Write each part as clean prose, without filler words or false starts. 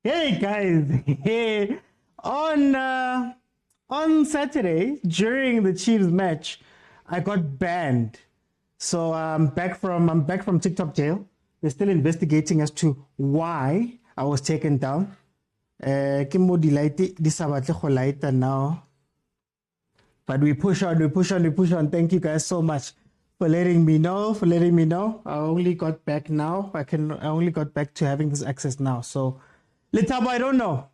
Hey guys, hey. On Saturday during the Chiefs match, I got banned. So I'm back from TikTok jail. They're still investigating as to why I was taken down. Ke mo di-light di sa batle go lighta now. But we push on. Thank you guys so much for letting me know. I only got back now. I only got back to having this access now. So Letabo, I don't know.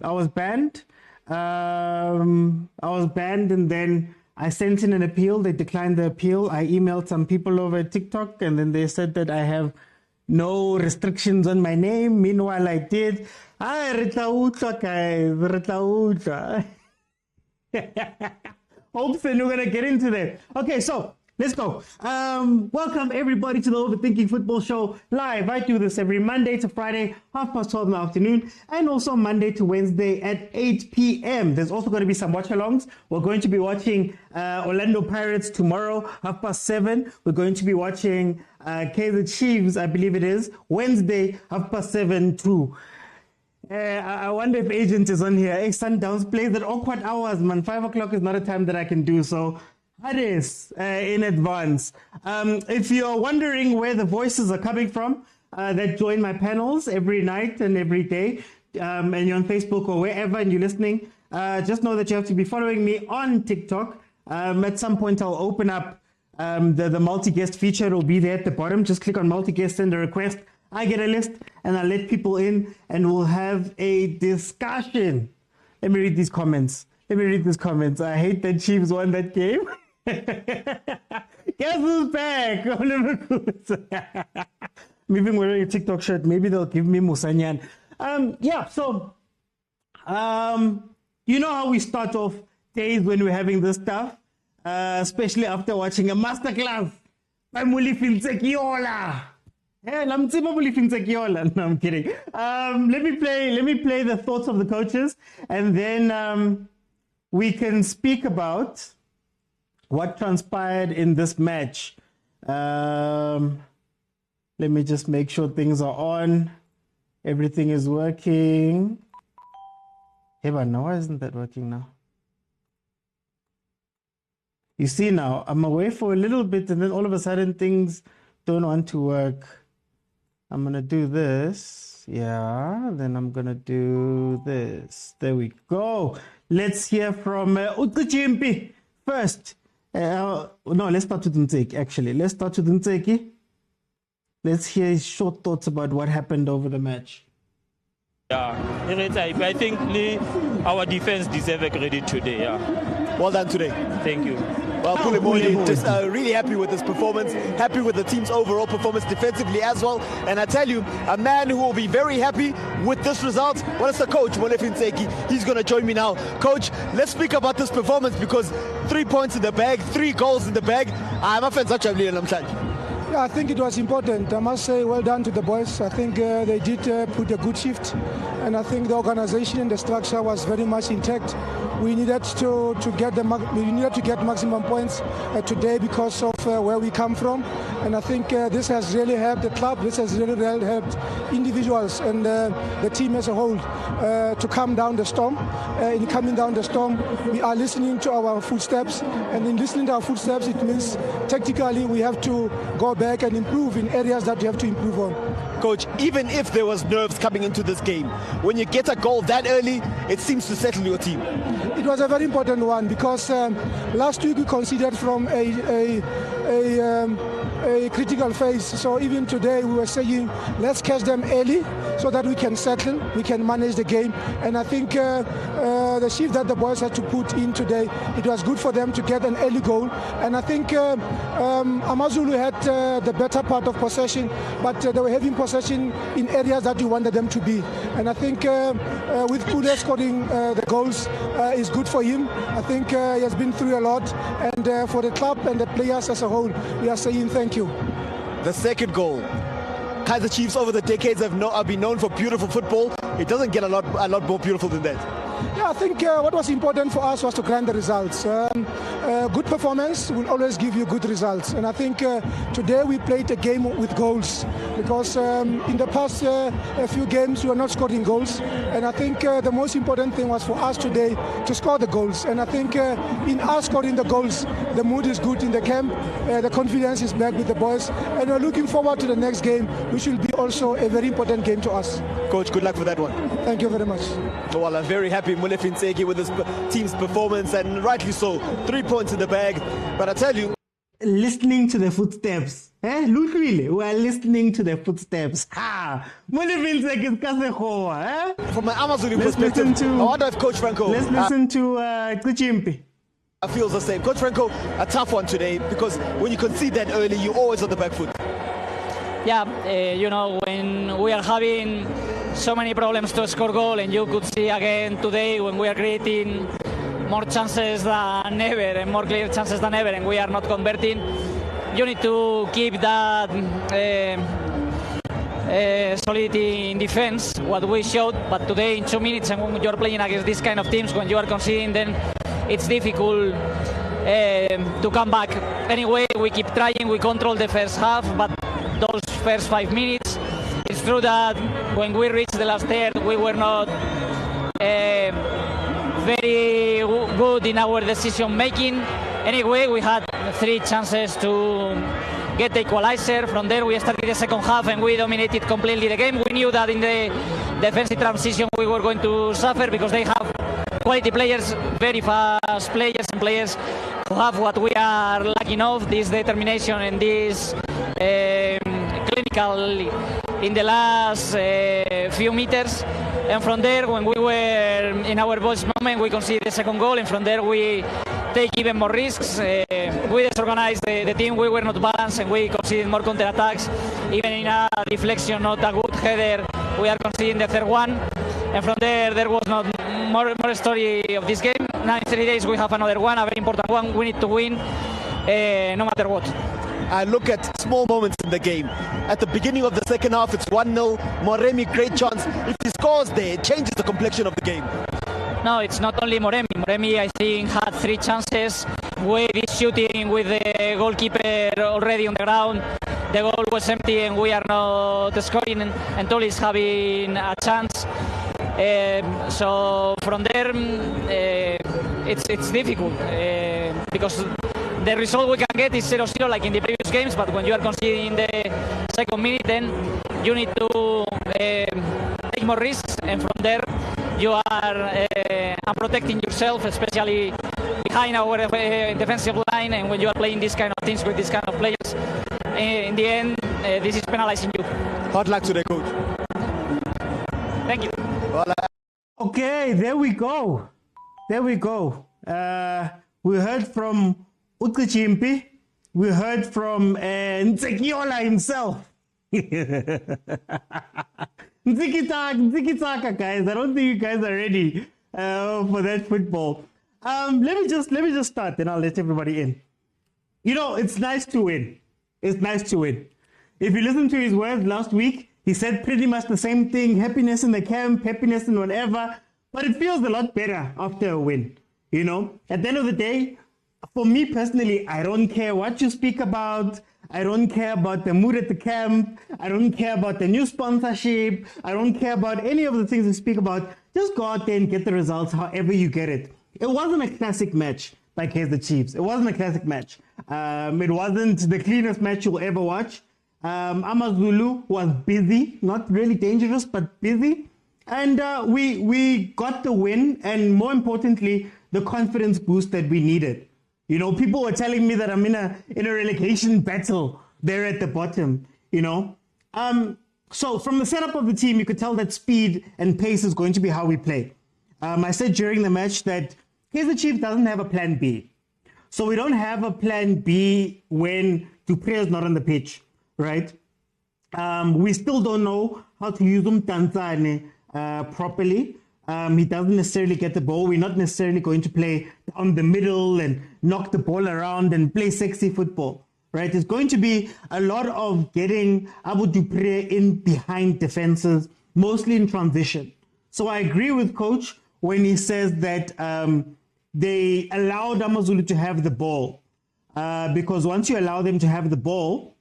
I was banned. And then I sent in an appeal. They declined the appeal. I emailed some people over TikTok, and then they said that I have no restrictions on my name. Meanwhile, I did. Retla guys. Hopes and we're gonna get into that. Okay, so let's go. Welcome everybody to the Overthinking Football Show live. I do this every Monday to Friday, 12:30 in the afternoon, and also Monday to Wednesday at 8 p.m. There's also going to be some watch-alongs. We're going to be watching Orlando Pirates tomorrow, 7:30. We're going to be watching Kaizer Chiefs, I believe it is, Wednesday, 7:30 too. I wonder if Agent is on here. Sundowns plays at awkward hours, man. 5 o'clock is not a time that I can do, so Patrice in advance. If you're wondering where the voices are coming from that join my panels every night and every day, and you're on Facebook or wherever and you're listening, just know that you have to be following me on TikTok. At some point, I'll open up the multi-guest feature. It'll be there at the bottom. Just click on multi-guest, send a request. I get a list and I let people in and we'll have a discussion. Let me read these comments. I hate that Chiefs won that game. Guess who's back? I'm even wearing a TikTok shirt. Maybe they'll give me Musanyan. You know how we start off days when we're having this stuff, especially after watching a masterclass by molefi. Yeah, no, I'm kidding. Let me play the thoughts of the coaches, and then we can speak about what transpired in this match. Let me just make sure things are on. Everything is working. Hey, but now why isn't that working now? You see now, I'm away for a little bit, and then all of a sudden things don't want to work. I'm going to do this. Yeah, then I'm going to do this. There we go. Let's hear from Utkuchimpi first. No, let's start with NTSEKI, actually. Let's start with NTSEKI. Let's hear his short thoughts about what happened over the match. Yeah, I think our defense deserves a credit today. Yeah. Well done today. Thank you. Well, just really happy with this performance, happy with the team's overall performance defensively as well. And I tell you, a man who will be very happy with this result, well, it's the coach, molefi NTSEKI. He's going to join me now. Coach, let's speak about this performance because 3 points in the bag, 3 goals in the bag. I'm a fan such a Yeah, I think it was important. I must say well done to the boys. I think they did put a good shift, and I think the organization and the structure was very much intact. We needed to get maximum points today because of where we come from, and I think this has really helped the club. This has really helped individuals and the team as a whole to calm down the storm. In coming down the storm, we are listening to our footsteps, and in listening to our footsteps, it means tactically we have to go back and improve in areas that you have to improve on. Coach, even if there was nerves coming into this game, when you get a goal that early, it seems to settle your team. It was a very important one because last week we considered from a critical phase. So even today we were saying let's catch them early so that we can settle, we can manage the game. And I think the shift that the boys had to put in today, it was good for them to get an early goal. And I think Amazulu had the better part of possession, but they were having possession in areas that you wanted them to be. And I think with Kule scoring the goals is good for him. I think he has been through a lot, and for the club and the players as a whole, we are saying thank you. The second goal. Kaizer Chiefs over the decades have been known for beautiful football. It doesn't get a lot more beautiful than that. Yeah, I think what was important for us was to grind the results. Good performance will always give you good results. And I think today we played a game with goals because in the past a few games we were not scoring goals. And I think the most important thing was for us today to score the goals. And I think in us scoring the goals, the mood is good in the camp. The confidence is back with the boys. And we're looking forward to the next game, which will be also a very important game to us. Coach, good luck for that one. Thank you very much. Well, I'm very happy molefi NTSEKI with his team's performance, and rightly so. 3 points in the bag. But I tell you, listening to the footsteps. Lutlwile, we are listening to the footsteps. Molefi NTSEKI is Kasehoa. From my Amazulu perspective, I wonder if Coach Franco... Let's listen to Kuchimpi. I feel the same. Coach Franco, a tough one today, because when you concede that early, you're always on the back foot. Yeah, when we are having so many problems to score goal, and you could see again today when we are creating more chances than ever and more clear chances than ever, and we are not converting, you need to keep that solidity in defense, what we showed. But today in 2 minutes, and when you're playing against these kind of teams, when you are conceding, then it's difficult to come back. Anyway, we keep trying, we control the first half, but those first 5 minutes, it's true that when we reached the last third, we were not very good in our decision making. Anyway, we had 3 chances to get the equalizer. From there, we started the second half and we dominated completely the game. We knew that in the defensive transition we were going to suffer because they have quality players, very fast players, and players who have what we are lacking of, this determination and this clinical in the last few meters. And from there, when we were in our best moment, we conceded the second goal, and from there we take even more risks. We disorganized the team, we were not balanced, and we conceded more counter-attacks. Even in a deflection, not a good header, we are conceding the third one. And from there was not more story of this game. Now in 3 days we have another one, a very important one. We need to win no matter what. I look at small moments in the game. At the beginning of the second half, it's 1-0. Moremi, great chance. If he scores there, it changes the complexion of the game. No, it's not only Moremi. Moremi, I think, had 3 chances. Wade is shooting with the goalkeeper already on the ground. The goal was empty and we are not scoring, and Tolly is having a chance. So from there, it's difficult because the result we can get is 0-0 like in the previous games, but when you are conceding in the second minute, then you need to take more risks, and from there you are protecting yourself, especially behind our defensive line, and when you are playing these kind of teams with these kind of players, in the end, this is penalizing you. Hard luck today, coach. Thank you. Okay, there we go. We heard from Utkuchimpi. We heard from Nsekiola himself. Nzikitaka, guys. I don't think you guys are ready for that football. Let me just start, then I'll let everybody in. It's nice to win. It's nice to win. If you listen to his words last week, he said pretty much the same thing, happiness in the camp, happiness in whatever, but it feels a lot better after a win. At the end of the day, for me personally, I don't care what you speak about. I don't care about the mood at the camp. I don't care about the new sponsorship. I don't care about any of the things you speak about. Just go out there and get the results however you get it. It wasn't a classic match by Kaizer Chiefs. It wasn't a classic match. It wasn't the cleanest match you'll ever watch. Amazulu was busy, not really dangerous, but busy. And we got the win, and more importantly, the confidence boost that we needed. People were telling me that I'm in a relegation battle there at the bottom, So from the setup of the team, you could tell that speed and pace is going to be how we play. I said during the match that Kaizer Chiefs doesn't have a plan B. So we don't have a plan B when Dupré is not on the pitch, right? We still don't know how to use Umtanzane properly. He doesn't necessarily get the ball. We're not necessarily going to play on the middle and knock the ball around and play sexy football, right? It's going to be a lot of getting Abu Dupré in behind defenses, mostly in transition. So I agree with Coach when he says that they allowed Amazulu to have the ball. Because once you allow them to have the ball,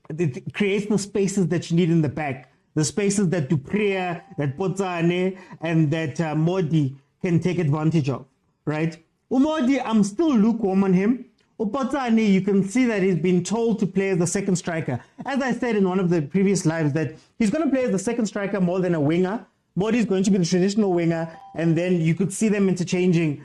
it creates the spaces that you need in the back. The spaces that Duprea, that Potsane, and that Modi can take advantage of, right? Umodi, I'm still lukewarm on him. Upotsane, you can see that he's been told to play as the second striker. As I said in one of the previous lives, that he's going to play as the second striker more than a winger. Modi is going to be the traditional winger, and then you could see them interchanging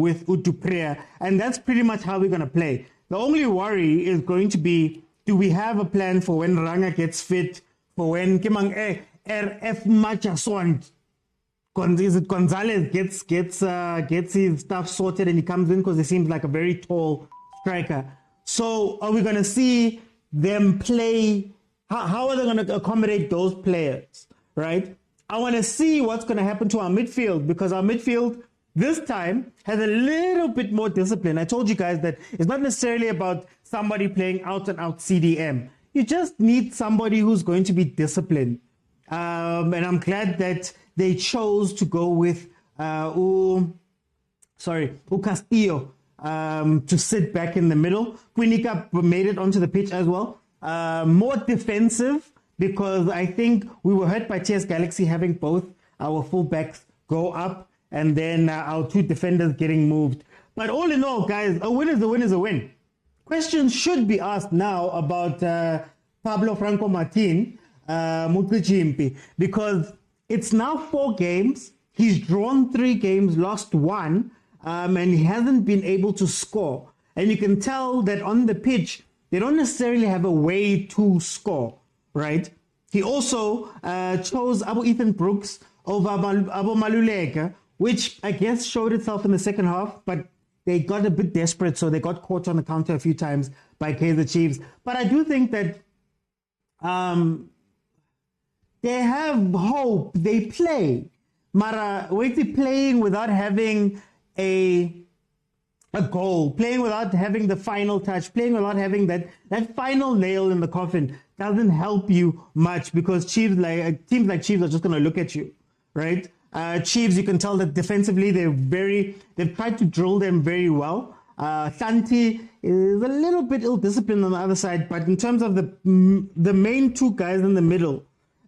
with Duprea, and that's pretty much how we're going to play. The only worry is going to be, do we have a plan for when Ranga gets fit, for when Kimang RF Machaswand, is it Gonzalez gets his stuff sorted and he comes in, because he seems like a very tall striker. So are we going to see them play? How are they going to accommodate those players, right? I want to see what's going to happen to our midfield, because our midfield this time has a little bit more discipline. I told you guys that it's not necessarily about somebody playing out and out CDM. You just need somebody who's going to be disciplined. And I'm glad that they chose to go with Castillo to sit back in the middle. Quinica made it onto the pitch as well. More defensive, because I think we were hurt by TS Galaxy having both our fullbacks go up and then our two defenders getting moved. But all in all, guys, a win is a win is a win. Questions should be asked now about Pablo Franco Martin, Mutluchimpi, because it's now 4 games. He's drawn 3 games, lost 1, and he hasn't been able to score. And you can tell that on the pitch, they don't necessarily have a way to score, right? He also chose Abu Ethan Brooks over Abu Maluleka, which I guess showed itself in the second half, but they got a bit desperate, so they got caught on the counter a few times by Kaizer Chiefs. But I do think that they have hope. They play. Mara, Waiti playing without having a goal, playing without having the final touch, playing without having that final nail in the coffin doesn't help you much, because teams like Chiefs are just going to look at you, right? Chiefs, you can tell that defensively they've tried to drill them very well. Santi is a little bit ill-disciplined on the other side, but in terms of the main 2 guys in the middle,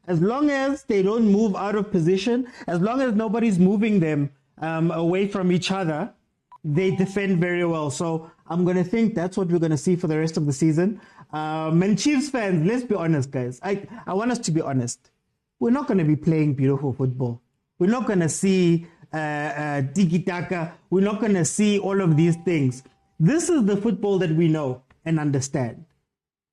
as long as they don't move out of position, as long as nobody's moving them away from each other, they defend very well. So I'm going to think that's what we're going to see for the rest of the season. And Chiefs fans, let's be honest, guys. I want us to be honest. We're not going to be playing beautiful football. We're not going to see tiki-taka. We're not going to see all of these things. This is the football that we know and understand.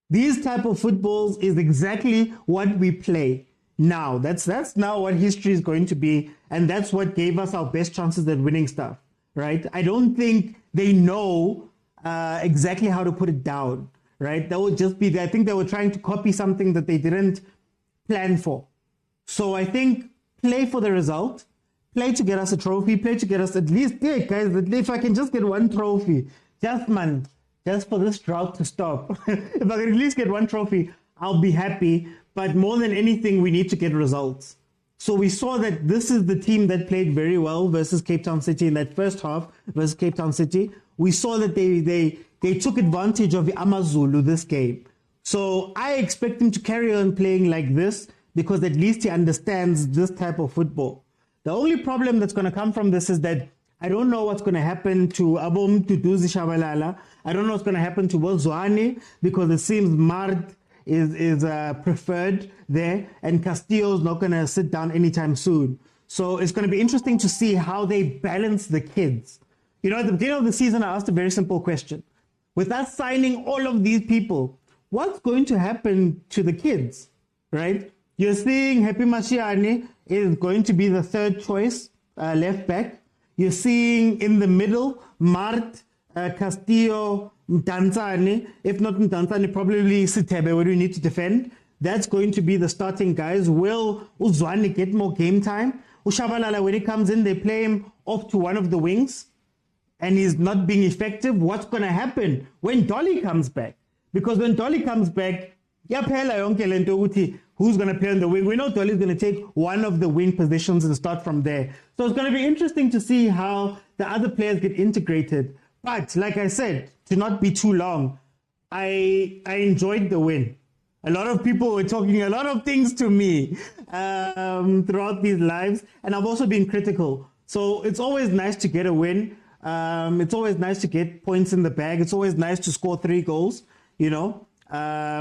These type of footballs is exactly what we play now. That's now what history is going to be, and that's what gave us our best chances at winning stuff, right? I don't think they know exactly how to put it down, right? That would just be, I think they were trying to copy something that they didn't plan for. So I think play for the result, play to get us a trophy, play to get us at least, yeah, guys, if I can just get 1 trophy, just for this drought to stop. If I can at least get 1 trophy, I'll be happy. But more than anything, we need to get results. So we saw that this is the team that played very well versus Cape Town City in that first half versus Cape Town City. We saw that they took advantage of the Amazulu this game. So I expect him to carry on playing like this, because at least he understands this type of football. The only problem that's going to come from this is that I don't know what's going to happen to Mduduzi Shabalala. I don't know what's going to happen to Zwane, because it seems Mard is preferred there, and Castillo's not going to sit down anytime soon. So it's going to be interesting to see how they balance the kids. You know, at the beginning of the season, I asked a very simple question. With us signing all of these people, what's going to happen to the kids, right? You're seeing Happy Mashiane is going to be the 3rd choice left back. You're seeing in the middle, Mart, Castillo, Mtanzane. If not Mtanzane, probably Sitebe, where we need to defend. That's going to be the starting guys. Will Uzwane get more game time? Shabalala, when he comes in, they play him off to one of the wings, and he's not being effective. What's going to happen when Dolly comes back? Because when Dolly comes back, who who's going to play on the wing. We know Dolly's going to take one of the wing positions and start from there. So it's going to be interesting to see how the other players get integrated. But like I said, to not be too long, I enjoyed the win. A lot of people were talking a lot of things to me throughout these lives, and I've also been critical. So it's always nice to get a win. It's always nice to get points in the bag. It's always nice to score 3 goals. You know,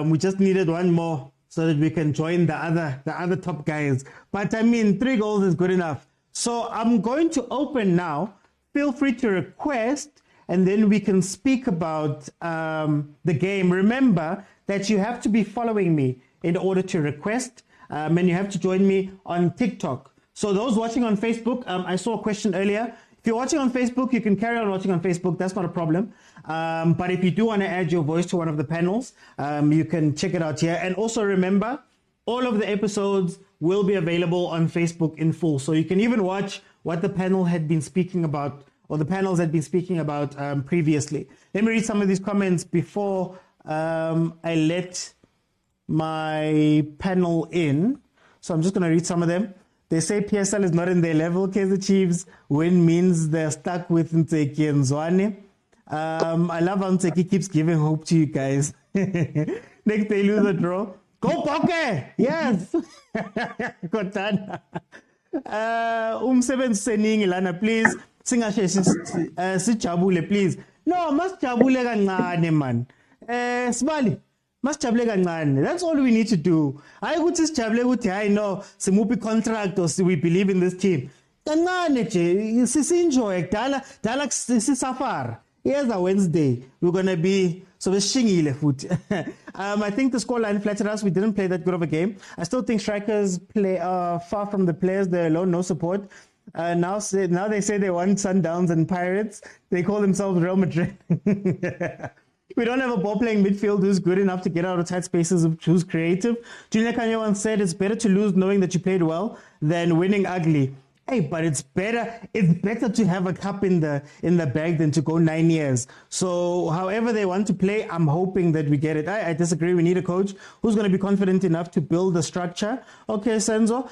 we just needed one more so that we can join the other top guys. But I mean, 3 goals is good enough. So I'm going to open now. Feel free to request, and then we can speak about the game. Remember that you have to be following me in order to request, and you have to join me on TikTok. So those watching on Facebook, I saw a question earlier. If you're watching on Facebook, you can carry on watching on Facebook. That's not a problem. But if you do want to add your voice to one of the panels, you can check it out here. And also remember, all of the episodes will be available on Facebook in full. So you can even watch what the panel had been speaking about, or the panels had been speaking about previously. Let me read some of these comments before I let my panel in. So I'm just going to read some of them. They say PSL is not in their level. Kaizer Chiefs win means they're stuck with NTSEKI and Zwane. I love how NTSEKI keeps giving hope to you guys. Next they lose a draw. Go Poke! Yes! Kotana. Umsebenzi seningi lana, please. Singashe sijabule, please. No, masijabule kancane man. Sibali, masijabule kancane. That's all we need to do. Hayi ukuthi sijabule ukuthi hayi no, simuphi contract or we believe in this team. Kancane nje, sisinjoy dala sisafara. Here's a Wednesday. We're going to be so shingile foot. I think the scoreline flattered us. We didn't play that good of a game. I still think strikers play far from the players. They're alone, no support. Now they say they want Sundowns and Pirates. They call themselves Real Madrid. We don't have a ball-playing midfield who's good enough to get out of tight spaces, who's creative. Junior Khanye once said, it's better to lose knowing that you played well than winning ugly. Hey, but it's better to have a cup in the bag than to go 9 years. So however they want to play, I'm hoping that we get it. I disagree. We need a coach who's going to be confident enough to build the structure. Okay, Senzo.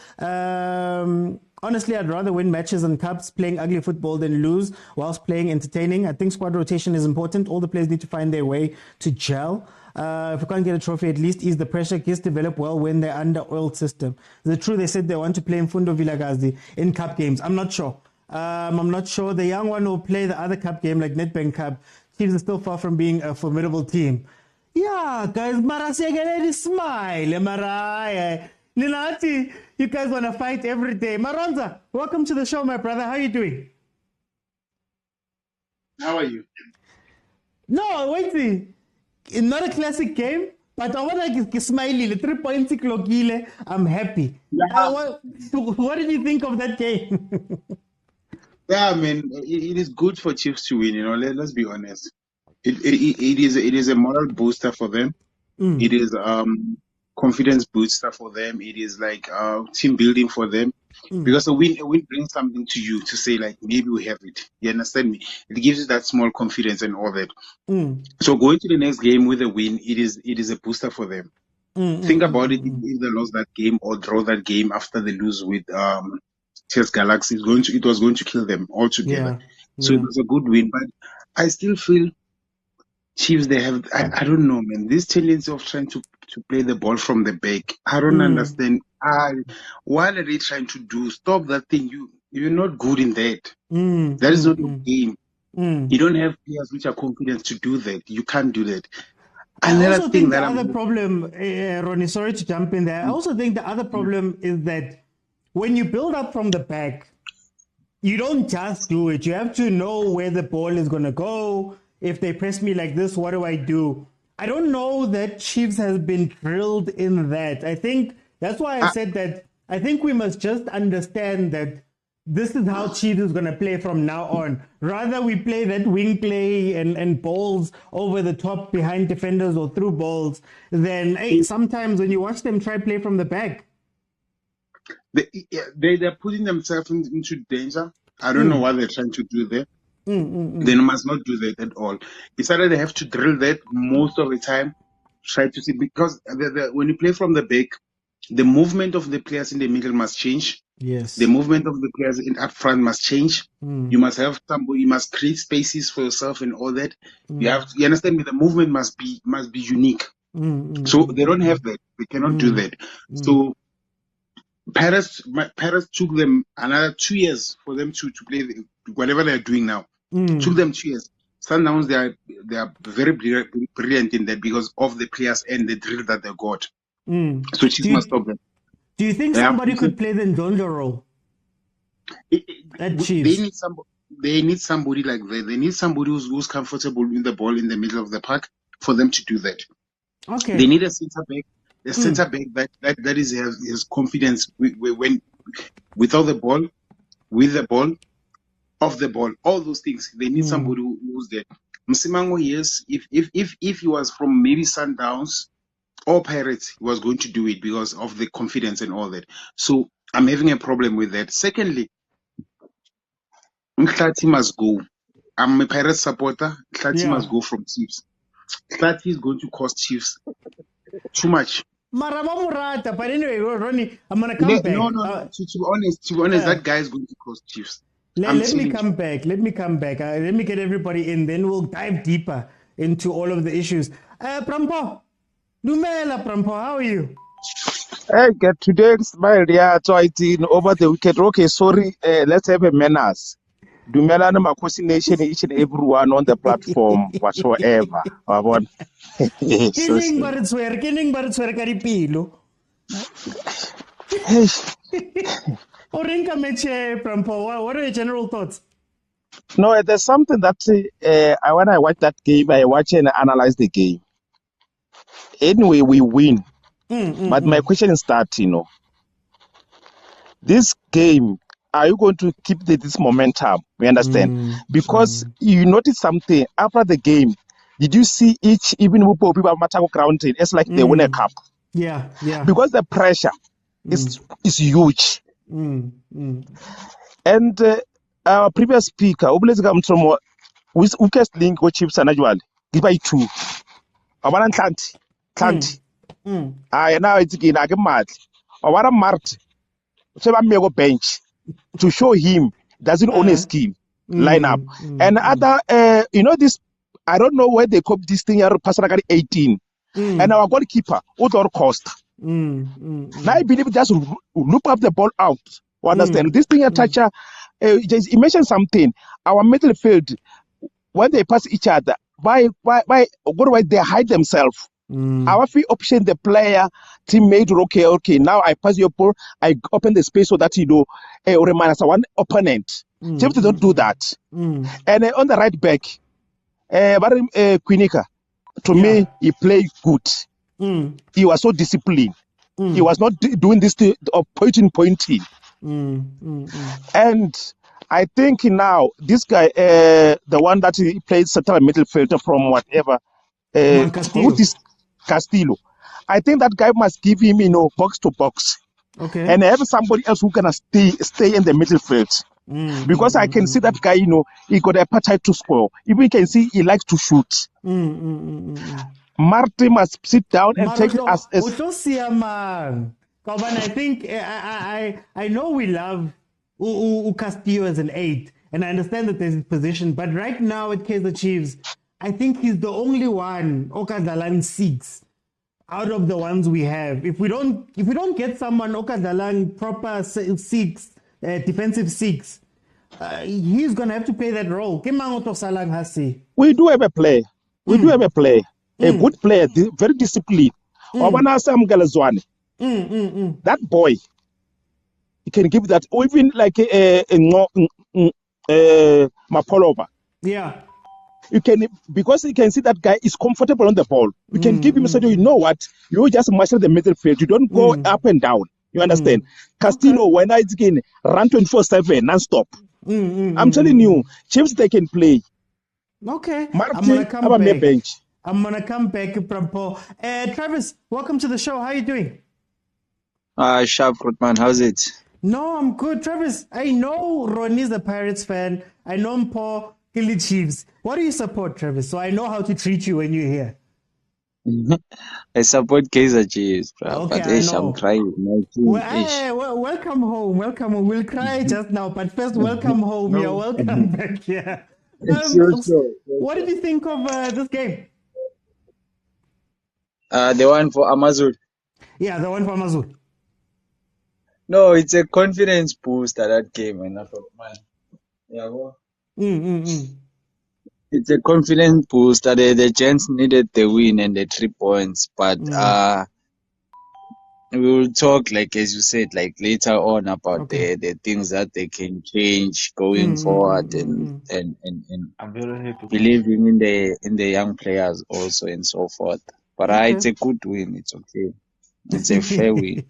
Honestly, I'd rather win matches and cups playing ugly football than lose whilst playing entertaining. I think squad rotation is important. All the players need to find their way to gel. If we can't get a trophy, at least ease the pressure. Kids develop well when they're under oiled system. Is it true they said they want to play in Fundo Vilakazi in cup games? I'm not sure. I'm not sure. The young one will play the other cup game like Nedbank Cup. Chiefs are still far from being a formidable team. Yeah, guys, Mara smile. Mara. Linati, you guys want to fight every day. Maronza, welcome to the show, my brother. How are you doing? How are you? No, wait. Not a classic game, but I want to smiley. The 3 points, I'm happy. Yeah. What did you think of that game? Yeah, I mean, it is good for Chiefs to win. You know, let's be honest. It is a moral booster for them. It is confidence booster for them. It is like team building for them, because a win brings something to you to say like maybe we have it. You understand me? It gives you that small confidence and all that. So going to the next game with a win, it is a booster for them. Think about it. If they lost that game or draw that game after they lose with Chelsea Galaxy, it was going to kill them altogether. So it was a good win, but I still feel Chiefs, they have, I don't know, man, this tendency of trying to play the ball from the back. I don't understand. What are they trying to do? Stop that thing. You're not good in that. That is not your game. You don't have players which are confident to do that. You can't do that. I also think the other problem, Ronnie, sorry to jump in there. I also think the other problem is that when you build up from the back, you don't just do it. You have to know where the ball is going to go. If they press me like this, what do I do? I don't know that Chiefs has been drilled in that. I think that's why I said that I think we must just understand that this is how Chiefs is going to play from now on. Rather we play that wing play and balls over the top behind defenders or through balls than sometimes when you watch them try play from the back. They're putting themselves into danger. I don't know what they're trying to do there. They must not do that at all. It's either they have to drill that most of the time, try to see, because when you play from the back, the movement of the players in the middle must change. Yes. The movement of the players in up front must change. You must have somebody. You must create spaces for yourself and all that. You understand me. The movement must be unique. So they don't have that. They cannot do that. So Paris took them another 2 years for them to play whatever they're doing now. Took them 2 years. Sundowns, they are very brilliant in that because of the players and the drill that they got. So Chiefs must stop them. Do you think somebody could play the Ndondo role at Chiefs? They need somebody like that. They need somebody who's comfortable with the ball in the middle of the park for them to do that. Okay. They need a centre back. A centre back that has confidence when without the ball, with the ball, off the ball, all those things. They need somebody who's there. Mosimane, yes, if he was from maybe Sundowns or Pirates, he was going to do it because of the confidence and all that. So I'm having a problem with that. Secondly, Mhlati must go. I'm a Pirates supporter. Mhlati must go from Chiefs. Mhlati is going to cost Chiefs too much. But anyway, Ronnie, I'm gonna come back. No. To be honest, that guy is going to cost Chiefs. Let me come back. Let me get everybody in. Then we'll dive deeper into all of the issues. Prampo, Dumela Prampo, how are you? I get today smile over the weekend. Okay, sorry. Let's have a manners. Dumela na Makosi Nation, each and everyone on the platform whatsoever. Killing but it's where Karipilo. Orinka Meche Prampo, what are your general thoughts? No, there's something that when I watch that game, I watch and analyze the game. Anyway, we win. But my question is that, this game, are you going to keep this momentum? We understand. Because you notice something after the game. Did you see even people Matago grounding? It's like they win a cup. Yeah. Because the pressure is huge. And our previous speaker, we can link with Chiefs and Ajual. Give by 2. I want Clanty. Now it's again. I get mad. I want a mart. So I'm going to bench to show him doesn't own a scheme lineup. And other, this. I don't know where they copy this thing. Pastor 18, and our goalkeeper Odor Costa. Now I believe just loop up the ball out. Understand this thing? Toucher, you mentioned something. Our midfield, when they pass each other, why they hide themselves. Our free option, the player, teammate, okay. Now I pass your ball, I open the space so that remind us one opponent. Chiefs don't do that. And on the right back. Quinica, to me, he played good. He was so disciplined. He was not doing this of pointing. And I think now this guy, the one that he played central midfielder from whatever, Castillo. I think that guy must give him, box to box. Okay. And have somebody else who can stay in the midfield. Because I can see that guy, he got an appetite to score. Even you can see he likes to shoot. Martin must sit down and take us. I think I know we love Castillo as an 8, and I understand that there's his position, but right now at Kaizer Chiefs, I think he's the only one Okadalan 6 out of the ones we have. If we don't get someone Okadalan proper 6. Defensive 6, he's gonna have to play that role. We do have a player. A good player, very disciplined. That boy, he can give that, or even like Mapolova. Yeah. You can, because you can see that guy is comfortable on the ball. You can give him so you know what, you just master the midfield. You don't go up and down. You understand? Castillo, when I again run 24/7 non-stop. I'm telling you, Chiefs they can play. Okay. Martin, I'm gonna come back. Bench. I'm gonna come back from Paul. Travis, welcome to the show. How are you doing? Sharp, good man. How's it? No, I'm good. Travis, I know Ronnie's a Pirates fan. I know Paul Killy Chiefs. What do you support, Travis? So I know how to treat you when you're here. I support Kaizer Chiefs, bro. Okay, But I I'm know. crying. My Well, team, ish. welcome home. Welcome home. We'll cry just now, but first, welcome home. You're No. welcome back here. Sure, sure. What did you think of this game? The one for Amazulu. Yeah, the one from Amazulu. No, it's a confidence booster, that game. And I thought, man, yeah, well, it's a confidence booster. The Giants needed the win and the 3 points. But we will talk, like as you said, like later on about the things that they can change going forward and I'm very happy. believing in the young players also and so forth. But it's a good win. It's okay. It's a fair win.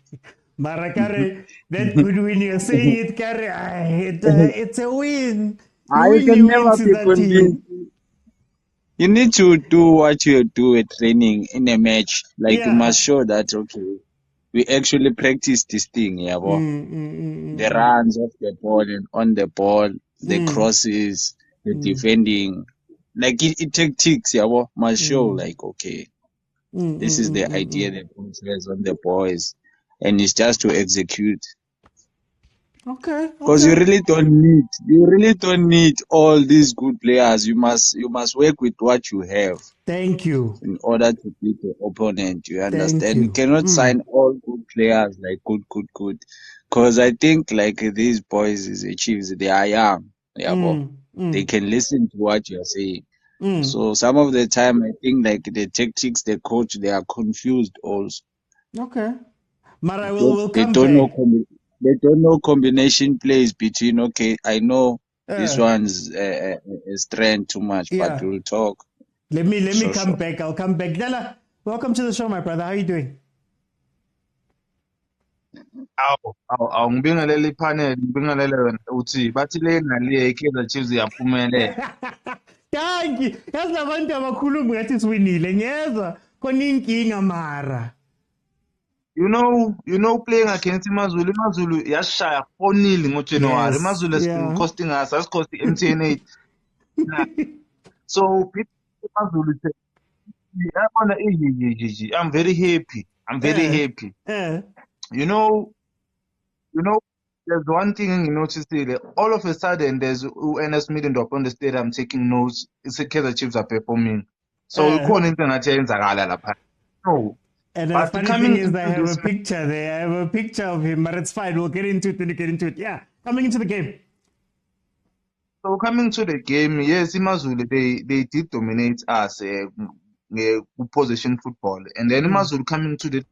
Marakare, that good win, you're saying it, Kare. It's a win. You can never be convinced. You need to do what you do at training in a match. Like you must show that, okay, we actually practice this thing, yeah, the runs off the ball and on the ball, the crosses, the defending, like it tactics, yeah, must show like, okay, this is the idea that coach has on the boys, and it's just to execute. Okay. Because you really don't need all these good players. You must work with what you have. Thank you. In order to beat the opponent, you understand? You cannot sign all good players like good. Because I think like these boys, the Chiefs, they are young. They can listen to what you're saying. So some of the time, I think like the tactics, the coach, they are confused also. Okay. Mara will come back. They don't know combination plays between, okay, I know this one's strength too much, but we'll talk. Let me come back. I'll come back. Dala, welcome to the show, my brother. How are you doing? Ngibingelele ipanel, ngibingelele wena uthi bathi le nale Kaizer Chiefs yaphumelela. Thank yazi abantu abakhulumi ngathi siwinile ngiyezwa khona inkinga mara. You know playing against Amazulu yashaya 4-0 ngoJanuary. Amazulu is costing us, that's cost MTN 8. So Amazulu, I'm very happy. You know, there's one thing you notice there. All of a sudden, there's UNS Middendorp on the stadium taking notes. It's the Kaizer Chiefs are performing. So we call it no. And the funny thing is, I have a picture there. I have a picture of him, but it's fine. We'll get into it. Yeah, coming into the game. So coming to the game, yes, Amazulu, they did dominate us possession football. And then Amazulu coming to they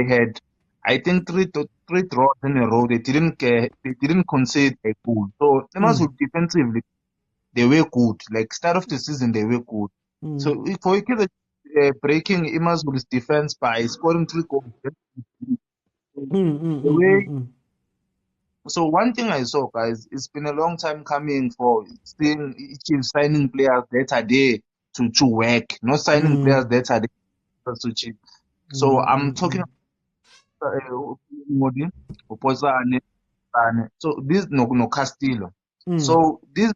had, I think, three draws in a row. They didn't concede a goal. So Amazulu defensively, they were good. Like start of the season, they were good. So for breaking Amazulu's defense by scoring 3 goals. So one thing I saw, guys, it's been a long time coming for seeing Chiefs signing players that are there to work, not signing players that are there to cheat. So I'm talking about so this no Castillo. So these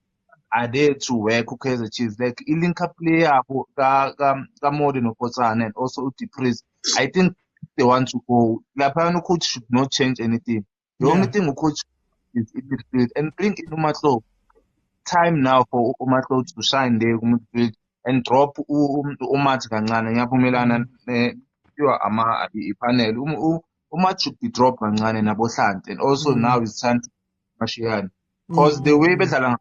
are there to work. Okay, the Chiefs like Ilinka player, Gamodi no Khoza and also Patrice. I think they want to go. The coach should not change anything. The only thing the coach is midfield and bring in Umatlo. Time now for Umatlo to shine there midfield and drop Umat kancane ngiyaphumelana ama panel Umat should be dropped kancane nabohlanti, and also now it's time to Mashiane because the way bedlala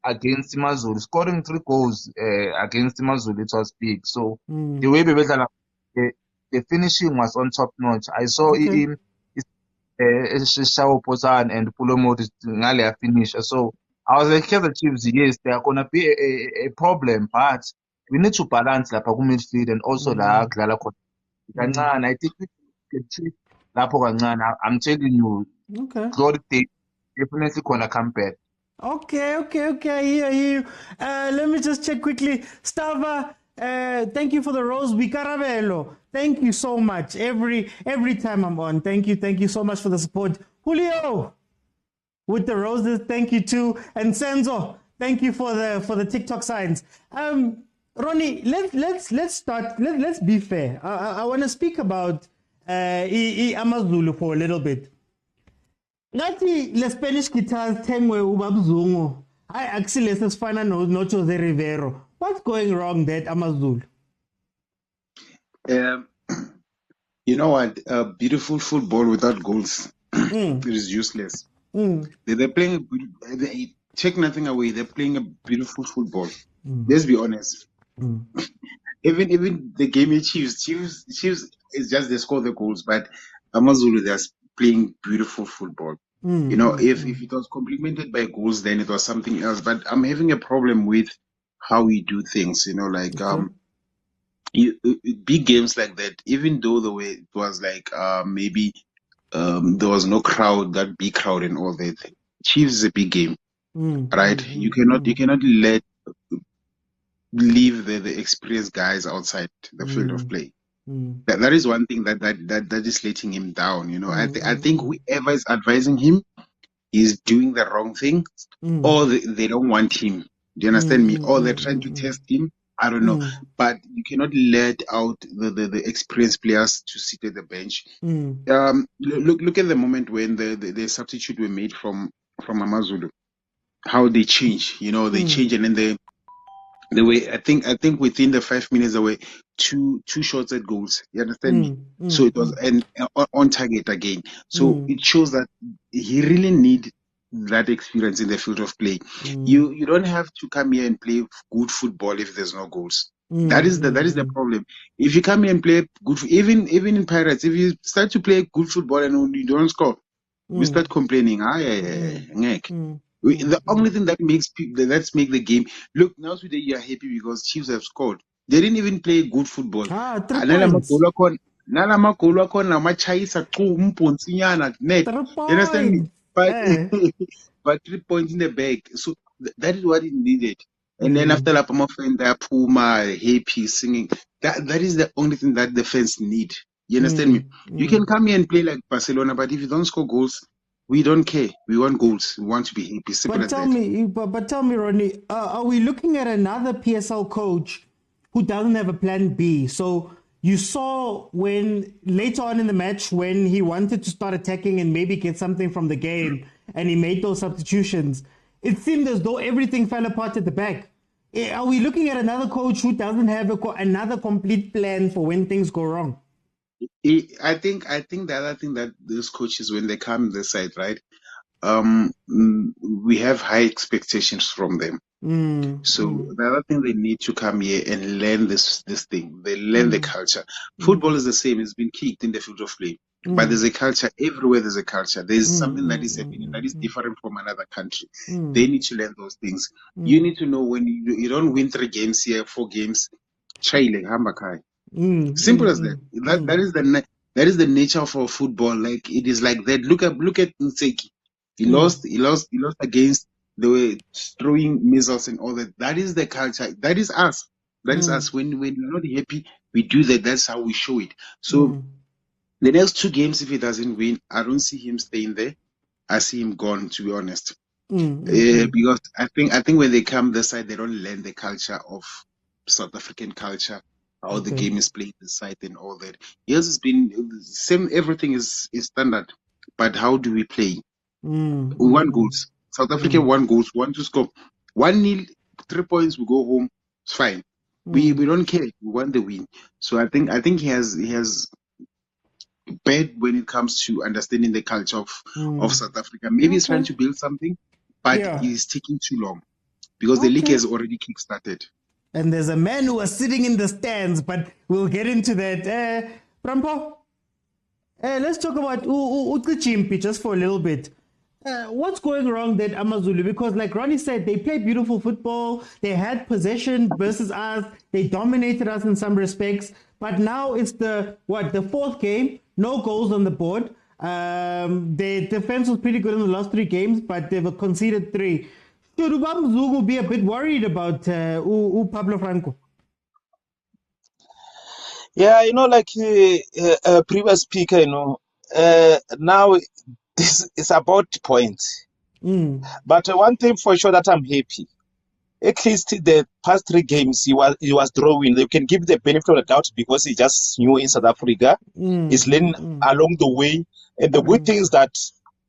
against Amazulu, scoring 3 goals against Amazulu, it was big. So the way bedlala the finishing was on top notch. I saw him Shaw Pozan and Pulomo Ngale finisher. So I was like, the Chiefs, yes, they are gonna be a problem, but we need to balance the midfield and also the Glala. And I think we can treat Lapo. I'm telling you, God, they definitely gonna come back. Okay. I hear you. Let me just check quickly. Stava, thank you for the rose. Bicarabello. Thank you so much. Every time I'm on. Thank you so much for the support. Julio with the roses, thank you too. And Senzo, thank you for the TikTok signs. Ronnie, let's start. Let's be fair. I want to speak about Amazulu for a little bit. Ngathi le Spanish guitars thengwe ubabzungu. I actually sesifana no Jose Rivero. What's going wrong there, Amazulu? You know what? Beautiful football without goals it is useless. They're playing. They take nothing away. They're playing a beautiful football. Let's be honest. Even the game of Chiefs is just they score the goals, but Amazulu they're playing beautiful football. You know, if it was complemented by goals, then it was something else. But I'm having a problem with how we do things. You know, like big games like that. Even though the way it was like maybe there was no crowd, that big crowd and all that. Chiefs is a big game, right? You cannot leave the experienced guys outside the field of play. That is one thing that is letting him down. You know, I think whoever is advising him is doing the wrong thing, or they don't want him. Do you understand me? Or they're trying to test him. I don't know, but you cannot let out the experienced players to sit at the bench. Look at the moment when the substitute were made from Amazulu, how they change. You know, they change, and then the way I think within the 5 minutes there were two shots at goals. You understand me? So it was on target again. So it shows that he really need that experience in the field of play. You don't have to come here and play good football if there's no goals. That is the problem. If you come here and play good, even in Pirates, if you start to play good football and you don't score, we start complaining. The only thing that makes people make the game look now today you are happy because Chiefs have scored. They didn't even play good football. 3 points. Nala magolo akona machayisa ku mpontsinyana net. You understand me? But 3 points in the bag. So that is what it needed. And then after that, my friend Puma happy singing. That is the only thing that the fans need. You understand me? You can come here and play like Barcelona, but if you don't score goals, we don't care. We want goals. We want to be happy. But tell me, Ronnie, are we looking at another PSL coach who doesn't have a plan B? So you saw when later on in the match when he wanted to start attacking and maybe get something from the game, and he made those substitutions, it seemed as though everything fell apart at the back. Are we looking at another coach who doesn't have another complete plan for when things go wrong? I think the other thing that those coaches, when they come this side, right, we have high expectations from them. So the other thing, they need to come here and learn this thing. They learn the culture. Football is the same. It's been kicked in the field of play. But there's a culture everywhere. There's a culture. There's something that is happening that is different from another country. They need to learn those things. You need to know when you don't win 3 games here, 4 games. Chile, Hambakai. Simple as that. That is the nature of football. Like it is like that. Look at NTSEKI. He lost against the throwing missiles and all that. That is the culture. That is us. That is us. When we're not happy, we do that. That's how we show it. So the next 2 games, if he doesn't win, I don't see him staying there. I see him gone, to be honest. Because I think when they come this side, they don't learn the culture of South African culture, how the game is played this side and all that. Yes, it's been same. Everything is standard, but how do we play? We want goals. South Africa won goals. Want to score 1-0, 3 points. We go home. It's fine. We don't care. We want the win. So I think he has bad when it comes to understanding the culture of South Africa. Maybe he's trying to build something, but he's taking too long because the league has already kick-started. And there's a man who was sitting in the stands, but we'll get into that. Prampo, let's talk about Chimpi just for a little bit. What's going wrong there, Amazulu? Because like Ronnie said, they play beautiful football. They had possession versus us. They dominated us in some respects. But now it's the 4th game. No goals on the board. Their defense was pretty good in the last 3 games, but they've conceded 3. Should Amazulu be a bit worried about Pablo Franco? Yeah, like a previous speaker, now this is about points. But one thing for sure that I'm happy. at least the past 3 games he was drawing. You can give the benefit of the doubt because he just new in South Africa. He's learning along the way. And the good thing is that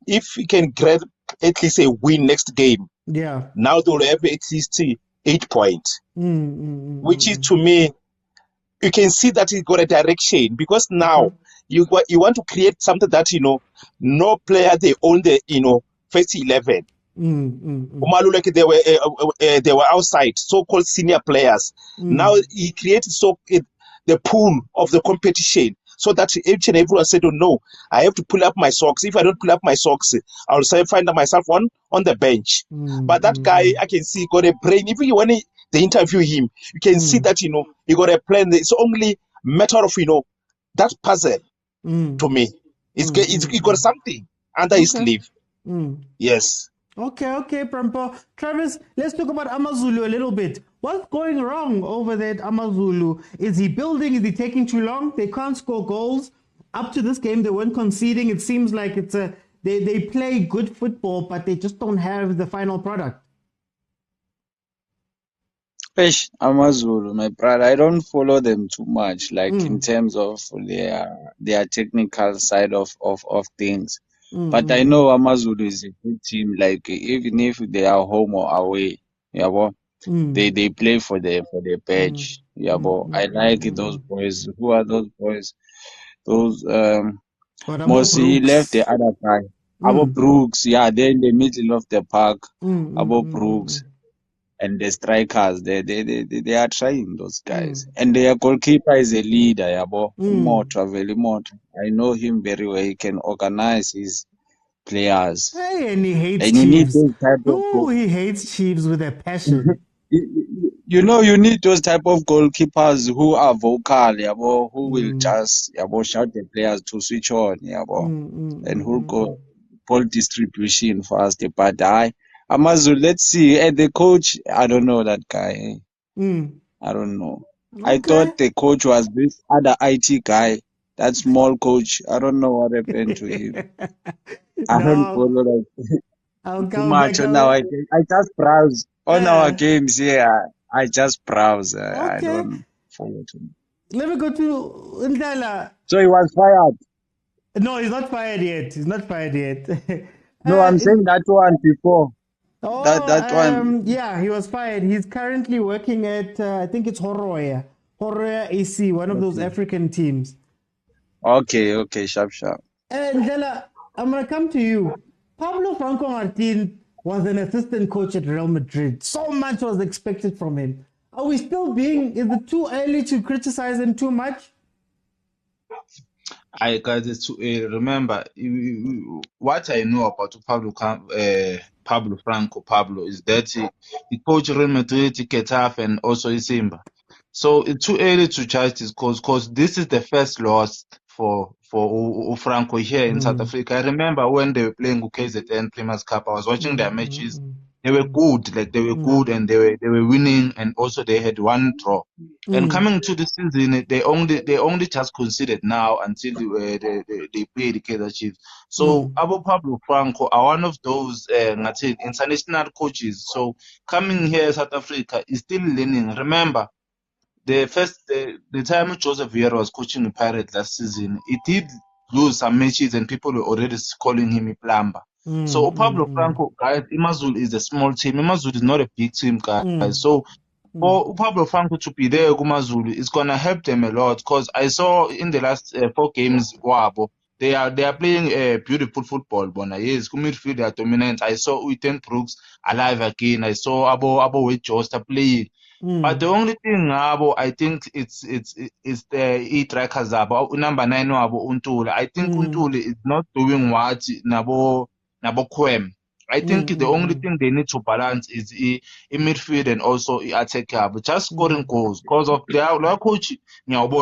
if he can grab at least a win next game, now they will have at least 8 points, which is to me, you can see that he got a direction because now you want to create something that no player they own the first 11. Like they were outside, so-called senior players. Now he created the pool of the competition so that each and everyone said, "Oh no, I have to pull up my socks. If I don't pull up my socks, I'll find myself on the bench." But that guy, I can see, got a brain. Even when they interview him, you can see that he got a plan. It's only matter of that puzzle. To me, he got something under his sleeve. Yes. Okay, Prampo. Travis, let's talk about Amazulu a little bit. What's going wrong over there at Amazulu? Is he building? Is he taking too long? They can't score goals. Up to this game, they weren't conceding. It seems like they play good football, but they just don't have the final product. Amazulu, my brother, I don't follow them too much, like in terms of their technical side of things. But I know Amazulu is a good team. Like even if they are home or away, they play for their badge. I like those boys. Who are those boys? Those Mosi left the other guy. Abo Brooks, they're in the middle of the park. Abo Brooks. And the strikers, they are trying, those guys. And their goalkeeper is a leader, Motaung. I know him very well. He can organize his players. Hey, and he hates Chiefs. He hates Chiefs with a passion. You need those type of goalkeepers who are vocal, who will just shout the players to switch on, and who go ball distribution fast. But Amazulu, let's see. And the coach, I don't know that guy. I don't know. Okay. I thought the coach was this other IT guy, that small coach. I don't know what happened to him. I don't follow that too much on our game. I just browse on our games here. I just browse. I don't follow too much. Let me go to Ndala. So he was fired? No, he's not fired yet. No, I'm saying that one before. Oh, that one. Yeah, he was fired. He's currently working at, I think it's Horoya AC, one of those African teams. Okay, sharp. And Ndela, I'm going to come to you. Pablo Franco Martin was an assistant coach at Real Madrid. So much was expected from him. Are we still is it too early to criticize him too much? Guys, it's too early. Remember, what I know about Pablo Franco is that he coached Real Madrid, Getafe, and also Simba. So it's too early to judge this because this is the first loss for Franco here in South Africa. I remember when they were playing KZN Premier's Cup, I was watching their matches. They were good, good, and they were winning, and also they had one draw. And coming to the season, they only just conceded now until they played the Kaizer Chiefs. So Pablo Franco are one of those international coaches. So coming here in South Africa is still learning. Remember, the time Joseph Vieira was coaching the Pirates last season, he did lose some matches, and people were already calling him a plumber. So Pablo Franco, guys, Amazulu is a small team. Amazulu is not a big team, guys. So for Pablo Franco to be there, Amazulu is gonna help them a lot. Because I saw in the last 4 games, they are playing beautiful football. Yes, midfield they are dominant. I saw Uiten Brooks alive again. I saw Abo with Josta playing. But the only thing, I think it's the trackers number 9 Untuli. I think Untuli is not doing what Nabo Kwem. I think the only thing they need to balance is in midfield and also attack, but just scoring goals because of their coach. Because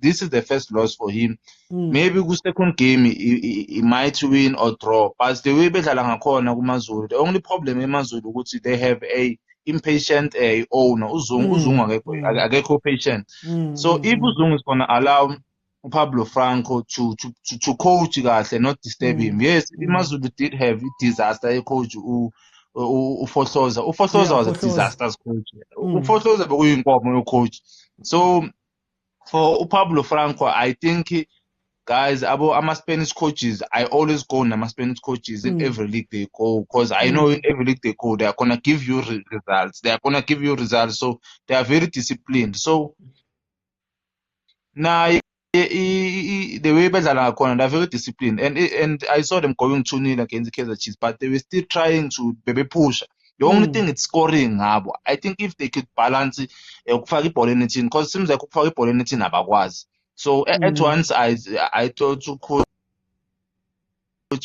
this is the first loss for him. Maybe the second game he might win or draw. But the way the only problem in Mazulu is they have a impatient owner. Uzung patient. So if Uzung is gonna allow Pablo Franco to coach and not disturb him. Yes, Mazulu did have disaster coach uFohloza. uFohloza was a disastrous coach. uFohloza bekuyinkomo coach. So for Pablo Franco, I think guys, about Spanish coaches, I always go on Spanish coaches in every league they go, because I know in every league they go, they are gonna give you results. They are gonna give you results, so they are very disciplined. So now the way they're very disciplined, and I saw them going 2-0 against the Kaizer Chiefs, but they were still trying to baby push. The only thing it's scoring, I think if they could balance ukufaka ibhola enethini, because it seems like ukufaka ibhola enethini abakwazi. So at once I thought to coach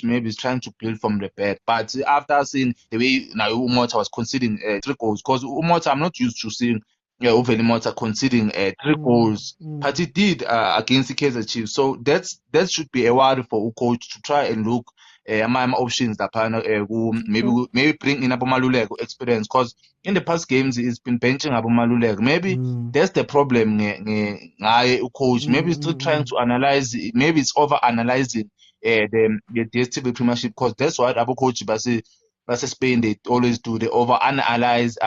maybe is trying to build from the back, but after seeing the way now Umota was conceding 3 goals, because Umota, I'm not used to seeing Uveli Mota conceding 3 goals, but he did against the Kaizer Chiefs. So that should be a worry for a coach to try and look my options that maybe bring in Malulek experience, because in the past games he's been benching Malulek. Maybe that's the problem. Coach maybe still trying to analyze. Maybe it's over analyzing the DSTV Premiership, because that's what Abu coach versus Spain they always do. They over analyze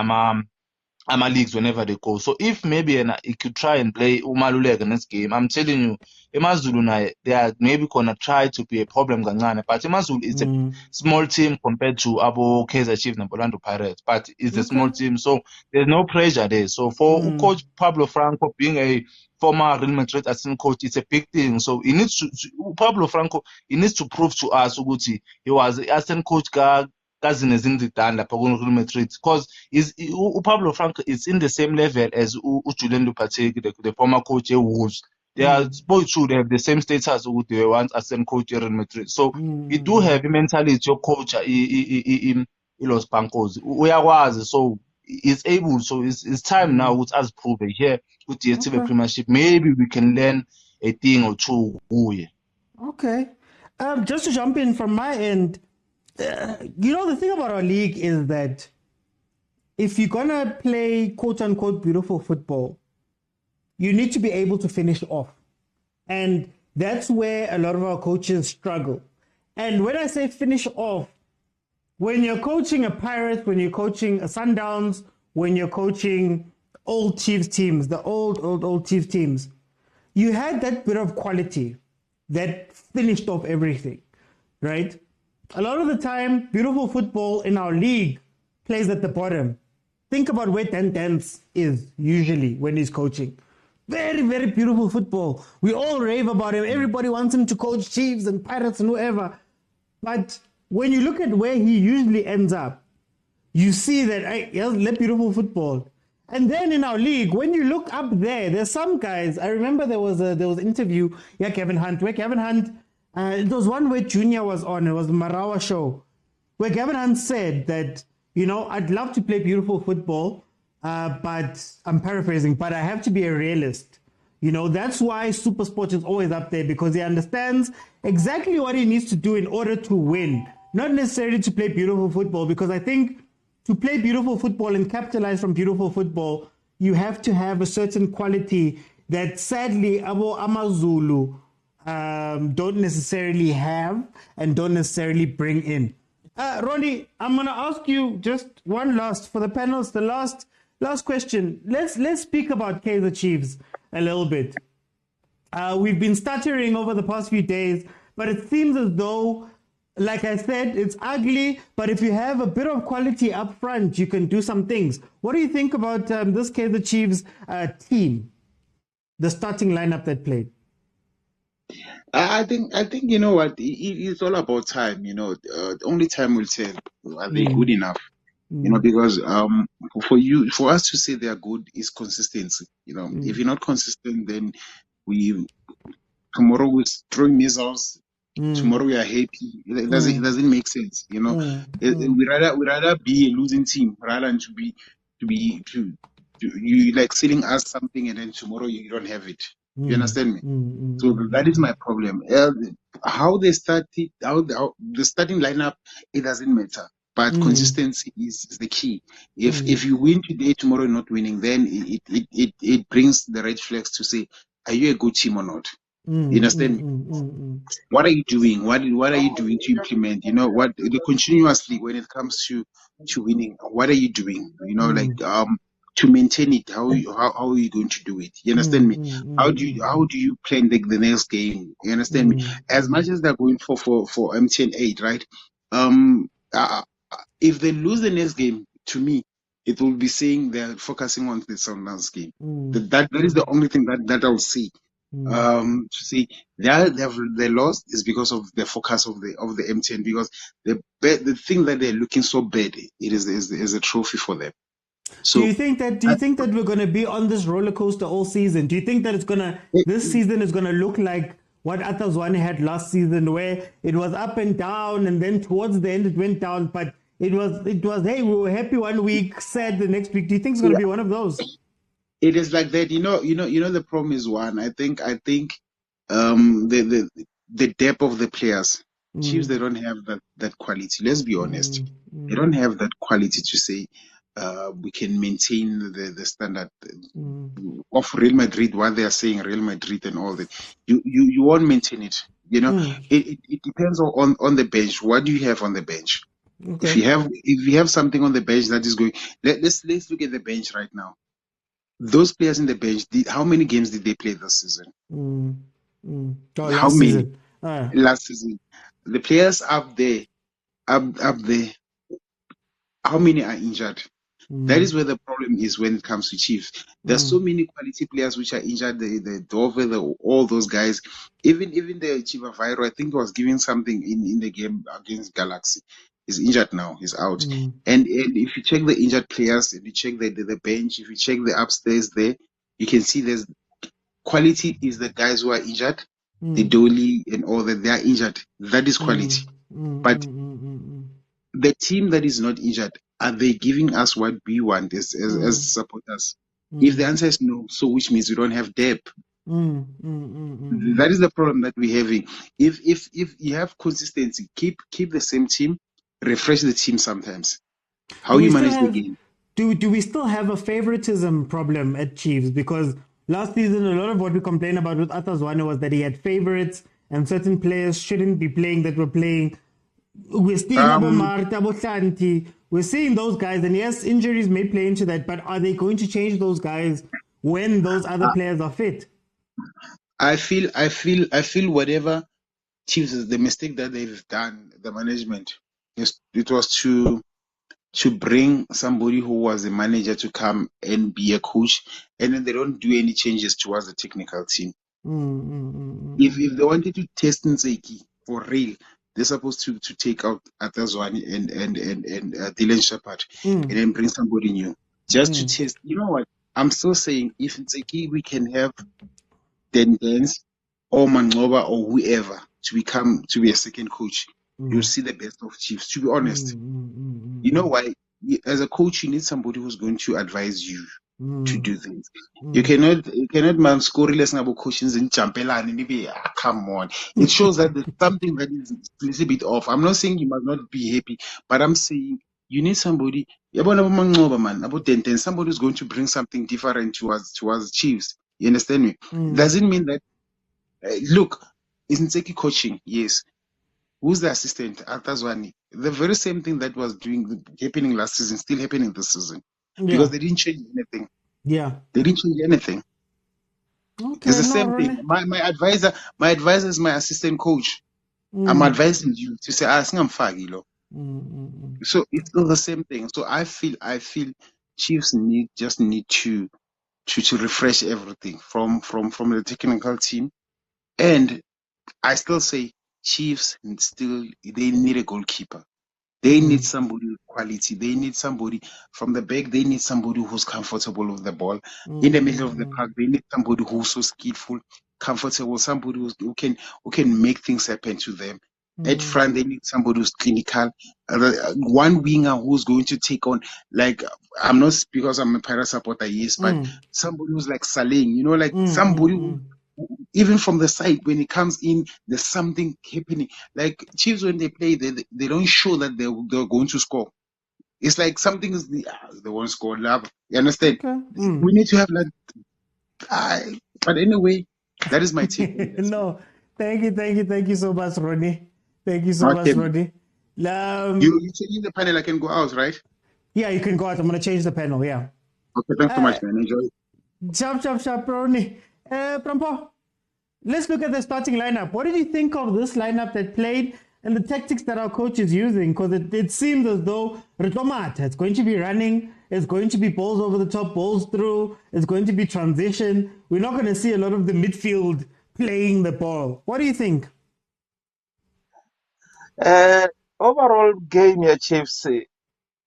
leagues whenever they go. So if maybe he could try and play Umalulek in this game, I'm telling you, Amazulu they are maybe gonna try to be a problem gangana. But Amazulu is a small team compared to Abu Kaizer Chiefs and Orlando Pirates. But it's a small team, so there's no pressure there. So for coach Pablo Franco being a former Real Madrid assistant coach, it's a big thing. So he needs to Pablo Franco, he needs to prove to us Uguti he was the assistant coach Cousin is in the Real Madrid, because Pablo Franco is in the same level as Julian Lopetegui, the former coach at Wolves. They are both true. They have the same status as they once assistant coach at Real Madrid. So you do have a mentality your coach in Los Bancos. We are so he's able. So it's time now with us prove it here with the TV Premiership. Maybe we can learn a thing or two. Okay, just to jump in from my end. The thing about our league is that if you're going to play quote-unquote beautiful football, you need to be able to finish off. And that's where a lot of our coaches struggle. And when I say finish off, when you're coaching a Pirates, when you're coaching a Sundowns, when you're coaching old Chiefs teams, the old Chiefs teams, you had that bit of quality that finished off everything, right? A lot of the time, beautiful football in our league plays at the bottom. Think about where Dance is usually when he's coaching. Very, very beautiful football. We all rave about him. Everybody wants him to coach Chiefs and Pirates and whoever. But when you look at where he usually ends up, you see that he has beautiful football. And then in our league, when you look up there, there's some guys. I remember there was an interview, Kevin Hunt, where Kevin Hunt. It was one where Junior was on. It was the Marawa show, where Gavin Hunt said that, I'd love to play beautiful football, but I'm paraphrasing, but I have to be a realist. That's why Super Sport is always up there, because he understands exactly what he needs to do in order to win, not necessarily to play beautiful football, because I think to play beautiful football and capitalize from beautiful football, you have to have a certain quality that sadly Amazulu don't necessarily have and don't necessarily bring in. Ronnie, I'm going to ask you just one last, for the panels, the last question. Let's speak about Kaizer Chiefs a little bit. We've been stuttering over the past few days, but it seems as though, like I said, it's ugly, but if you have a bit of quality up front, you can do some things. What do you think about this Kaizer Chiefs team, the starting lineup that played? I think you know what, it's all about time. Only time will tell. Are they good enough? Because for us to say they are good is consistency. If you're not consistent, then tomorrow we're throwing missiles. Tomorrow we are happy. It doesn't make sense. We rather be a losing team rather than you like selling us something and then tomorrow you don't have it. You understand me? So that is my problem. How they started, the starting lineup, it doesn't matter. But consistency is the key. If you win today, tomorrow you're not winning, then it brings the red flags to say, are you a good team or not? You understand? What are you doing? What are you doing to implement? You know what? Continuously when it comes to winning, what are you doing? You know, like to maintain it. How are you going to do it? You understand me? How do you plan the next game? You understand me? As much as they're going for MTN 8, right? If they lose the next game, to me, it will be saying they're focusing on the Sundowns game. That is the only thing that I'll see. To see they lost is because of the focus of the MTN, because the thing that they're looking so bad, it is a trophy for them. So do you think that we're going to be on this roller coaster all season? Do you think that this season is going to look like what Atazwane had last season, where it was up and down, and then towards the end it went down, but it was hey, we were happy one week, sad the next week? Do you think it's going to be one of those? It is like that. You know the problem is one. I think the depth of the players. Chiefs, they don't have that quality. Let's be honest. They don't have that quality to say we can maintain the standard of Real Madrid, what they are saying, Real Madrid and all that. You won't maintain it. You know, it depends on the bench. What do you have on the bench? Okay. If you have something on the bench that is going, let's look at the bench right now. Those players in the bench, how many games did they play this season? How many? Season. Last season. The players up there, how many are injured? That is where the problem is when it comes to Chiefs. There's so many quality players which are injured. The Dove, all those guys. Even the Chiva Viro, I think, was giving something in the game against Galaxy. He's injured now. He's out. And if you check the injured players, if you check the bench, if you check the upstairs there, you can see there's quality is the guys who are injured, the Dolly and all that, they are injured. That is quality. But the team that is not injured, are they giving us what we want as supporters? If the answer is no, so which means we don't have depth. That is the problem that we're having. If you have consistency, keep the same team, refresh the team sometimes. How you manage the game. Do we still have a favoritism problem at Chiefs? Because last season, a lot of what we complained about with Atazwane was that he had favorites and certain players shouldn't be playing that were playing. We're seeing those guys, and yes, injuries may play into that, but are they going to change those guys when those other players are fit? I feel whatever Chiefs is the mistake that they've done, the management, it was to bring somebody who was a manager to come and be a coach, and then they don't do any changes towards the technical team. If they wanted to test NTSEKI for real, they're supposed to take out Atazwane and Dylan Shepard and then bring somebody new just to test. You know what? I'm still saying if NTSEKI we can have Dance or Mangoba or whoever to be a second coach, you'll see the best of Chiefs. To be honest, you know why? As a coach, you need somebody who's going to advise you to do things. You cannot man score less about coaches in Champela and maybe come on. It shows that there's something that is a little bit off. I'm not saying you must not be happy, but I'm saying you need somebody. Somebody who's going to bring something different towards Chiefs. You understand me? Doesn't mean that. Look, isn't NTSEKI coaching? Yes. Who's the assistant? Atazwane. The very same thing that was happening last season, still happening this season. Because they didn't change anything. Yeah. They didn't change anything. Okay, it's the same thing. My advisor is my assistant coach. I'm advising you to say, I think I'm fagilo. So it's still the same thing. So I feel Chiefs need to refresh everything from the technical team. And I still say Chiefs they need a goalkeeper. They need somebody with quality. They need somebody from the back. They need somebody who's comfortable with the ball. In the middle of the park, they need somebody who's so skillful, comfortable, somebody who can make things happen to them. At front, they need somebody who's clinical. One winger who's going to take on, like, I'm not because I'm a Pirate supporter, yes, but somebody who's like Saling, like somebody who, even from the side, when it comes in, there's something happening. Like Chiefs, when they play, they don't show that they're going to score. It's like something is they won't score. You understand? Okay. We need to have like. But anyway, That is my take. No, thank you so much, Ronnie. Thank you so much, Ronnie. You changing the panel, I can go out, right? Yeah, you can go out. I'm going to change the panel, yeah. Okay, thanks so much, man. Enjoy. Sharp, Ronnie. Prampo, let's look at the starting lineup. What did you think of this lineup that played and the tactics that our coach is using? Because it seems as though it's going to be running, it's going to be balls over the top, balls through, it's going to be transition. We're not going to see a lot of the midfield playing the ball. What do you think? Overall game, yeah, Chiefs.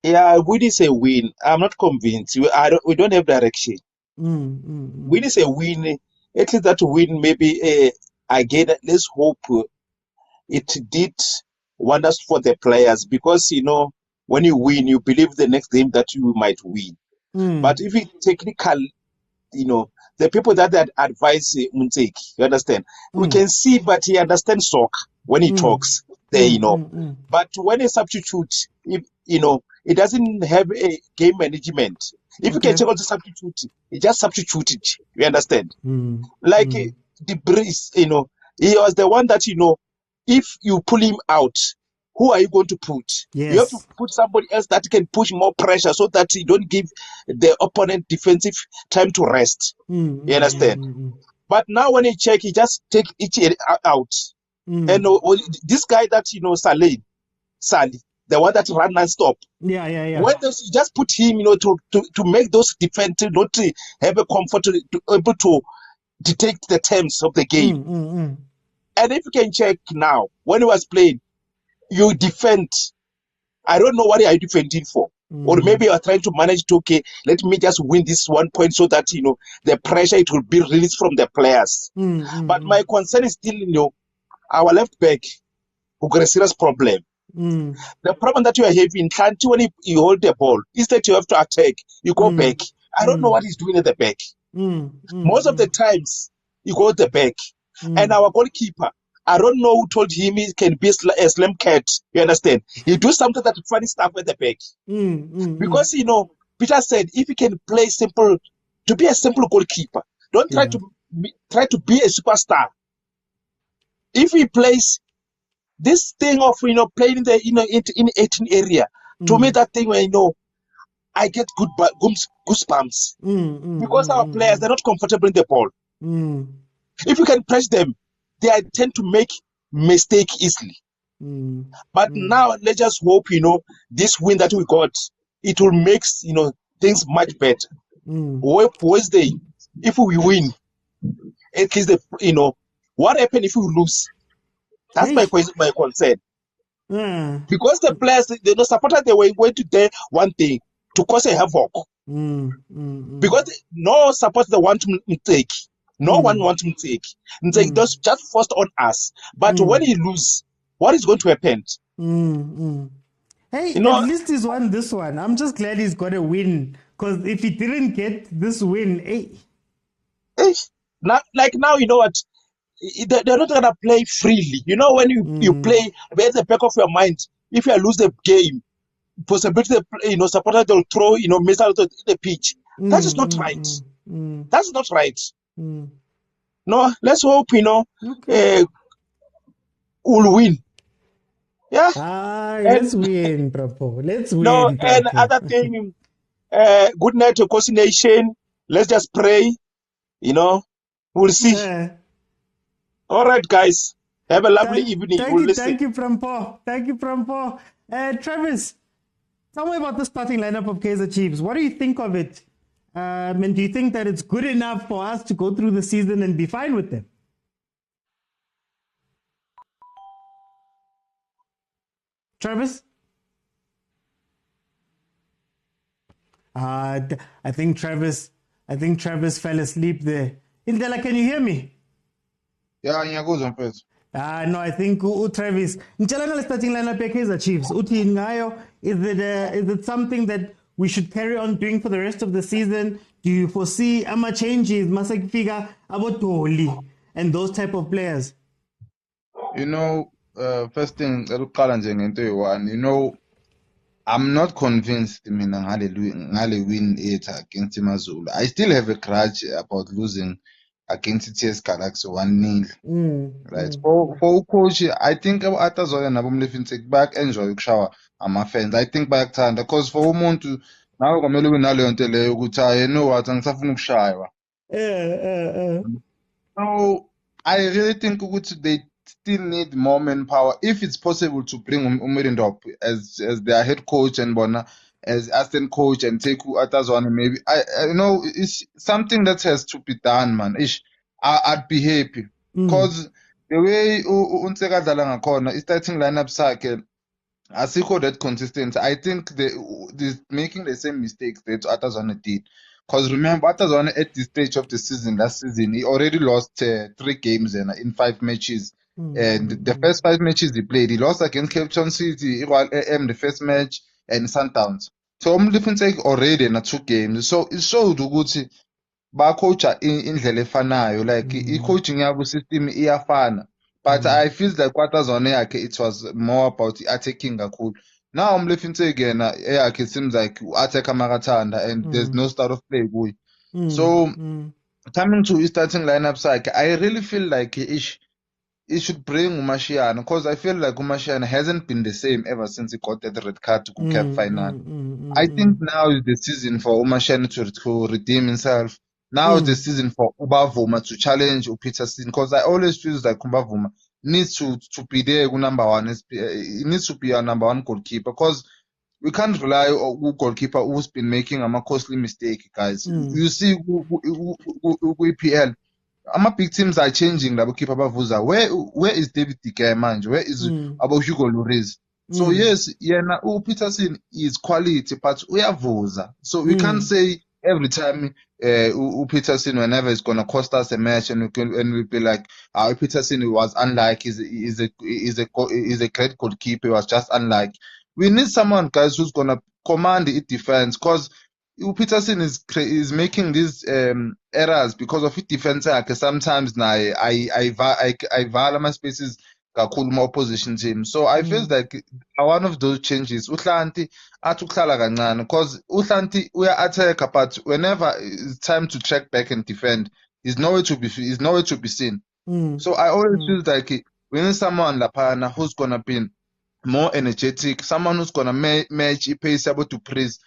Yeah, win is a win. I'm not convinced. We don't have direction. Win is a win. At least that win, maybe again. Let's hope it did wonders for the players, because when you win, you believe the next game that you might win. But if it technical, the people that advise Mduduzi, you understand, we can see, but he understands soccer when he talks there, But when a substitute, if it doesn't have a game management. If you can check out the substitute, he just substituted. You understand? Like the Breeze, he was the one that if you pull him out, who are you going to put? Yes. You have to put somebody else that can push more pressure so that you don't give the opponent defensive time to rest. You understand? But now when you check, he just take each out. And this guy that Sally, the one that run non-stop. Yeah. When you just put him, to make those defensive, not to have a comfort to able to detect the terms of the game. And if you can check now, when he was playing, you defend. I don't know what are you defending for. Or maybe you are trying to manage to, let me just win this 1 point so that, the pressure, it will be released from the players. But my concern is still, our left back, who got a serious problem. The problem that you are having, when you hold the ball, instead you have to attack, you go back. I don't know what he's doing at the back. Most of the times, you go at the back. And our goalkeeper, I don't know who told him he can be a slim cat. You understand? He do something that funny stuff at the back. Because, Peter said, if you can play simple, to be a simple goalkeeper, don't try to be a superstar. If he plays this thing of playing in the in 18 area, to me that thing where I get good goosebumps because our players, they're not comfortable in the ball. If you can press them, they tend to make mistake easily. But now let's just hope this win that we got, it will make things much better. Wednesday, if we win, at least what happens if we lose? That's my concern. Because the players, the supporters, they were going to do one thing, to cause a havoc. Because no supporters want to take. No one wants to take. That's just forced on us. But when he lose, what is going to happen? Hey, at least he's won this one. I'm just glad he's got a win. Because if he didn't get this win, now, you know what? They're not going to play freely. When you play, at the back of your mind, if you lose the game, possibility, supporters will throw, missiles to the pitch. That is not right. That's not right. No, let's hope, we'll win. Yeah. Let's win, Prapo. Let's win. No, and other thing, good night to Khoza Nation. Let's just pray. We'll see. All right, guys. Have a lovely evening. Thank you, Prampo. Travis, tell me about the starting lineup of Kaizer Chiefs. What do you think of it? And do you think that it's good enough for us to go through the season and be fine with them? Travis? I think Travis fell asleep there. Indela, can you hear me? Yeah, ngiyakuzwa mfethu. No, I think Travis. Ngicela starting lineup Kaizer Chiefs. Uthi ngayo, is it something that we should carry on doing for the rest of the season? Do you foresee ama changes, Masakifika, Abotoli, and those type of players? First thing, I'm not convinced ngale win against Amazulu. I still have a grudge about losing against TS Galaxy 1-0. Right. For coach, I think atazona nabo mlefintseki back enjoy ukushawa ama-fans. I think bayakuthanda because for umuntu nawe kwamele ube naleyo nto leyo ukuthi you know what angisafuna ukushaywa. So I really think ukuthi they still need more manpower if it's possible to bring Umirindop as their head coach and Bona as assistant coach and take atazona maybe. I know it's something that has to be done, man. I'd be happy because the way uNtseka dlala ngakhona starting lineup sakhe asikho that consistent. I think they're making the same mistakes that Atazwana did. Because remember, Atazwana at this stage of the season, last season, he already lost 3 games in 5 matches. And the first 5 matches he played, he lost against Cape Town City, the first match, and Sundowns. So I'm different already in 2 games. So it showed ukuthi ba-coacha indlela efanayo, like i-coaching yabo system iyafana. But I feel like kwatazona yakhe it was more about attacking kakhulu. Now umlefintseki yena eyakhe it seems like u-attack amakathanda and there's no start of play kuye. So coming to his starting lineup sakhe, I really feel like he should bring Umashiana because I feel like Umashiana hasn't been the same ever since he got that red card to Cup final. I think now is the season for Umashiana to redeem himself. Now is the season for Ubavuma to challenge Peterson because I always feel like Ubavuma needs to be there number one. He needs to be our number 1 goalkeeper because we can't rely on goalkeeper who's been making a costly mistake, guys. You see, EPL, big teams are changing. Where is David De Gea, man? Where is about Hugo Lloris? So yes, Peterson is quality, but we have Voza. So we can't say every time Peterson, whenever it's gonna cost us a match, and we'll be like, Peterson was unlike, is a great goalkeeper, he was just unlike. We need someone, guys, who's gonna command the defense, because Peterson is making these errors because of his defense. Sometimes now I value my spaces kakhulu more opposition team. So I feel like one of those changes Uhlanti atukhlala kancane because Uhlanti we are attacker, but whenever it's time to track back and defend, he's nowhere to be seen. So I always feel like we need someone lapana who's gonna be more energetic, someone who's gonna match pace able to press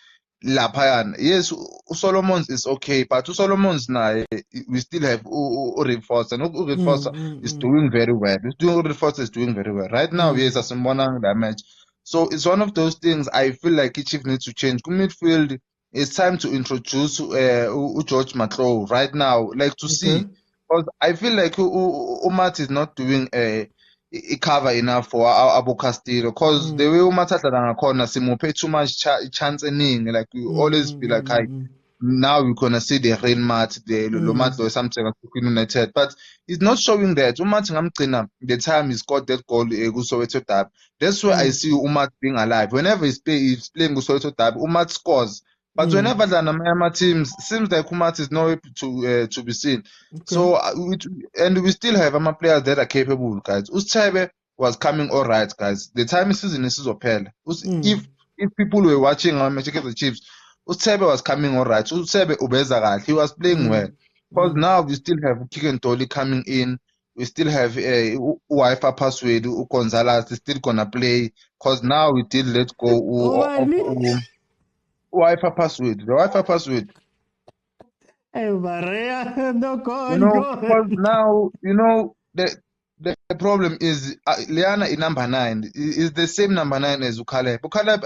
Lapayan. Yes, Solomon's is okay, but Solomon's now we still have Reinforce, and Reinforce is doing very well. Reinforce is doing very well right now. Yes, as Mbonang that match. So it's one of those things I feel like Chief needs to change. Midfield, it's time to introduce George Matlow right now, like to see, because I feel like Umat is not doing a cover enough for Abu Castillo because the way Umatata corner simupe too much chance ening, like we always be like, now we're gonna see the rain mat, the Lomat or something like United, but he's not showing that. Umat the time he scored that goal Soweto Tab. That's where I see Umat being alive. Whenever he's playing Soweto Tab, Umat scores. But whenever the Namayama teams, seems like Umat is nowhere to be seen. So we still have players that are capable, guys. Uschebe was coming all right, guys. The time season is Opel. If people were watching the Chiefs, Uschebe was coming all right. Uschebe Ubezagal, he was playing well. Because now we still have Kikentoli coming in. We still have Wi-Fi password. Gonzalez is still gonna play. Because now we did let go. Wi-Fi password. The Wi-Fi password. Hey, Maria, no, go because now the problem is Liana in number 9 is the same number 9 as Ukaleb. Ukaleb,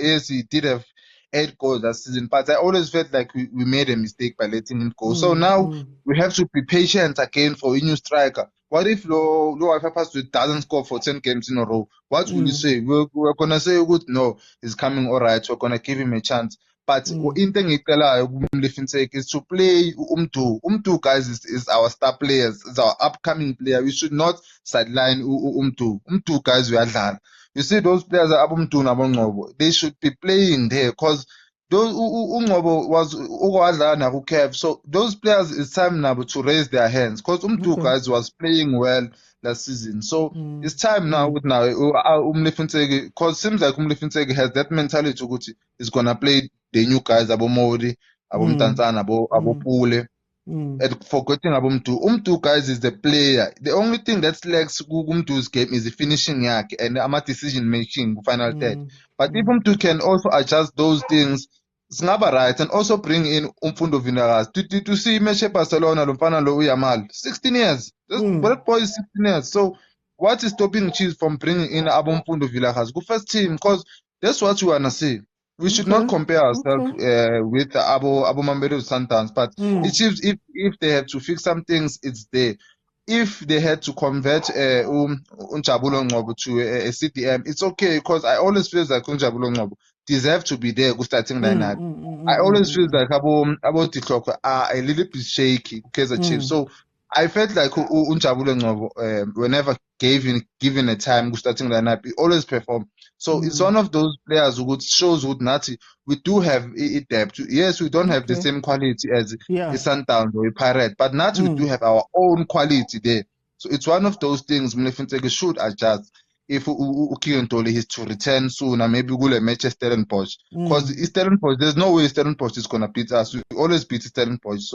yes, he did have 8 goals that season, but I always felt like we made a mistake by letting him go. So now we have to be patient again for a new striker. What if Lo Wi-Fi password doesn't score for 10 games in a row? What will you say? We're gonna say, no, he's coming all right. We're gonna give him a chance. But into is to play Umtu guys is our star players, is our upcoming player. We should not sideline Umtu guys we are done. You see those players are Umtu Nabongobo. They should be playing there because those Ungobo was who Kev. So those players it's time now to raise their hands because Umtu guys was playing well last season. So it's time now with Umlefintseki, because it seems like Umlefintseki has that mentality to he's gonna play the new guys, Abo Modi, Abo Mtanzana, Abo Pule. and forgetting about Mdu, guys, is the player. The only thing that lacks Mdu's game is the finishing yak and decision making final third. But if Mdu can also adjust those things, Snaba right, and also bring in Umfundo Vinaras to see Meshe Barcelona, Lumfana Lo Yamal, 16 years. That boy is 16 years. So what is stopping Chiefs from bringing in Abumfundo Vinaras? Go first team, because that's what you wanna see. We should not compare ourselves with Abu Mamelodi Sundowns, but the Chiefs, if they have to fix some things, it's there. If they had to convert Unjabulo Ngobo to a CDM, it's okay, because I always feel like Unjabulo Ngobo deserve to be there starting lineup. I always feel like about the clock are a little bit shaky because of Chiefs. So I felt like Unjabulo Ngobo, whenever given a time starting lineup, he always perform. So it's one of those players who shows with Nati. We do have it depth. Yes, we don't have the same quality as the Sundowns or a Pirate, but Nati we do have our own quality there. So it's one of those things Mlefinteke should adjust. If Ukiyentoli is to return soon, and maybe we'll match Stellenbosch. Because Stellenbosch, there's no way Stellenbosch is gonna beat us. We always beat Stellenbosch.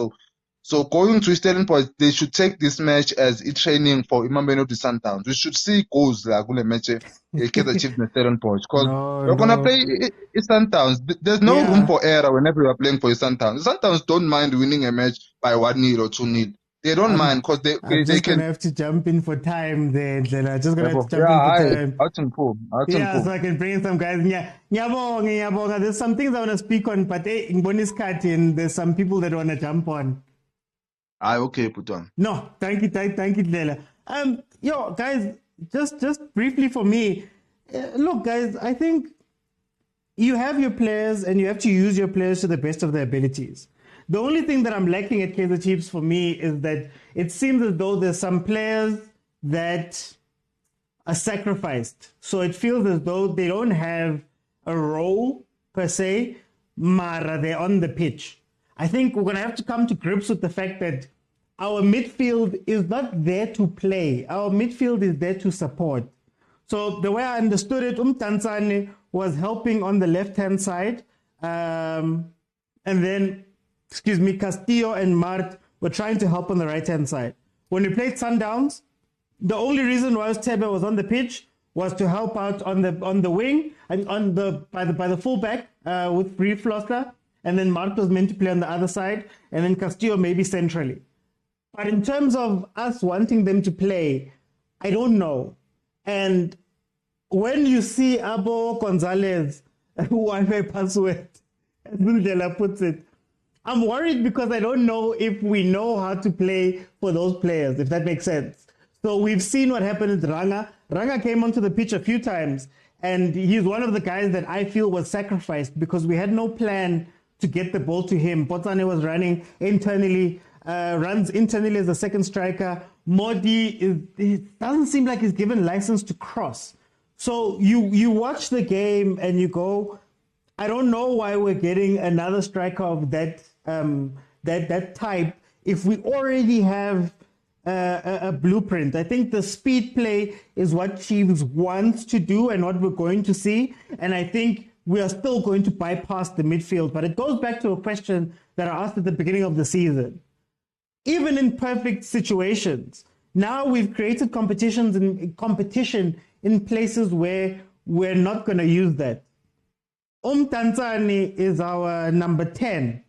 So going to Stellenbosch, they should take this match as a training for Mamelodi Sundowns. We should see goals like Gule match Kaizer Chiefs and Stellenbosch, because we're gonna play Sundowns. There's no room for error whenever you're playing for Sundowns. Sundowns don't mind winning a match by 1-0 or 2-0. They don't mind, because they can have to jump in for time there. I'm just gonna have to jump in for time. So I can bring in some guys. Nyabonga. There's some things I want to speak on, but in bonus cutting, there's some people that want to jump on. Okay, put on. No, thank you, Lela. Guys, just briefly for me, look, guys, I think you have your players and you have to use your players to the best of their abilities. The only thing that I'm lacking at Kaizer Chiefs for me is that it seems as though there's some players that are sacrificed. So it feels as though they don't have a role per se, mara they're on the pitch. I think we're going to have to come to grips with the fact that our midfield is not there to play. Our midfield is there to support. So the way I understood it, Tanzani was helping on the left-hand side. And then, Castillo and Mart were trying to help on the right-hand side. When we played Sundowns, the only reason why Tebe was on the pitch was to help out on the wing and by the fullback with Free Flossler. And then Mart was meant to play on the other side, and then Castillo maybe centrally. But in terms of us wanting them to play, I don't know. And when you see Abo Gonzalez, who I may pass with, as Bundela puts it, I'm worried because I don't know if we know how to play for those players, if that makes sense. So we've seen what happened with Ranga. Ranga came onto the pitch a few times, and he's one of the guys that I feel was sacrificed because we had no plan to get the ball to him. Potsane was running internally, runs internally as a second striker. Modi, it doesn't seem like he's given license to cross. So you watch the game and you go, I don't know why we're getting another striker of that type if we already have a blueprint. I think the speed play is what Chiefs wants to do and what we're going to see. And I think we are still going to bypass the midfield. But it goes back to a question that I asked at the beginning of the season. Even in perfect situations, now we've created competition in places where we're not going to use that. Tanzani is our number 10,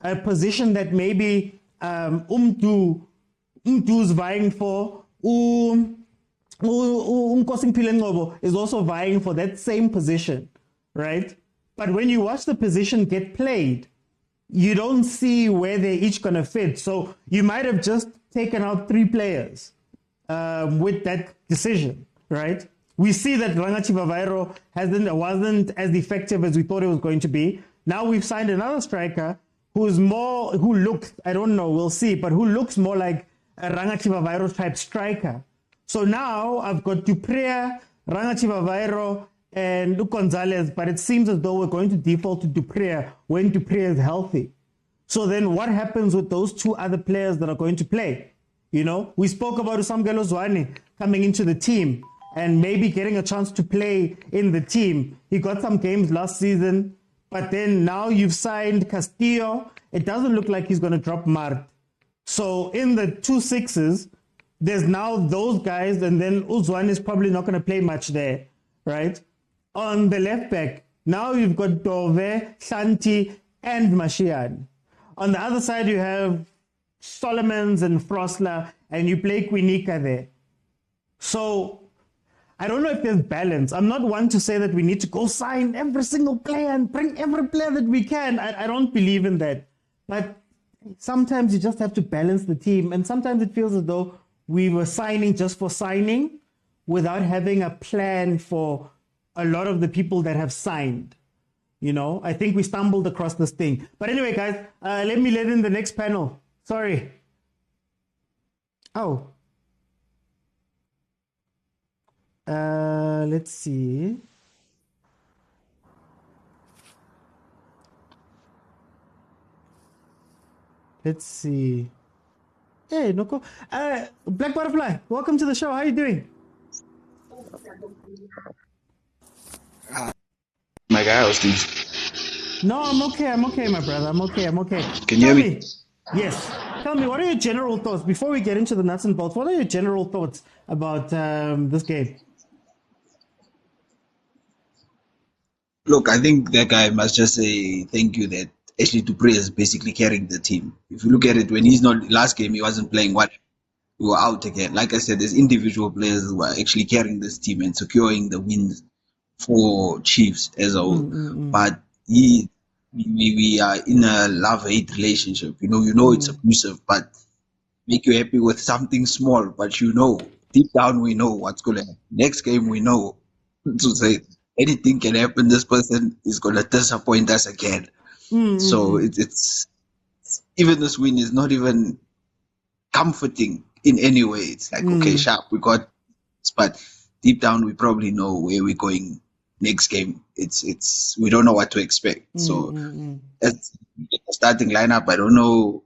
a position that maybe Mdudu's vying for. Nkosingphile is also vying for that same position, right? But when you watch the position get played, you don't see where they're each going to fit. So you might have just taken out 3 players with that decision, right? We see that Rangachi Vavairo wasn't as effective as we thought it was going to be. Now we've signed another striker who looks, I don't know, we'll see, but who looks more like a Rangachi Vavairo type striker. So now I've got Duprea, Rangachi Vavairo, and Luke Gonzalez, but it seems as though we're going to default to Duprea when Duprea is healthy. So then what happens with those 2 other players that are going to play? You know, we spoke about Usamgelo Zwane coming into the team and maybe getting a chance to play in the team. He got some games last season, but then now you've signed Castillo. It doesn't look like he's going to drop Mart. So in the 2-6s, there's now those guys, and then Uzwan is probably not going to play much there, right? On the left back, now you've got Dove, Santi, and Mashian. On the other side, you have Solomons and Frosler, and you play Quinica there. So I don't know if there's balance. I'm not one to say that we need to go sign every single player and bring every player that we can. I don't believe in that. But sometimes you just have to balance the team. And sometimes it feels as though we were signing just for signing without having a plan for a lot of the people that have signed. You know, I think we stumbled across this thing. But anyway, guys, let me let in the next panel. Sorry. Oh. Let's see. Let's see. Hey, Noko. Black Butterfly, welcome to the show. How are you doing? My guy, how's things? No, I'm okay, my brother. I'm okay. Can you hear me? Yes. Tell me, what are your general thoughts, before we get into the nuts and bolts, what are your general thoughts about this game? Look, I think that guy must just say thank you that Ahly Dupré is basically carrying the team. If you look at it, when he's not, last game he wasn't playing, we were out again. Like I said, there's individual players who are actually carrying this team and securing the wins for Chiefs as a whole. But we are in a love-hate relationship. You know it's abusive, but make you happy with something small. But deep down we know what's going to happen. Next game we know to say anything can happen. This person is going to disappoint us again. So it's even this win is not even comforting in any way. It's like, okay, sharp, we got this, but deep down we probably know where we're going next game. It's we don't know what to expect. So as the starting lineup, I don't know,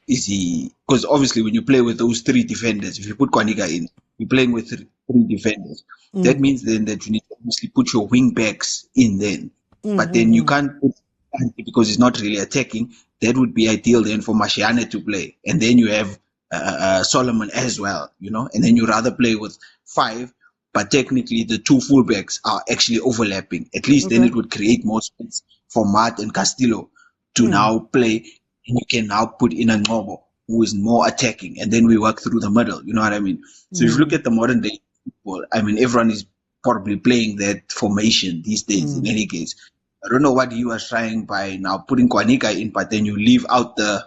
is he, because obviously when you play with those three defenders, if you put Kwanika in, you're playing with three defenders. That means then that you need to obviously put your wing backs in then. But then you can't put, because he's not really attacking. That would be ideal then for Mashiane to play. And then you have Solomon as well, and then you rather play with 5, but technically the 2 fullbacks are actually overlapping. At least then it would create more space for Mart and Castillo to now play, and you can now put in a Ngobo who is more attacking, and then we work through the middle, you know what I mean? So if you look at the modern day football, I mean, everyone is probably playing that formation these days in any case. I don't know what you are trying by now putting Kwanika in, but then you leave out the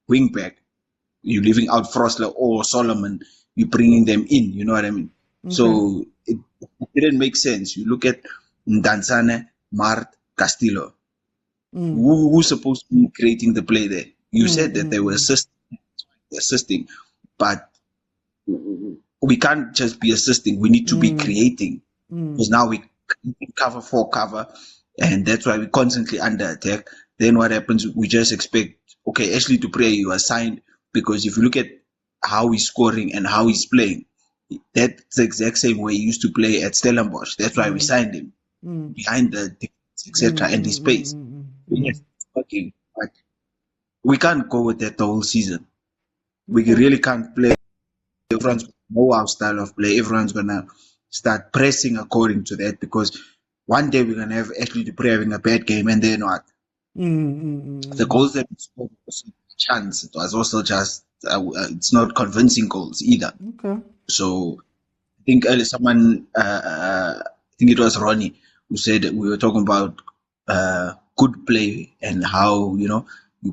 wing back. You're leaving out Frosler or Solomon. You're bringing them in. You know what I mean? So it didn't make sense. You look at Dansane, Mart, Castillo. Who's supposed to be creating the play there? You said that they were assisting, but we can't just be assisting. We need to be creating, because now we cover for cover. And that's why we're constantly under attack. Then what happens, we just expect, okay, Ahly Dupré, you are signed, because if you look at how he's scoring and how he's playing, that's the exact same way he used to play at Stellenbosch. That's why we signed him, behind the defense, etc., and his pace. Yes, okay, but we can't go with that the whole season. We really can't play. Everyone's going to know our style of play. Everyone's going to start pressing according to that, because one day we're going to have Ahly Dupré having a bad game, and then what? The goals that we scored was a chance. It was also just, it's not convincing goals either. So I think someone, I think it was Ronnie, who said that we were talking about good play and how, you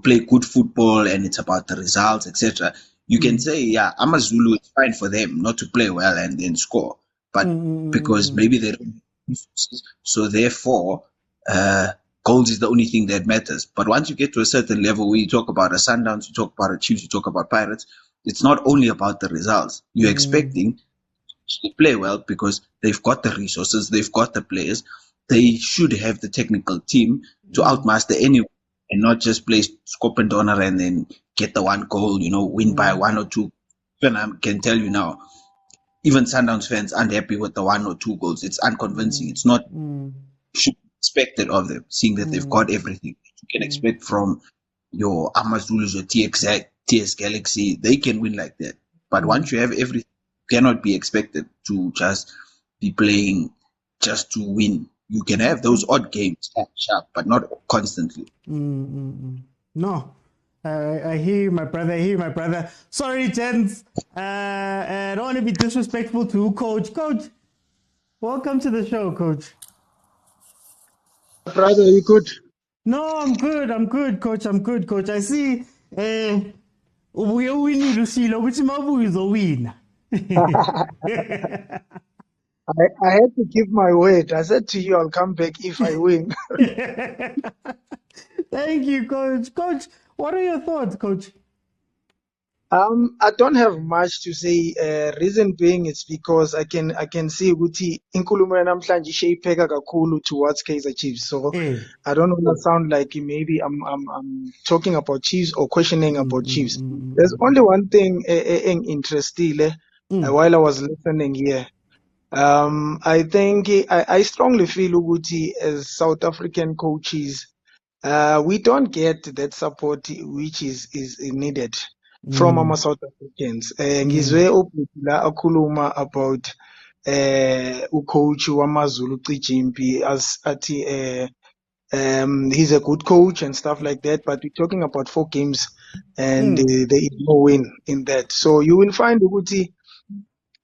play good football and it's about the results, etc. You can say, yeah, Amazulu, it's fine for them not to play well and then score. But because maybe they don't, so therefore, goals is the only thing that matters. But once you get to a certain level where you talk about a Sundowns, you talk about a Chiefs, you talk about Pirates, it's not only about the results. You're expecting to play well because they've got the resources, they've got the players. They should have the technical team to outmaster anyone and not just play scope and donor and then get the one goal, win by 1 or 2. Even I can tell you now, even Sundowns fans aren't happy with the 1 or 2 goals. It's unconvincing. It's not should be expected of them, seeing that they've got everything you can expect from your Amazulus, your TSEKI TS Galaxy, they can win like that. But once you have everything, you cannot be expected to just be playing just to win. You can have those odd games, sharp, but not constantly. No. I hear you, my brother. I hear you, my brother. Sorry, gents. I don't want to be disrespectful to Coach. Coach, welcome to the show, Coach. Brother, you good? No, I'm good. I'm good, Coach. I'm good, Coach. I see. We need to see which Mabu is a win. I had to give my word. I said to you, I'll come back if I win. Thank you, Coach. Coach, what are your thoughts, Coach? I don't have much to say. Reason being, it's because I can see ukuthi inkulumo yanamhlanje ishayipheka kakhulu towards Kaizer Chiefs. So I don't want to sound like maybe I'm talking about Chiefs or questioning about Chiefs. There's only one thing interesting while I was listening here. I think I strongly feel ukuthi as South African coaches, we don't get that support which is needed from our South Africans. Ngizwe ubhutula akhuluma about ucoach wamazulu Cijimpi as athi he's a good coach and stuff like that, but we're talking about 4 games and there is no win in that. So you will find ukuthi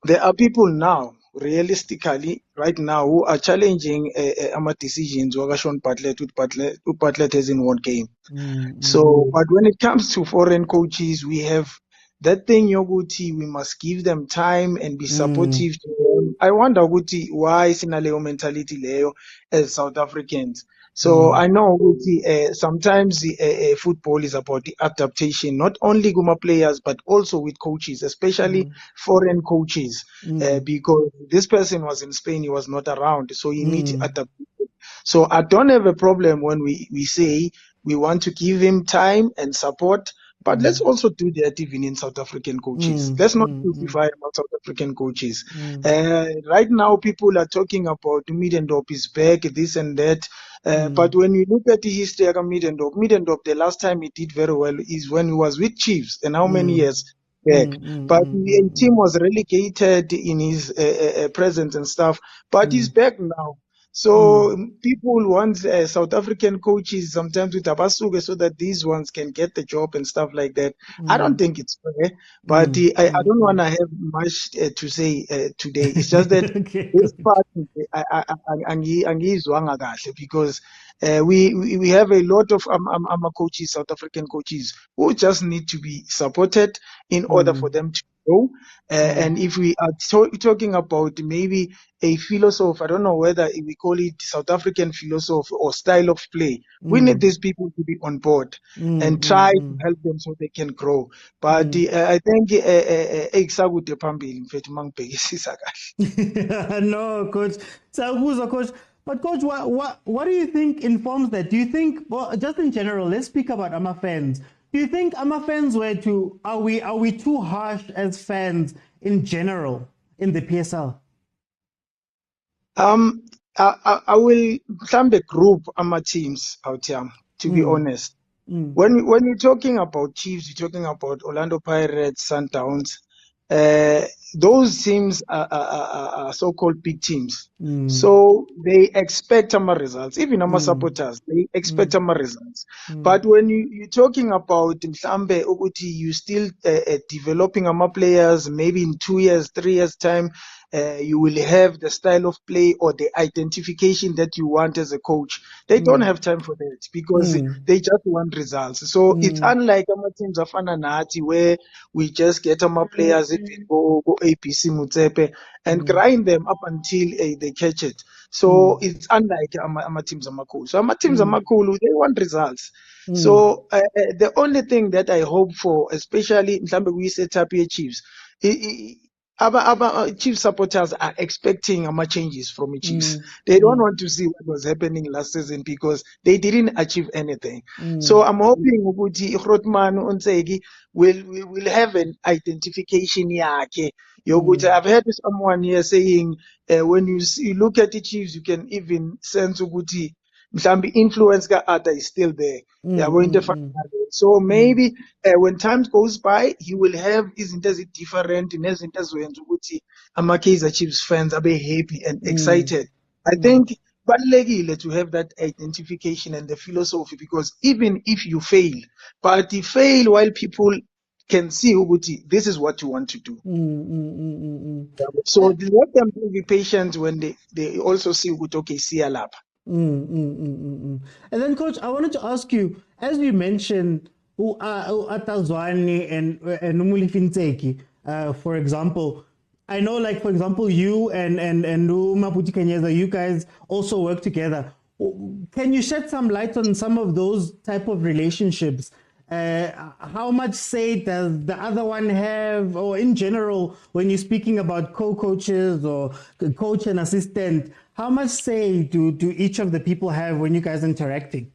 there are people now, realistically, right now, who are challenging our decisions. Wakashon Bartlett hasn't won game. So, but when it comes to foreign coaches, we have that thing, Yoguti, we must give them time and be supportive to them. I wonder, Guti, why Sinaleo mentality leo as South Africans. So I know sometimes football is about the adaptation, not only Guma players, but also with coaches, especially foreign coaches, because this person was in Spain, he was not around, so you need to adapt. So I don't have a problem when we say we want to give him time and support, but let's also do that even in South African coaches. Let's not crucify South African coaches. Right now, people are talking about Middendorp is back, this and that. But when you look at the history of Middendorp, the last time he did very well is when he was with Chiefs, and how many years back. But the team was relegated in his presence and stuff, but he's back now. So people want South African coaches sometimes with Abasuge so that these ones can get the job and stuff like that. I don't think it's fair, but I don't want to have much to say today. It's just that this part, because we have a lot of coaches, South African coaches, who just need to be supported in order for them to grow. And if we are talking about maybe a philosophy, I don't know whether we call it South African philosophy or style of play, we need these people to be on board and try to help them so they can grow. But I think no, Coach. Coach. But Coach, what do you think informs that? Do you think, well, just in general, let's speak about Ama fans. Do you think Ama fans are we too harsh as fans in general in the PSL? I will group Ama teams out here, to be honest. When you're talking about Chiefs, you're talking about Orlando Pirates, Sundowns. Those teams are so-called big teams. So they expect our results. Even our supporters, they expect our results. But when you're talking about Mhlambe Uguti, you still developing our players, maybe in 2 years, 3 years time, you will have the style of play or the identification that you want as a coach. They don't have time for that because they just want results. So it's unlike our teams of Ananati where we just get our players, go APC Motsepe and grind them up until they catch it. So it's unlike our teams of Makulu. So our teams of Makulu, they want results. So the only thing that I hope for, especially in we set up here Chiefs, our Chiefs supporters are expecting changes from the Chiefs. They don't want to see what was happening last season because they didn't achieve anything. So I'm hoping NTSEKI will have an identification. I've heard someone here saying when you look at the Chiefs, you can even sense Mhlambe influence ka Ada is still there. So maybe when time goes by, he will have izinto different nezinto ezoyenza ukuthi ama-Kaizer Chiefs fans abe happy and excited. I think balulekile to have that identification and the philosophy, because even if you fail, but you fail while people can see ukuthi this is what you want to do. So let them be patient when they also see ukuthi okay, siyalapha. And then, Coach, I wanted to ask you, as you mentioned, Atazwani and molefi, for example, I know, like, for example, you and Maputi Kenyeza, you guys also work together. Can you shed some light on some of those type of relationships? How much say does the other one have, or in general, when you're speaking about co-coaches or coach and assistant, how much say do each of the people have when you guys are interacting?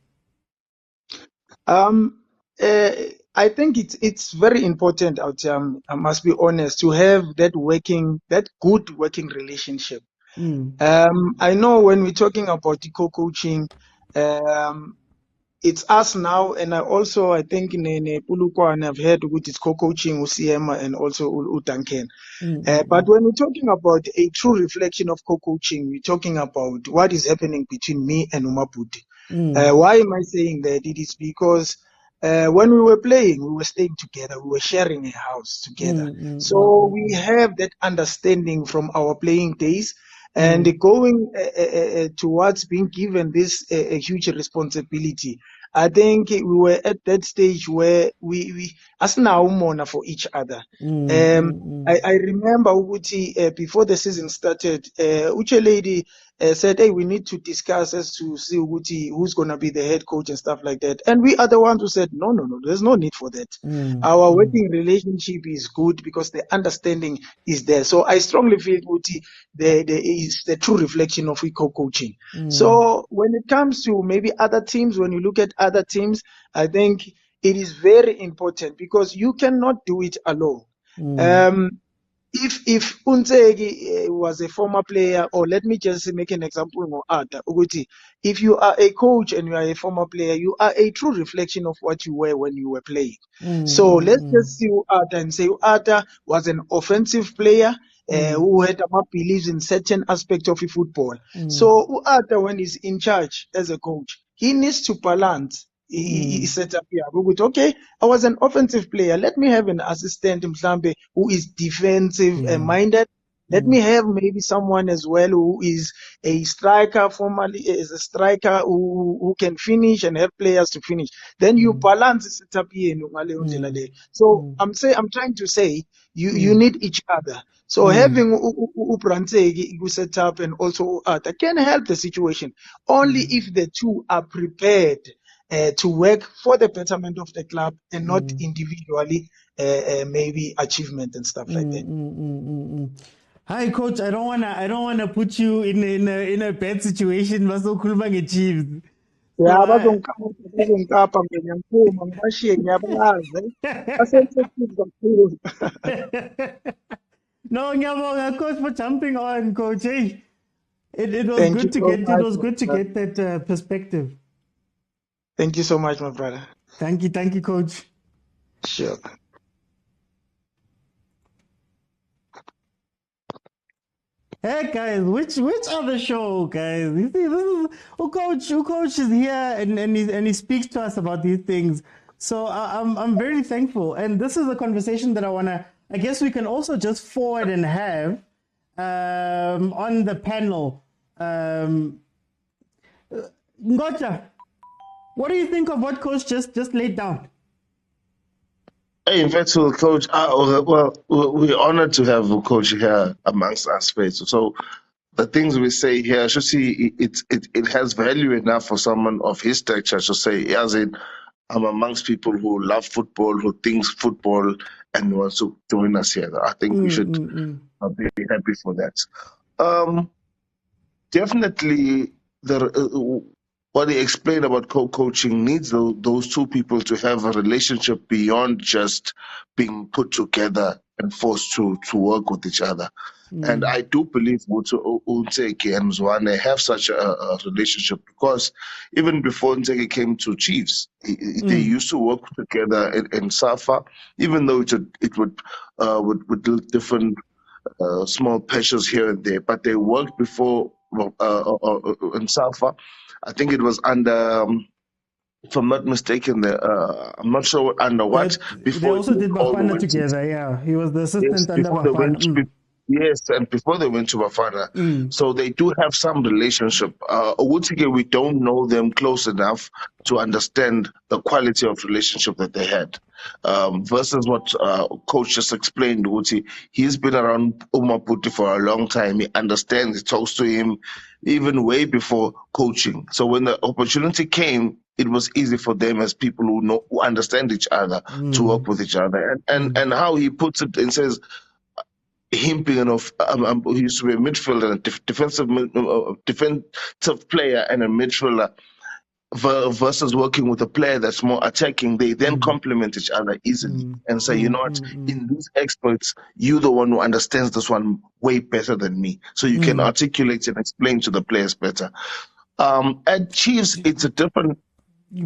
I think it's very important I must be honest, to have that good working relationship. I know when we're talking about the co-coaching, it's us now, and I think in Pulukwan I've heard with this co-coaching Usiema and also Utanken. But when we're talking about a true reflection of co-coaching, we're talking about what is happening between me and Umaputi. Why am I saying that? It is because when we were playing, we were staying together, we were sharing a house together. So we have that understanding from our playing days, and going towards being given this a huge responsibility. I think we were at that stage where we as now mona for each other. I remember Uguti, before the season started, Uche lady said, hey, we need to discuss as to see Uguti, who's going to be the head coach and stuff like that. And we are the ones who said, no, there's no need for that. Our working relationship is good because the understanding is there. So I strongly feel Uguti, is the true reflection of co-coaching. So when it comes to maybe other teams, when you look at other teams, I think it is very important because you cannot do it alone. If Unsegi was a former player, or let me just make an example of Uguti, if you are a coach and you are a former player, you are a true reflection of what you were when you were playing. So let's just see Uata and say Uata was an offensive player who had believes in certain aspects of football. So Uata, when he's in charge as a coach, he needs to balance. He set up here. Okay, I was an offensive player. Let me have an assistant Mhlambe who is defensive minded. Let me have maybe someone as well who is a striker, formerly is a striker who can finish and help players to finish. Then you balance the setup here. So I'm trying to say you need each other. So having Uprantegi set up and also Ata can help the situation only if the two are prepared to work for the betterment of the club and not individually, maybe achievement and stuff like that. Hi, Coach. I don't wanna put you in a bad situation. Bazokhuluma ngeChiefs. Yeah, bazongikapa ngiyaphuma ngibashiye ngiyabazi. No, ngiyabonga, Coach, for jumping on, Coach. Hey, it was good to get that perspective. Thank you so much, my brother. Thank you, Coach. Sure. Hey guys, which other show, guys? You see, this is Coach is here and he speaks to us about these things. So I'm very thankful, and this is a conversation that I guess we can also just forward and have on the panel. Ngocha, what do you think of what Coach just laid down? Hey, in fact, so Coach, we're honored to have a coach here amongst our space. So the things we say here, I should see it has value enough for someone of his stature to say, as in, I'm amongst people who love football, who thinks football, and wants to join us here. I think we should be happy for that. Definitely, what he explained about co-coaching needs those two people to have a relationship beyond just being put together and forced to work with each other. And I do believe Unseki and Mzwane have such a relationship, because even before Unseki came to Chiefs, they used to work together in Safa, even though it would with different small patches here and there, but they worked before in Safa. I think it was under. If I'm not mistaken, I'm not sure under what. They also did Bafana together, yeah. He was the assistant under Bafana. Yes, and before they went to Bafana. So they do have some relationship. Owutige, we don't know them close enough to understand the quality of relationship that they had. Versus what Coach just explained, Uti, he's been around Umaputi for a long time. He understands, he talks to him even way before coaching. So when the opportunity came, it was easy for them as people who understand each other to work with each other. And how he puts it and says, him being he used to be a midfielder, a defensive player and a midfielder, versus working with a player that's more attacking. They then complement each other easily and say, you know what, in these experts, you're the one who understands this one way better than me. So you can articulate and explain to the players better. At Chiefs, it's a different...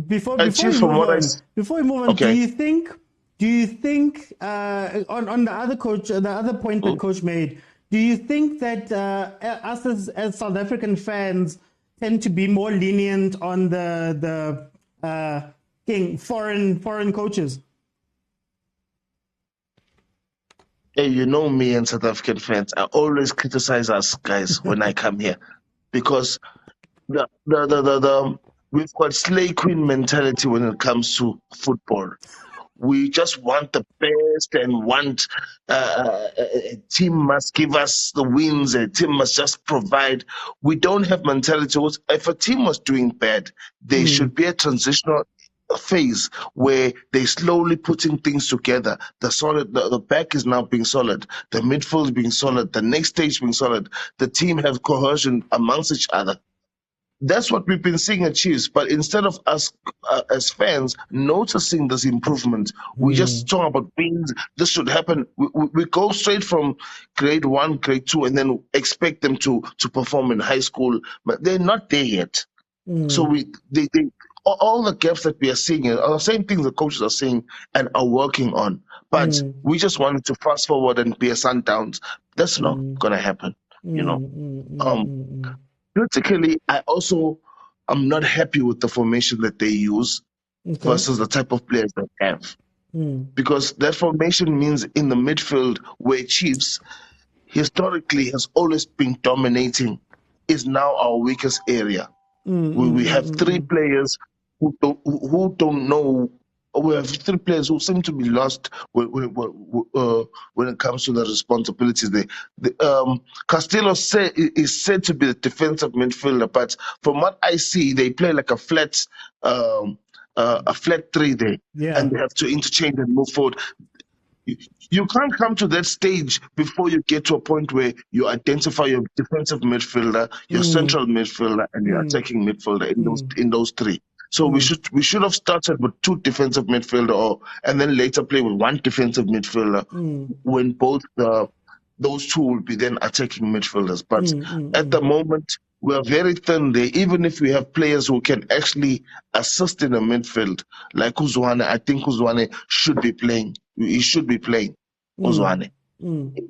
Before we move on, okay. do you think on the other point that Coach made, do you think that us as South African fans tend to be more lenient on the foreign coaches? Hey, you know me and South African fans, I always criticize us guys when I come here, because we've got slay queen mentality when it comes to football. We just want the best and want a team must give us the wins, a team must just provide. We don't have mentality. If a team was doing bad, there should be a transitional phase where they're slowly putting things together. The back is now being solid, the midfield is being solid, the next stage being solid. The team has cohesion amongst each other. That's what we've been seeing at Chiefs. But instead of us as fans noticing this improvement, we just talk about things. This should happen. We go straight from grade 1, grade 2, and then expect them to perform in high school. But they're not there yet. So all the gaps that we are seeing are the same things the coaches are seeing and are working on. But we just wanted to fast forward and be a Sundowns. That's not going to happen, you know. Particularly, I also am not happy with the formation that they use versus the type of players they have. Because that formation means in the midfield, where Chiefs historically has always been dominating, is now our weakest area. We have three players who don't know. We have three players who seem to be lost when it comes to the responsibilities. Castillo is said to be the defensive midfielder, but from what I see, they play like a flat three there, and they have to interchange and move forward. You can't come to that stage before you get to a point where you identify your defensive midfielder, your central midfielder, and your attacking midfielder in those three. So we should have started with two defensive midfielder, and then later play with one defensive midfielder when both those two will be then attacking midfielders. But at the moment, we are very thin there. Even if we have players who can actually assist in the midfield, like Uzwane, I think Uzwane should be playing. He should be playing, Uzwane.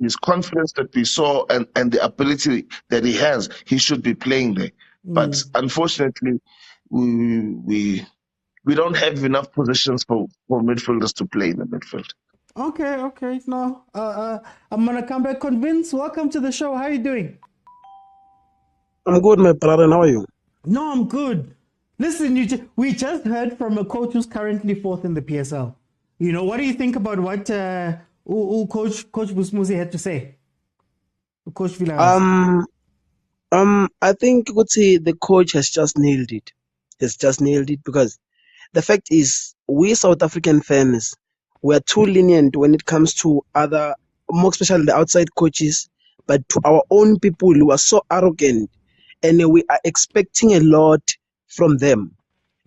His confidence that we saw and the ability that he has, he should be playing there. But unfortunately, we don't have enough positions for midfielders to play in the midfield. Okay. No, I'm gonna come back. Convince, welcome to the show. How are you doing? I'm good, my brother. How are you? No, I'm good. Listen, we just heard from a coach who's currently fourth in the PSL. You know, what do you think about what Coach Busmuzi had to say? Coach Villas. I think the coach has just nailed it. Because the fact is, we South African fans, we are too lenient when it comes to other, more especially the outside coaches, but to our own people who are so arrogant, and we are expecting a lot from them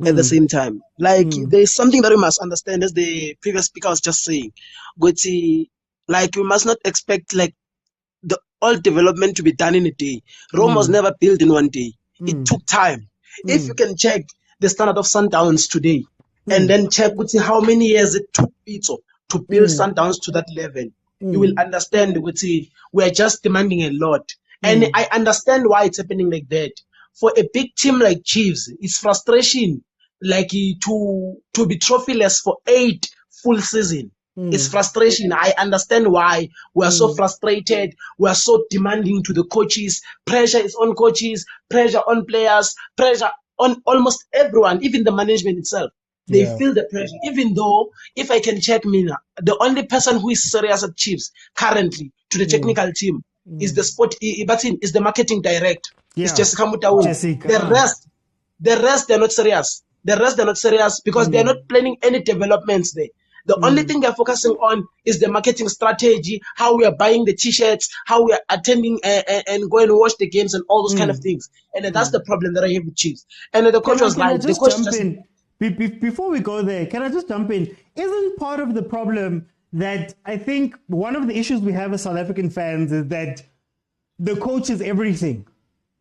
at the same time. Like, there's something that we must understand, as the previous speaker was just saying. Like we must not expect like the all development to be done in a day. Rome was never built in one day. It took time. If you can check the standard of Sundowns today, and then check with how many years it took Pitso to build Sundowns to that level, you will understand we are just demanding a lot. And I understand why it's happening like that. For a big team like Chiefs, it's frustration like to be trophyless for 8 full season. It's frustration. I understand why we are so frustrated. We are so demanding to the coaches. Pressure is on coaches, pressure on players, pressure on almost everyone, even the management itself. They feel the pressure. Even though, if I can check Mina, the only person who is serious at Chiefs currently to the technical team is the is the marketing director. It's Jessica Motaung. The rest they're not serious. The rest they're not serious because they're not planning any developments there. The only thing they're focusing on is the marketing strategy, how we are buying the t-shirts, how we are attending and going to watch the games and all those kind of things. And that's the problem that I have with Chiefs. And the coach was like, the coach just... Before we go there, can I just jump in? Isn't part of the problem that I think one of the issues we have as South African fans is that the coach is everything.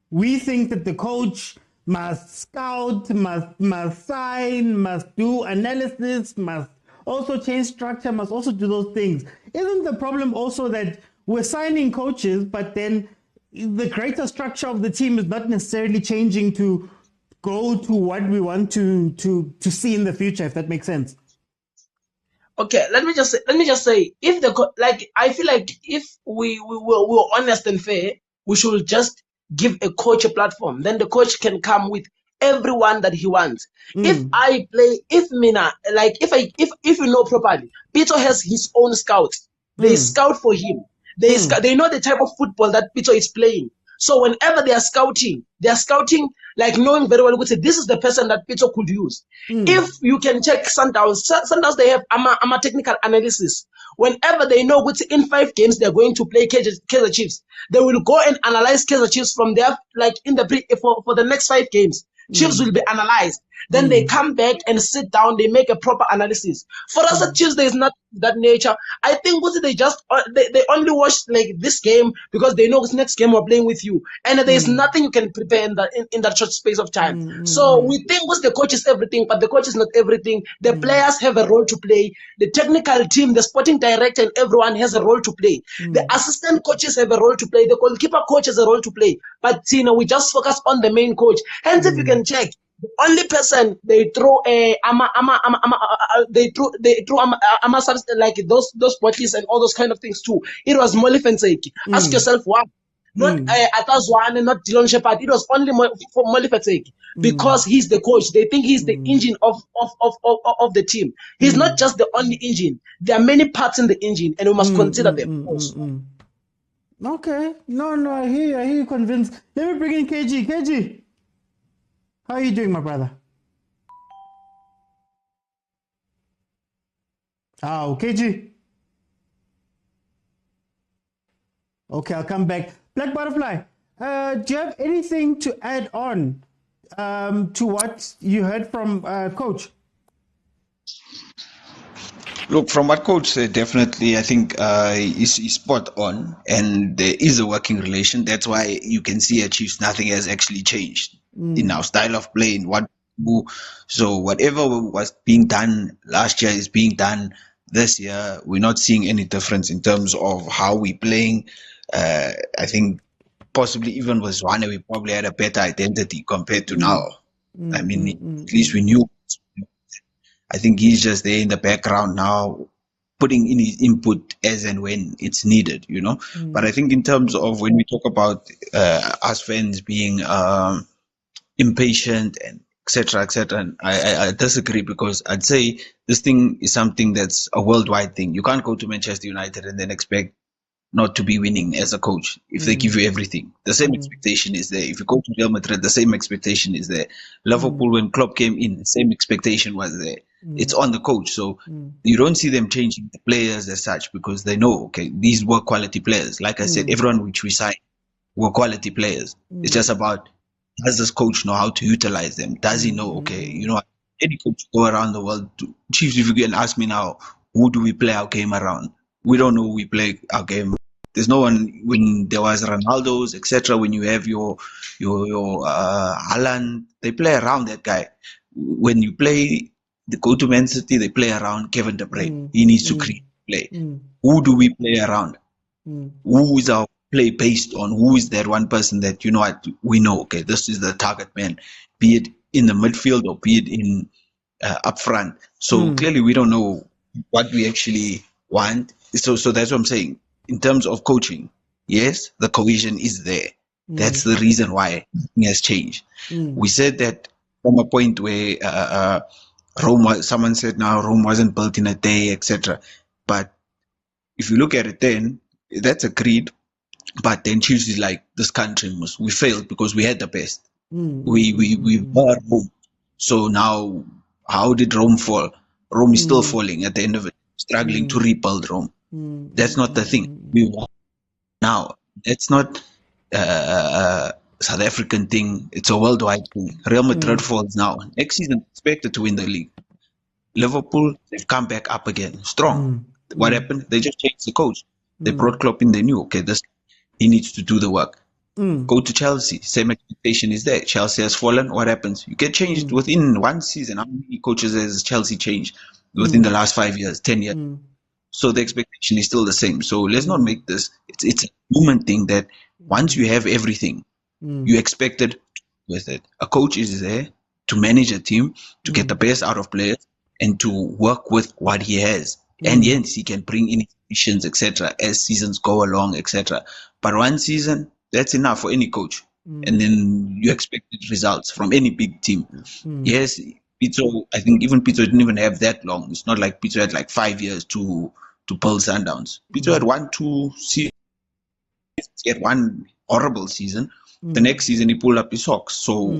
We think that the coach must scout, must sign, must do analysis, must also change structure, must also do those things. Isn't the problem also that we're signing coaches, but then the greater structure of the team is not necessarily changing to go to what we want to see in the future, if that makes sense? Okay, let me just say, if I feel like if we were honest and fair, we should just give a coach a platform. Then the coach can come with everyone that he wants. If you know properly, Pitso has his own scouts. They scout for him. They know the type of football that Pitso is playing. So whenever they are scouting like knowing very well, this is the person that Pitso could use. If you can check Sundowns, they have AMA technical analysis. Whenever they know in 5 games they're going to play Kaizer Chiefs, they will go and analyze Kaizer Chiefs from there, like in the for the next 5 games. Chiefs will be analyzed. Then they come back and sit down. They make a proper analysis. For us at Chiefs, there is not that nature. I think they only watch like this game because they know this next game we're playing with you, and there is nothing you can prepare in that short space of time. So we think the coach is everything, but the coach is not everything. The players have a role to play. The technical team, the sporting director, and everyone has a role to play. The assistant coaches have a role to play. The goalkeeper coach has a role to play. But we just focus on the main coach. Hence, if you can check, the only person they throw like those bottles and all those kind of things too. It was molefi. Ask yourself why. Not Atazwane, not Dylan Shepard. It was only for molefi because he's the coach. They think he's the engine of the team. He's not just the only engine. There are many parts in the engine, and we must consider them also. Okay. No, I hear you convinced. Let me bring in KG. KG. How are you doing, my brother? KG. Okay, I'll come back. Black Butterfly, do you have anything to add on to what you heard from Coach? Look, from what Coach said, definitely, I think he's spot on, and there is a working relation. That's why you can see at Chiefs nothing has actually changed in our style of play, in what we do. So whatever was being done last year is being done this year. We're not seeing any difference in terms of how we're playing. I think possibly even with Zwane, we probably had a better identity compared to now. I mean, at least we knew. I think he's just there in the background now, putting in his input as and when it's needed, But I think in terms of when we talk about us fans being impatient and etc., and I disagree, because I'd say this thing is something that's a worldwide thing. You can't go to Manchester United and then expect not to be winning as a coach if they give you everything. The same expectation is there. If you go to Real Madrid, the same expectation is there. Liverpool, when Klopp came in, the same expectation was there. It's on the coach. So you don't see them changing the players as such, because they know, okay, these were quality players. Like I said, everyone which we signed were quality players. It's just about, does this coach know how to utilize them? Does he know, okay, any coach go around the world, Chiefs, if you can ask me now, who do we play our game around? We don't know we play our game. There's no one when there was Ronaldo's, etc. When you have your Haaland, they play around that guy. When you play the go to Man City, they play around Kevin De Bruyne. He needs to create play. Who do we play around? Who is our play based on? Who is that one person that we know? Okay, this is the target man, be it in the midfield or be it in up front. So clearly, we don't know what we actually want. So that's what I'm saying. In terms of coaching, yes, the cohesion is there. That's the reason why it has changed. We said that from a point where someone said now Rome wasn't built in a day, etc. But if you look at it, then that's agreed. But then Chiefs is like, this country we failed because we had the best. We were Rome. So now, how did Rome fall? Rome is still falling at the end of it, struggling to rebuild Rome. That's not the thing. We won now. That's not a South African thing. It's a worldwide thing. Real Madrid falls now. Next season, expected to win the league. Liverpool, they've come back up again, strong. What happened? They just changed the coach. They brought Klopp in. They knew, okay, he needs to do the work. Go to Chelsea. Same expectation is there. Chelsea has fallen. What happens? You get changed within one season. How many coaches has Chelsea changed within the last 5 years, 10 years? So the expectation is still the same. So let's not make this. It's a human thing that once you have everything, you expected with it. A coach is there to manage a team, to get the best out of players, and to work with what he has. And yes, he can bring in efficiencies, etc., as seasons go along, etc. But one season, that's enough for any coach. And then you expected results from any big team. Yes, Pitso, I think even Pitso didn't even have that long. It's not like Pitso had like 5 years to build Sundowns. Pitso had 1-2 seasons. He had one horrible season. The next season he pulled up his socks. So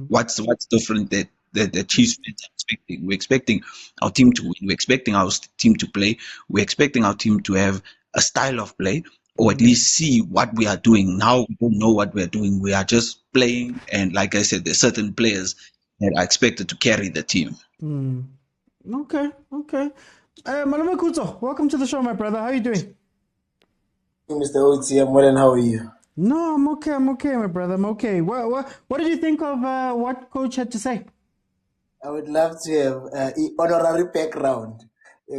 what's different that the Chiefs are expecting? We're expecting our team to win. We're expecting our team to play. We're expecting our team to have a style of play, or at least see what we are doing. Now we don't know what we're doing. We are just playing. And like I said, there's certain players that are expected to carry the team. Okay. Maluma Kuto, welcome to the show, my brother. How are you doing? Mr. Oti, I'm well, and how are you? No, I'm okay, my brother. I'm okay. What did you think of what coach had to say? I would love to have honorary background.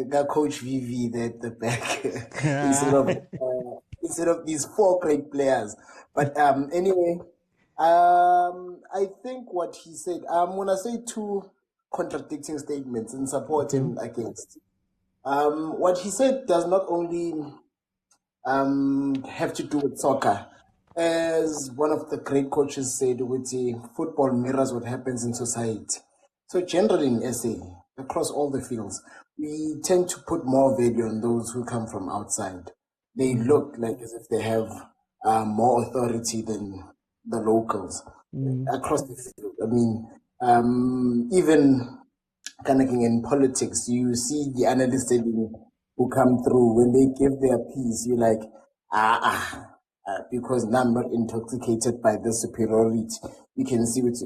Got Coach VV there at the back instead of these four great players. But anyway, I think what he said, I'm gonna say two contradicting statements in support and against. What he said does not only have to do with soccer. As one of the great coaches said, with the football mirrors what happens in society. So generally in SA, across all the fields, we tend to put more value on those who come from outside. They look like as if they have more authority than the locals across the field. I mean, even kind of in politics, you see the analysts who come through, when they give their piece, you're like, because now I'm not intoxicated by the superiority. You can see it's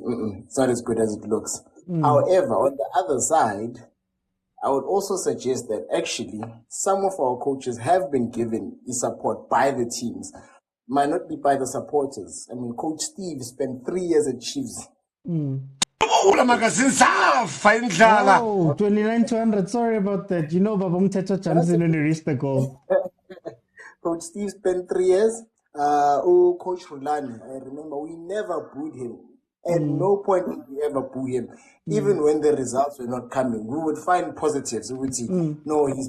not as good as it looks. However, on the other side, I would also suggest that actually some of our coaches have been given support by the teams, might not be by the supporters. I mean, Coach Steve spent 3 years at Chiefs. Oh, 29-200. Sorry about that. You know, Babong Teto jumps in when he reached the goal. Coach Steve spent 3 years. Coach Rulani, I remember we never booed him. At no point did we ever boo him. Even when the results were not coming, we would find positives. We would see, no, he's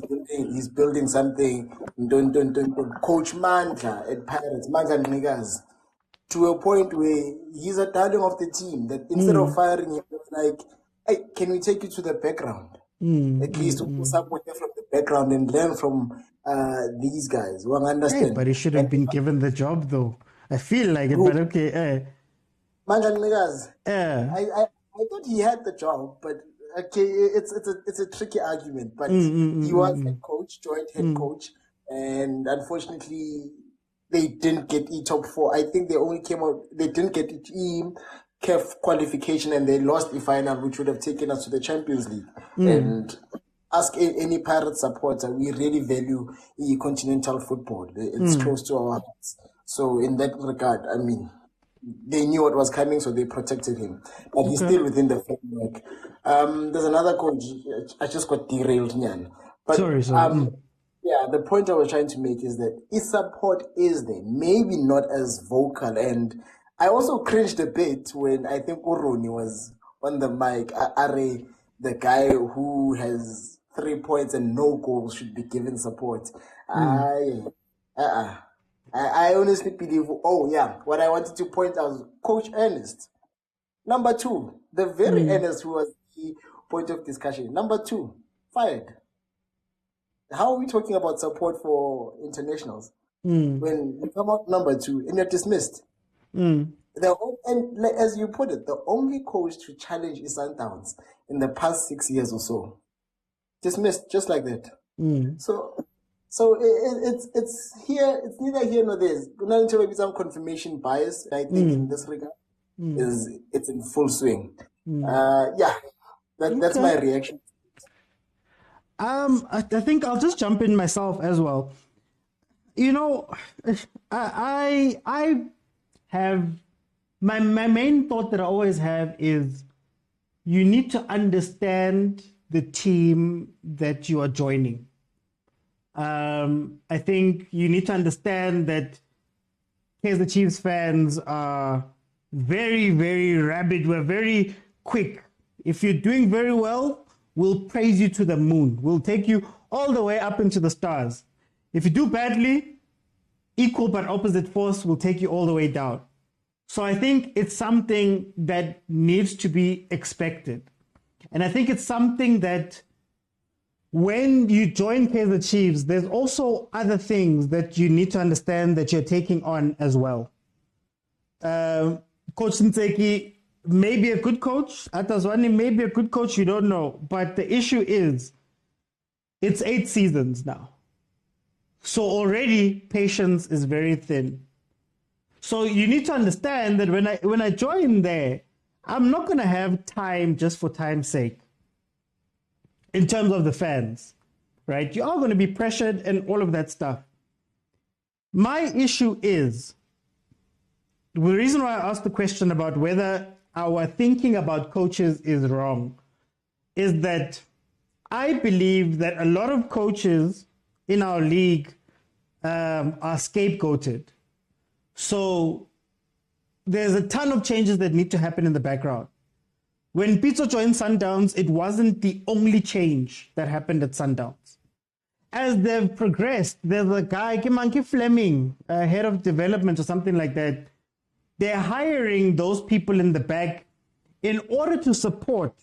building something. Coach Mandla at Pirates, Mandla Niggas, to a point where he's a darling of the team, that instead of firing him, like, hey, can we take you to the background? At least support from the background and learn from these guys. Well, understand. Hey, but he should have been given the job, though. I feel like it, but okay. Mangan Niggas. I thought he had the job, but okay, it's a tricky argument. But he was head coach, joint head coach, and unfortunately, they didn't get top 4. I think they only came out. They didn't get CAF qualification, and they lost the final, which would have taken us to the Champions League. And ask any Pirate supporter, we really value continental football. It's close to our hearts. So in that regard, I mean, they knew what was coming, so they protected him. But he's still within the framework. There's another coach. I just got derailed, Nyan. But, sorry. Yeah, the point I was trying to make is that his support is there, maybe not as vocal. And I also cringed a bit when I think Rulani was on the mic. Are the guy who has 3 points and no goals should be given support. I honestly believe, what I wanted to point out was Coach Ernest. Number 2, the very Ernest who was the point of discussion. Number 2, fired. How are we talking about support for internationals when you come out number 2 and you're dismissed? And as you put it, the only coach to challenge is Sundowns in the past 6 years or so. Dismissed just like that. So it's here. It's neither here nor there. Not until maybe some confirmation bias. I think in this regard it's in full swing. That's my reaction. I think I'll just jump in myself as well. You know, I have my main thought that I always have is you need to understand the team that you are joining. I think you need to understand that Kaizer Chiefs fans are very, very rabid. We're very quick. If you're doing very well, we'll praise you to the moon. We'll take you all the way up into the stars. If you do badly, equal but opposite force will take you all the way down. So I think it's something that needs to be expected. And I think it's something that when you join Kaizer Chiefs, there's also other things that you need to understand that you're taking on as well. Coach NTSEKI may be a good coach. Atazwani may be a good coach. You don't know. But the issue is, it's 8 seasons now. So already patience is very thin. So you need to understand that when I join there, I'm not going to have time just for time's sake. In terms of the fans, right? You are going to be pressured and all of that stuff. My issue is, the reason why I asked the question about whether our thinking about coaches is wrong is that I believe that a lot of coaches in our league are scapegoated. So there's a ton of changes that need to happen in the background. When Pitso joined Sundowns, it wasn't the only change that happened at Sundowns. As they've progressed, there's a guy, Kimanki Fleming, head of development or something like that. They're hiring those people in the back in order to support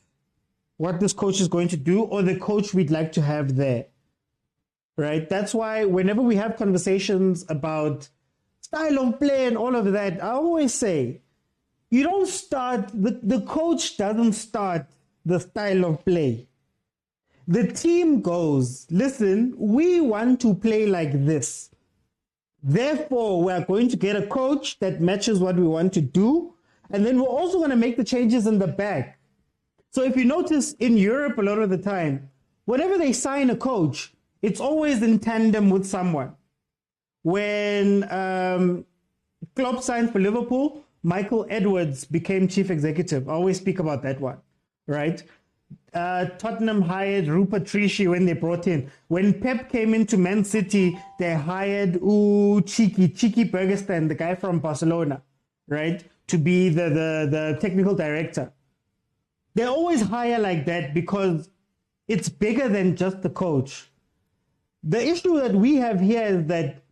what this coach is going to do or the coach we'd like to have there, right? That's why whenever we have conversations about style of play and all of that, I always say, you don't start, the coach doesn't start the style of play. The team goes, listen, we want to play like this. Therefore, we are going to get a coach that matches what we want to do. And then we're also going to make the changes in the back. So if you notice in Europe a lot of the time, whenever they sign a coach, it's always in tandem with someone. When Klopp signed for Liverpool, Michael Edwards became chief executive. I always speak about that one, right? Tottenham hired Rupert Trishi when they brought in. When Pep came into Man City, they hired Chiqui Bergestan, the guy from Barcelona, right, to be the technical director. They always hire like that because it's bigger than just the coach. The issue that we have here is that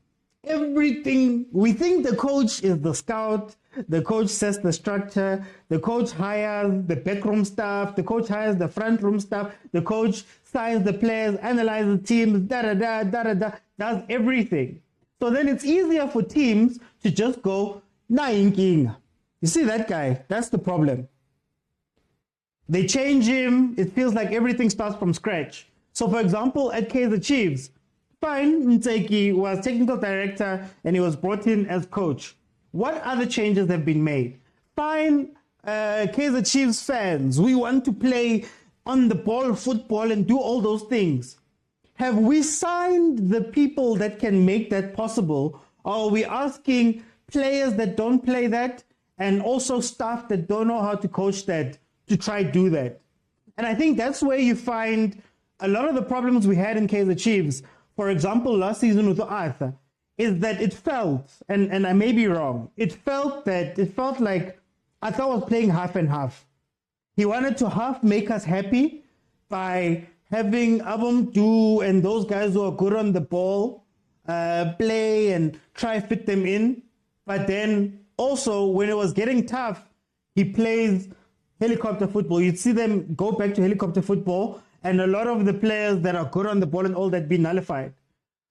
everything, we think the coach is the scout, the coach sets the structure, the coach hires the backroom staff, the coach hires the front room staff, the coach signs the players, analyzes the teams, does everything. So then it's easier for teams to just go, na inking. You see that guy? That's the problem. They change him. It feels like everything starts from scratch. So for example, at Kaizer Chiefs, fine, NTSEKI was technical director and he was brought in as coach. What other changes have been made? Fine, Kaizer Chiefs fans, we want to play on the ball, football, and do all those things. Have we signed the people that can make that possible? Or are we asking players that don't play that and also staff that don't know how to coach that to try do that? And I think that's where you find a lot of the problems we had in Kaizer Chiefs, for example, last season with Arthur, is that it felt, and I may be wrong, it felt like Arthur was playing half and half. He wanted to half make us happy by having Abum and those guys who are good on the ball play and try fit them in. But then also when it was getting tough, he plays helicopter football. You'd see them go back to helicopter football and a lot of the players that are good on the ball and all that be nullified.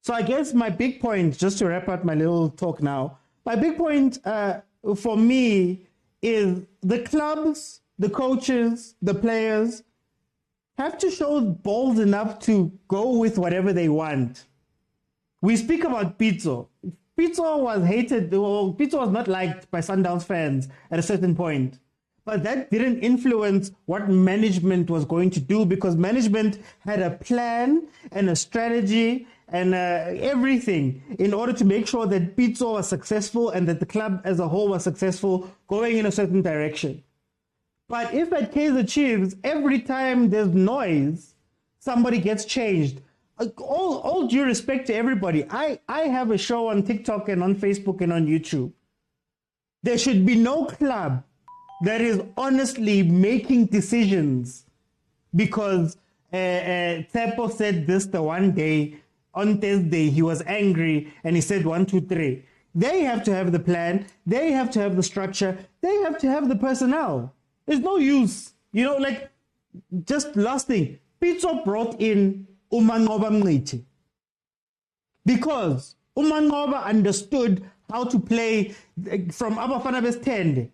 So I guess my big point, just to wrap up my little talk now, my big point for me is the clubs, the coaches, the players have to show balls enough to go with whatever they want. We speak about Pitso. Pitso was hated, well, Pitso was not liked by Sundowns fans at a certain point. But that didn't influence what management was going to do because management had a plan and a strategy and everything in order to make sure that Pitso was successful and that the club as a whole was successful going in a certain direction. But if at Kaizer Chiefs, every time there's noise, somebody gets changed. All due respect to everybody, I have a show on TikTok and on Facebook and on YouTube. There should be no club that is honestly making decisions because Tsepo said this the one day, on Thursday, he was angry and he said 1, 2, 3. They have to have the plan. They have to have the structure. They have to have the personnel. There's no use, like just last thing. Pitso brought in Umangoba Mngiti because Umangoba understood how to play from Abafana Best 10,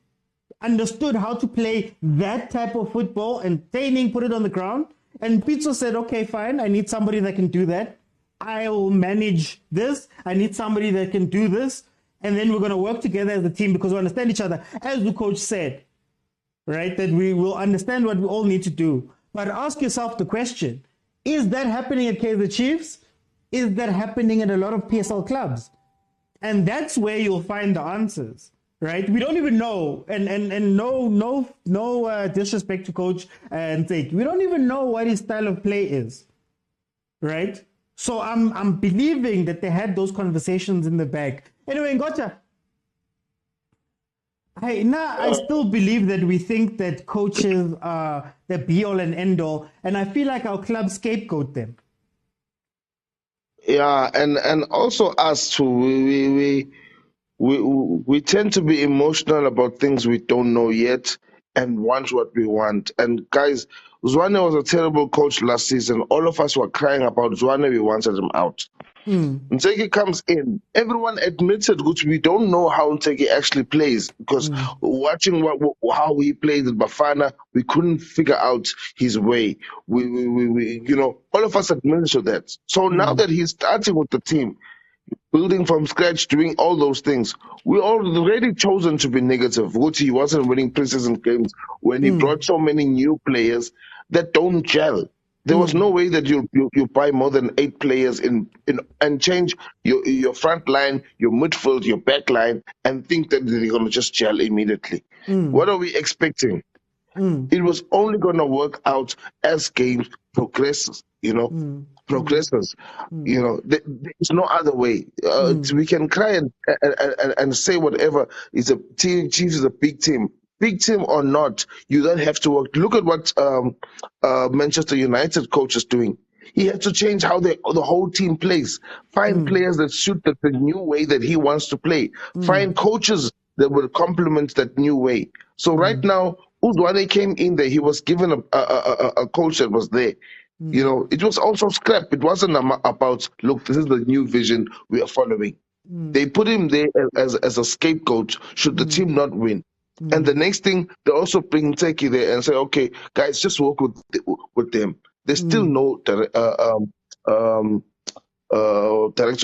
understood how to play that type of football and training, put it on the ground. And Pitso said, okay, fine, I need somebody that can do that. I'll manage this. I need somebody that can do this. And then we're going to work together as a team because we understand each other. As the coach said, right, that we will understand what we all need to do. But ask yourself the question, is that happening at Kaizer Chiefs? Is that happening at a lot of PSL clubs? And that's where you'll find the answers, right? We don't even know, and no disrespect to Coach NTSEKI. We don't even know what his style of play is, right? So I'm believing that they had those conversations in the back. Anyway, Ngotha, I still believe that we think that coaches are the be-all and end-all, and I feel like our club scapegoat them. Yeah, and also us too. We tend to be emotional about things we don't know yet and want what we want. And guys, Zwane was a terrible coach last season. All of us were crying about Zwane. We wanted him out. NTSEKI comes in. Everyone admitted, which we don't know how NTSEKI actually plays because watching how he played at Bafana, we couldn't figure out his way. We all of us admitted to that. So now that he's starting with the team, building from scratch, doing all those things, we already chosen to be negative. Which he wasn't winning preseason games when he brought so many new players that don't gel. There was no way that you buy more than 8 players in and change your front line, your midfield, your back line, and think that they're going to just gel immediately. What are we expecting? It was only going to work out as games progresses, progresses. There's no other way. We can cry and say whatever. It's a team. Chiefs is a big team. Big team or not, you don't have to work. Look at what Manchester United coach is doing. He had to change how the whole team plays. Find players that suit the new way that he wants to play. Find coaches that will complement that new way. So right now, Uzwane came in there. He was given a coach that was there. It was also scrap. It wasn't about, look, this is the new vision we are following. They put him there as a scapegoat should the team not win. And the next thing, they also bring NTSEKI there and say, okay, guys, just work with them. There's still no director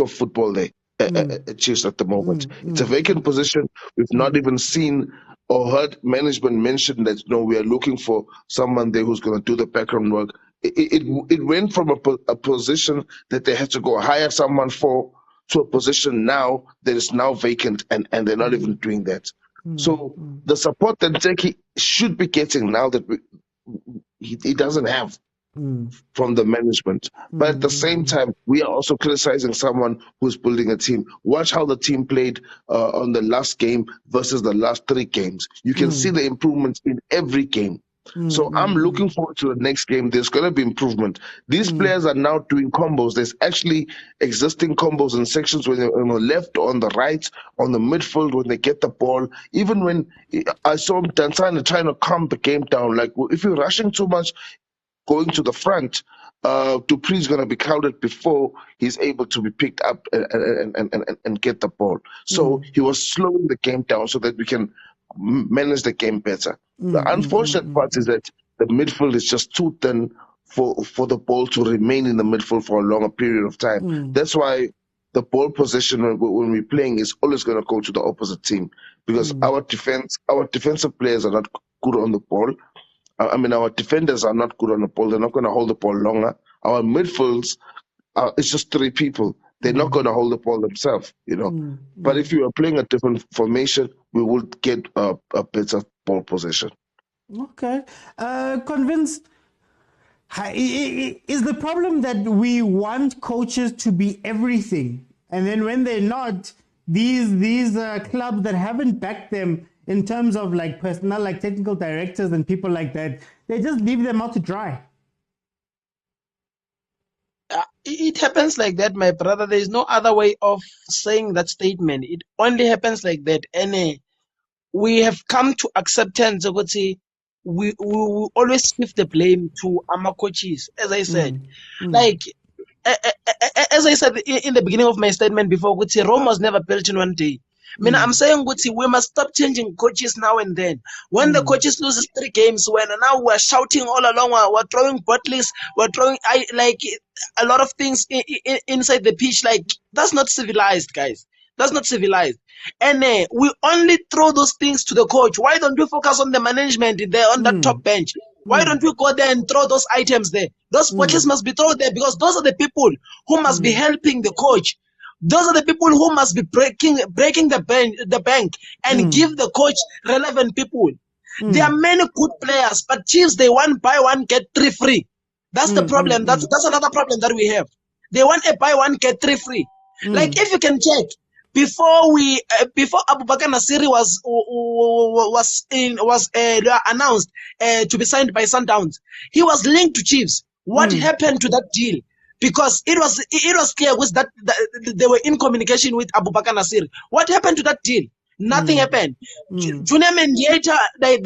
of football there at Chiefs at the moment. It's a vacant position. We've not even seen or heard management mention that we are looking for someone there who's going to do the background work. It went from a position that they had to go hire someone for to a position now that is now vacant, and they're not even doing that. So the support that NTSEKI should be getting now that he doesn't have from the management. But at the same time, we are also criticizing someone who's building a team. Watch how the team played on the last game versus the last 3 games. You can see the improvements in every game. So I'm looking forward to the next game. There's going to be improvement. These players are now doing combos. There's actually existing combos in sections when they're on the left or on the right, on the midfield when they get the ball. Even when I saw Dansana trying to calm the game down, like if you're rushing too much, going to the front, Dupree is going to be crowded before he's able to be picked up and get the ball. So he was slowing the game down so that we can manage the game better. The unfortunate part is that the midfield is just too thin for the ball to remain in the midfield for a longer period of time. That's why the ball possession when we're playing is always going to go to the opposite team, because our defensive players are not good on the ball. I mean, our defenders are not good on the ball. They're not going to hold the ball longer. Our midfields, it's just 3 people. They're not going to hold the ball themselves, But if you are playing a different formation, we will get a better ball possession. Okay. Convinced, is the problem that we want coaches to be everything, and then when they're not, these clubs that haven't backed them in terms of like personnel, like technical directors and people like that, they just leave them out to dry? It happens like that, my brother. There is no other way of saying that statement. It only happens like that. And we have come to acceptance. We always shift the blame to our coaches, as I said. Like, as I said in the beginning of my statement before, Rome was never built in one day. I'm saying we must stop changing coaches now and then. When the coaches loses 3 games, when now we're shouting all along, we're throwing bottles, we're throwing like a lot of things inside the pitch. Like, that's not civilized, guys. That's not civilized. And we only throw those things to the coach. Why don't we focus on the management there on that top bench? Why don't we go there and throw those items there? Those bottles must be thrown there, because those are the people who must be helping the coach. Those are the people who must be breaking the bank and give the coach relevant people. There are many good players, but Chiefs, they want buy one get 3 free. That's the problem. That's another problem that we have. They want a buy one get 3 free. Like, if you can check, before Abubakar Nasiri was announced to be signed by Sundowns, he was linked to Chiefs. What happened to that deal? Because it was clear that they were in communication with Abubakar Nasiri. What happened to that deal? Nothing happened. Junior Mendieta, they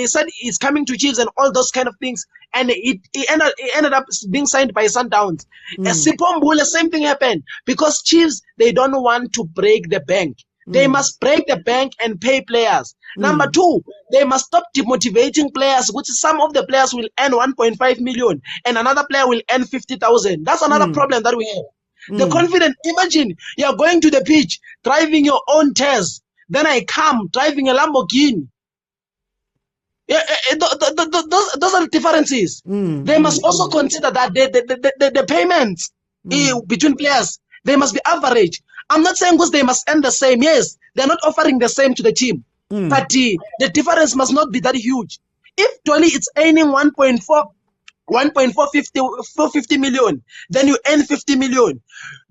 said it's coming to Chiefs and all those kind of things, and it ended up being signed by Sundowns. Sipombule, same thing happened, because Chiefs, they don't want to break the bank. They must break the bank and pay players. Number 2, they must stop demotivating players, which some of the players will earn 1.5 million and another player will earn 50,000. That's another problem that we have. The confident, imagine you're going to the pitch, driving your own Tez. Then I come driving a Lamborghini. Those are the differences. They must also consider that the payments between players, they must be average. I'm not saying because they must earn the same. Yes, they're not offering the same to the team. But the difference must not be that huge. If Dolly is earning 1.450 million, then you earn 50 million.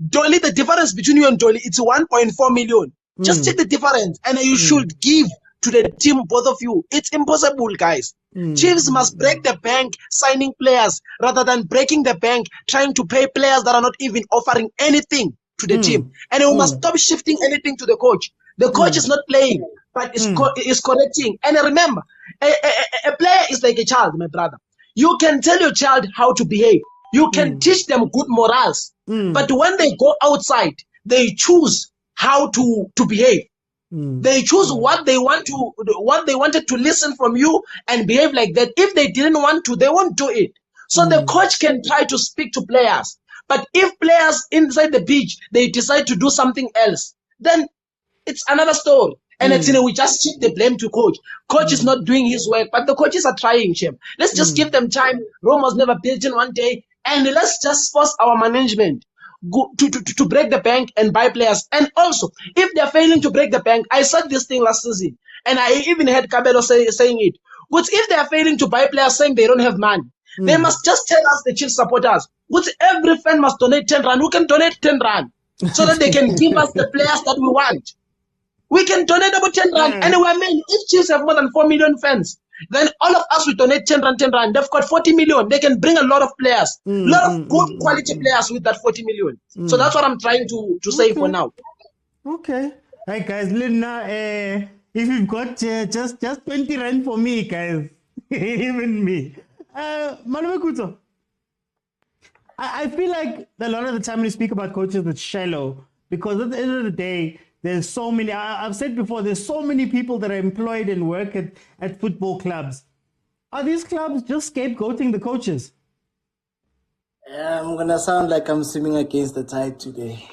Dolly, the difference between you and Dolly, it's 1.4 million. Just check the difference, and you should give to the team, both of you. It's impossible, guys. Chiefs must break the bank signing players rather than breaking the bank trying to pay players that are not even offering anything to the team. And we must stop shifting anything to the coach. The coach is not playing, but is correcting. And remember, a player is like a child, my brother. You can tell your child how to behave. You can teach them good morals. But when they go outside, they choose how to behave. They choose what they wanted to listen from you and behave like that. If they didn't want to, they won't do it. So the coach can try to speak to players. But if players inside the pitch, they decide to do something else, then it's another story. And we just shift the blame to coach. Coach is not doing his work, but the coaches are trying, Chip. Let's just give them time. Rome was never built in one day. And let's just force our management to break the bank and buy players. And also, if they're failing to break the bank, I said this thing last season, and I even heard Kabelo saying it. But if they are failing to buy players saying they don't have money, they must just tell us, the Chiefs supporters, which every fan must donate 10 rand. Who can donate 10 rand so that they can give us the players that we want? We can donate about 10 rand. Anyway, man, if Chiefs have more than 4 million fans, then all of us will donate 10 rand, 10 rand. They've got 40 million. They can bring a lot of players, a lot of good quality players with that 40 million. So that's what I'm trying to say for now. Okay. Hey, guys, Lina, if you've got just 20 rand for me, guys, even me. Malumekuto, I feel like a lot of the time when you speak about coaches, it's shallow, because at the end of the day, there's so many, I've said before, there's so many people that are employed and work at football clubs. Are these clubs just scapegoating the coaches? I'm going to sound like I'm swimming against the tide today.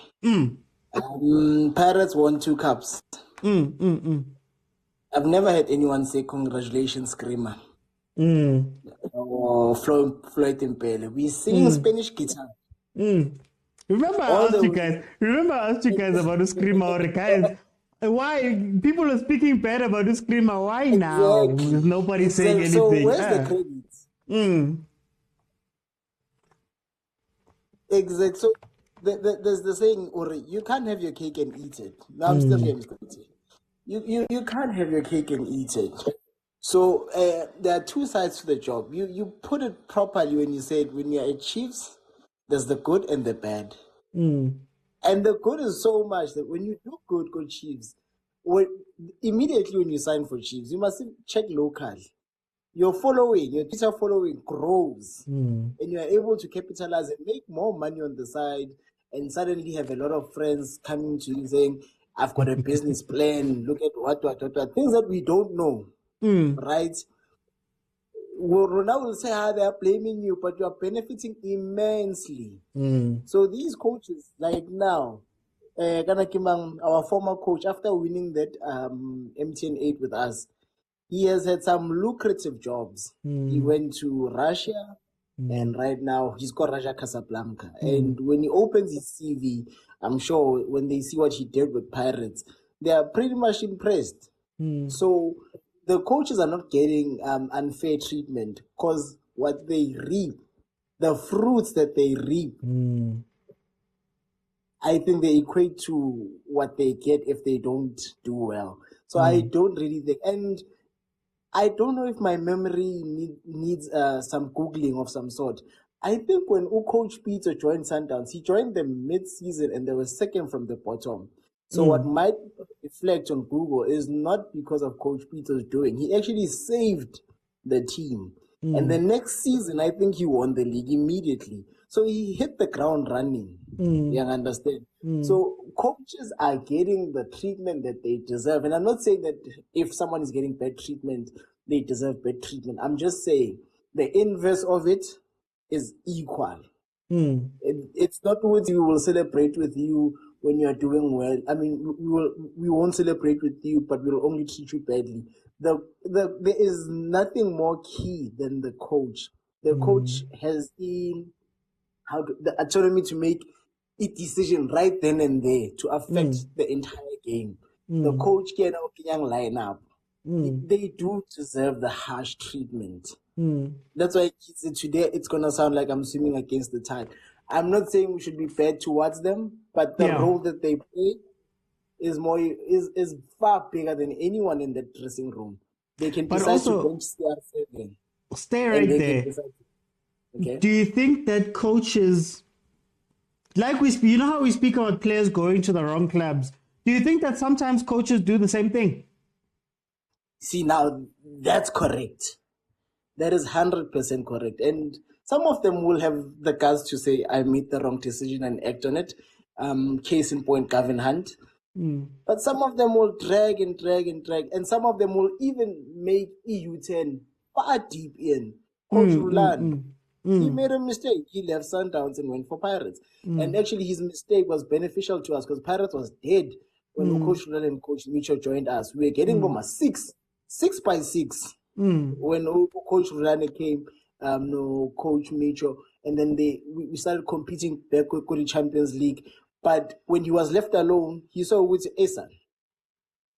Pirates won 2 cups. I've never had anyone say congratulations, Screamer. Or Floyd Impele. We sing Spanish guitar. Remember I asked you guys about the Screamer, or guys, why people are speaking bad about the Screamer? Why now? There's nobody saying anything. So where's the credit? Exactly. So there's the saying, Uri, you can't have your cake and eat it. Now I'm still here, Mr. You can't have your cake and eat it. So there are 2 sides to the job. You put it properly when you say it. When you're at Chiefs, there's the good and the bad. And the good is so much that when you do good Chiefs, immediately when you sign for Chiefs, you must check local. Your Twitter following grows, and you are able to capitalize and make more money on the side, and suddenly have a lot of friends coming to you saying, I've got a business plan, look at what, things that we don't know, right? Ronaldo will say, they are blaming you, but you are benefiting immensely. So these coaches, like now, our former coach, after winning that MTN 8 with us, he has had some lucrative jobs. He went to Russia, and right now he's got Raja Casablanca. And when he opens his CV, I'm sure when they see what he did with Pirates, they are pretty much impressed. So the coaches are not getting unfair treatment, because what they reap, the fruits that they reap, I think they equate to what they get if they don't do well. So I don't really think, and I don't know if my memory needs some Googling of some sort. I think when Coach Pitso joined Sundowns, he joined them mid-season and they were second from the bottom. So what might reflect on Google is not because of Coach Pitso's doing. He actually saved the team. And the next season, I think he won the league immediately. So he hit the ground running. You understand? So coaches are getting the treatment that they deserve. And I'm not saying that if someone is getting bad treatment, they deserve bad treatment. I'm just saying the inverse of it is equal. It's not what we will celebrate with you when you are doing well. I mean, we won't celebrate with you, but we'll only treat you badly. There is nothing more key than the coach. The coach has the autonomy to make a decision right then and there to affect the entire game. The coach can line up. They do deserve the harsh treatment. That's why today it's gonna sound like I'm swimming against the tide. I'm not saying we should be bad towards them, but the role that they play is far bigger than anyone in that dressing room. They can decide to bench CR7. Stay right there. Okay. Do you think that coaches, like you know how we speak about players going to the wrong clubs, do you think that sometimes coaches do the same thing? See, now that's correct. That is 100% correct. And some of them will have the guts to say, I made the wrong decision and act on it. Case in point, Gavin Hunt. But some of them will drag. And some of them will even make EU10 far deep in. Coach Rulani, he made a mistake. He left Sundowns and went for Pirates. And actually his mistake was beneficial to us because Pirates was dead when Coach Rulani and Coach Mitchell joined us, we were getting from a 6 by 6. When Coach Rulani came, Coach Mitchell, and then we started competing back with the Champions League. But when he was left alone, he saw with Esan,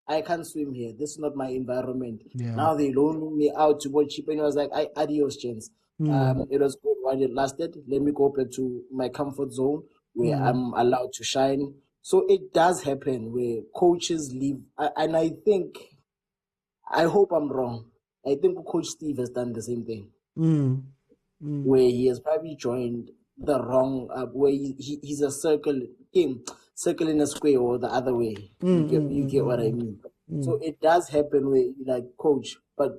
I can't swim here. This is not my environment. Yeah. Now they loan me out to watch cheap, and I was like, adios, gents. It was good while it lasted. Let me go back to my comfort zone where I'm allowed to shine. So it does happen where coaches leave, and I hope I'm wrong. I think Coach Steve has done the same thing, where he has probably joined the wrong, where he's a circle in a square or the other way. You get what I mean? So it does happen where you're like, coach, but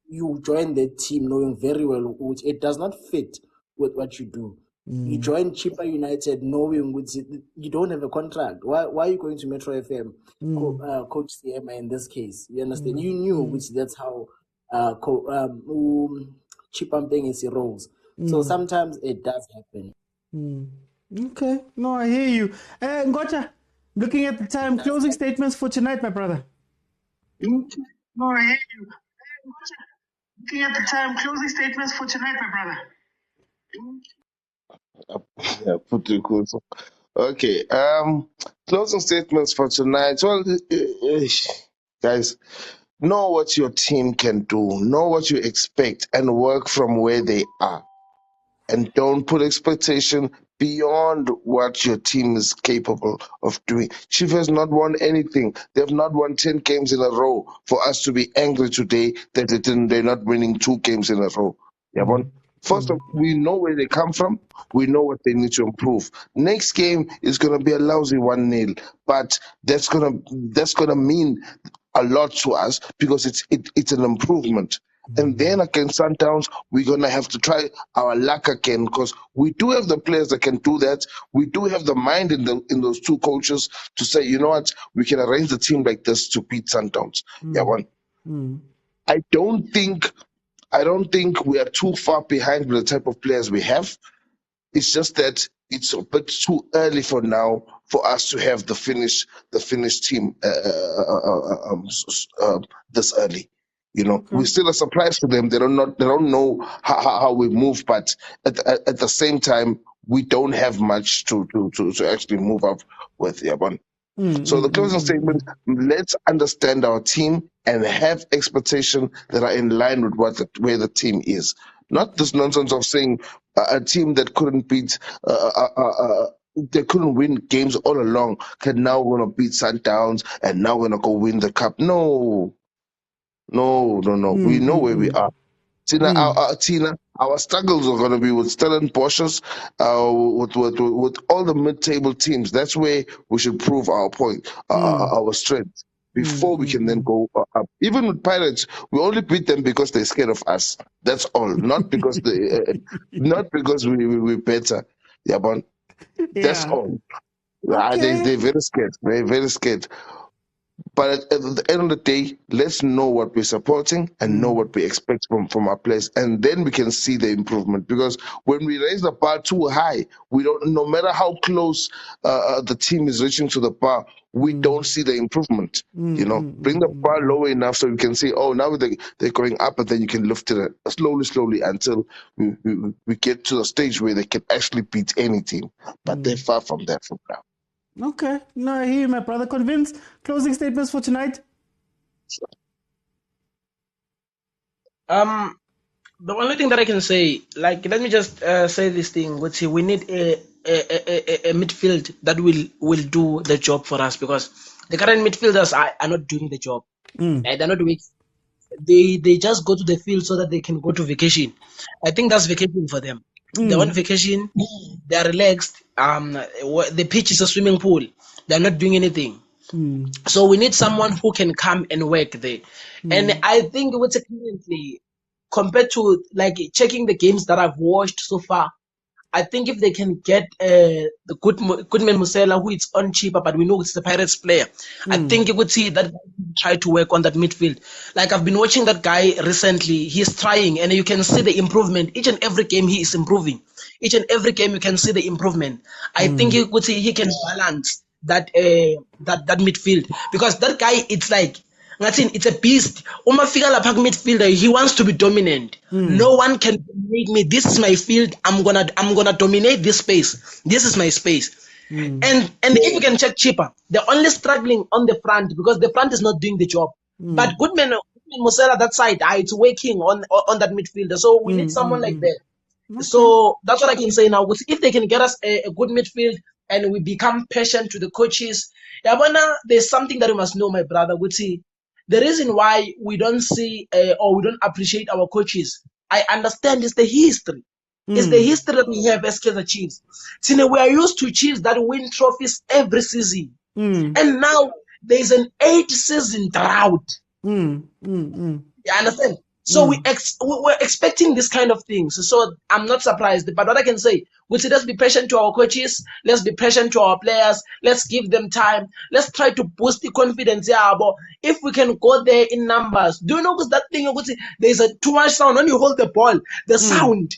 you join the team knowing very well which it does not fit with what you do. You join Chippa United knowing which you don't have a contract. Why are you going to Metro FM, Coach CMA in this case? You understand? You knew which that's how Chippa Mpengisi rolls. So sometimes it does happen. Okay. No, I hear you. Ngocha, looking at the time, closing statements for tonight, my brother. No, I hear you. Looking at the time, closing statements for tonight, my brother. Yeah, put it cool. Okay. Closing statements for tonight. Well, guys, know what your team can do, know what you expect, and work from where they are. And don't put expectation beyond what your team is capable of doing. Chief has not won anything. They have not won 10 games in a row for us to be angry today that they're not winning 2 games in a row. Yeah, but first of all, we know where they come from. We know what they need to improve. Next game is going to be a lousy 1-0, but that's gonna mean a lot to us because it's an improvement. And then against Sundowns, we're going to have to try our luck again because we do have the players that can do that. We do have the mind in those 2 coaches to say, you know what, we can arrange the team like this to beat Sundowns. Yeah, one. I don't think we are too far behind with the type of players we have. It's just that it's a bit too early for now for us to have the finished team this early. You know, we're still a surprise to them. They don't know how we move, but at the same time, we don't have much to actually move up with. Yeah, but so the closing statement: let's understand our team and have expectations that are in line with where the team is. Not this nonsense of saying a team that couldn't beat, they couldn't win games all along, can now going to beat Sundowns and now going to go win the cup. No. We know where we are. Tina, our struggles are going to be with Stellenbosch, with all the mid-table teams. That's where we should prove our point, our strength, before we can then go up. Even with Pirates, we only beat them because they're scared of us. That's all. Not because not because we're better. Yeah, but that's all. Okay. They're very scared. They're very scared. But at the end of the day, let's know what we're supporting and know what we expect from our players, and then we can see the improvement. Because when we raise the bar too high, we don't. No matter how close the team is reaching to the bar, we don't see the improvement. You know, bring the bar lower enough so we can see. Oh, now they're going up, and then you can lift it slowly until we get to the stage where they can actually beat any team. But they're far from that from now. Okay. No, I hear you, my brother. Convinced? Closing statements for tonight? The only thing that I can say, like, let me just say this thing. We need a midfield that will do the job for us, because the current midfielders are not doing the job. They're not doing. They just go to the field so that they can go to vacation. I think that's vacation for them. They want vacation. They are relaxed. The pitch is a swimming pool. They're not doing anything. So we need someone who can come and work there. And I think what's currently, compared to like checking the games that I've watched so far, I think if they can get the Goodman Musela, who is on cheaper, but we know it's the Pirates player, I think you could see that guy try to work on that midfield. Like, I've been watching that guy recently. He's trying, and you can see the improvement. Each and every game he is improving. Each and every game you can see the improvement. I think you could see he can balance that midfield, because that guy, it's like, it's a beast. Uma fika lapha midfielder, he wants to be dominant. No one can dominate me. This is my field. I'm gonna dominate this space. This is my space. And if you can check Chipper, they're only struggling on the front because the front is not doing the job. But Goodman Mosela, that side, it's working on that midfielder. So we need someone like that. So that's what I can say now. If they can get us a good midfield and we become patient to the coaches, there's something that you must know, my brother. The reason why we don't see or we don't appreciate our coaches, I understand, is the history. It's the history that we have as Kaizer Chiefs. We are used to Chiefs that win trophies every season. And now there's an 8-season drought. You understand? So we're expecting this kind of things. So I'm not surprised. But what I can say, let's be patient to our coaches. Let's be patient to our players. Let's give them time. Let's try to boost the confidence. But if we can go there in numbers, do you know that thing? There's too much sound when you hold the ball. The sound.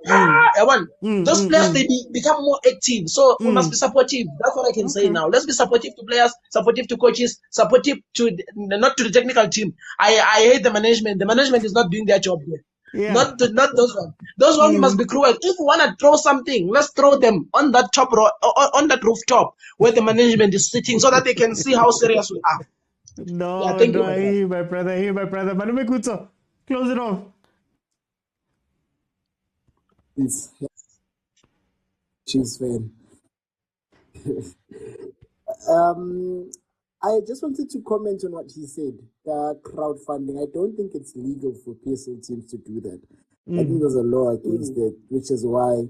Those players, they become more active. So we must be supportive. That's what I can say now. Let's be supportive to players, supportive to coaches, supportive to not to the technical team. I hate the management. The management is not doing their job here. Not those ones. Those ones must be cruel. If we want to throw something, let's throw them on that on that rooftop where the management is sitting, so that they can see how serious we are. Thank you, my brother. Malume Kutso, close it off. Chiefs fan. I just wanted to comment on what he said. Crowdfunding. I don't think it's legal for PSL teams to do that. I think there's a law against it, which is why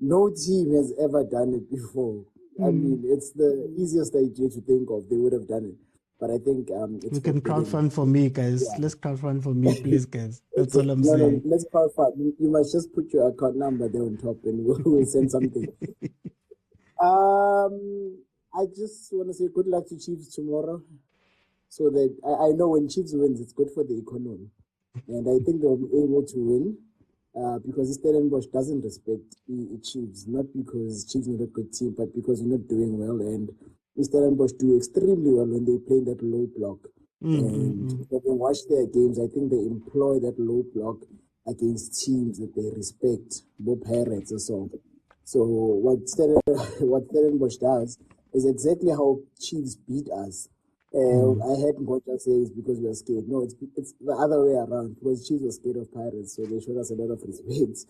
no team has ever done it before. I mean, it's the easiest idea to think of. They would have done it. But I think you can crowdfund for me, guys. Yeah. Let's crowdfund for me, please, guys. That's all I'm saying. No, let's crowdfund. You must just put your account number there on top, and we'll send something. I just want to say good luck to Chiefs tomorrow, so that I know when Chiefs wins, it's good for the economy, and I think they'll be able to win because Stellenbosch doesn't respect Chiefs, not because Chiefs not a good team, but because we're not doing well, and Stellenbosch do extremely well when they play that low block. And when you watch their games, I think they employ that low block against teams that they respect, Bob Pirates or so. So what Stellenbosch does is exactly how Chiefs beat us. I heard Ngoja say it's because we are scared. No, it's the other way around, because Chiefs were scared of Pirates, so they showed us a lot of respect.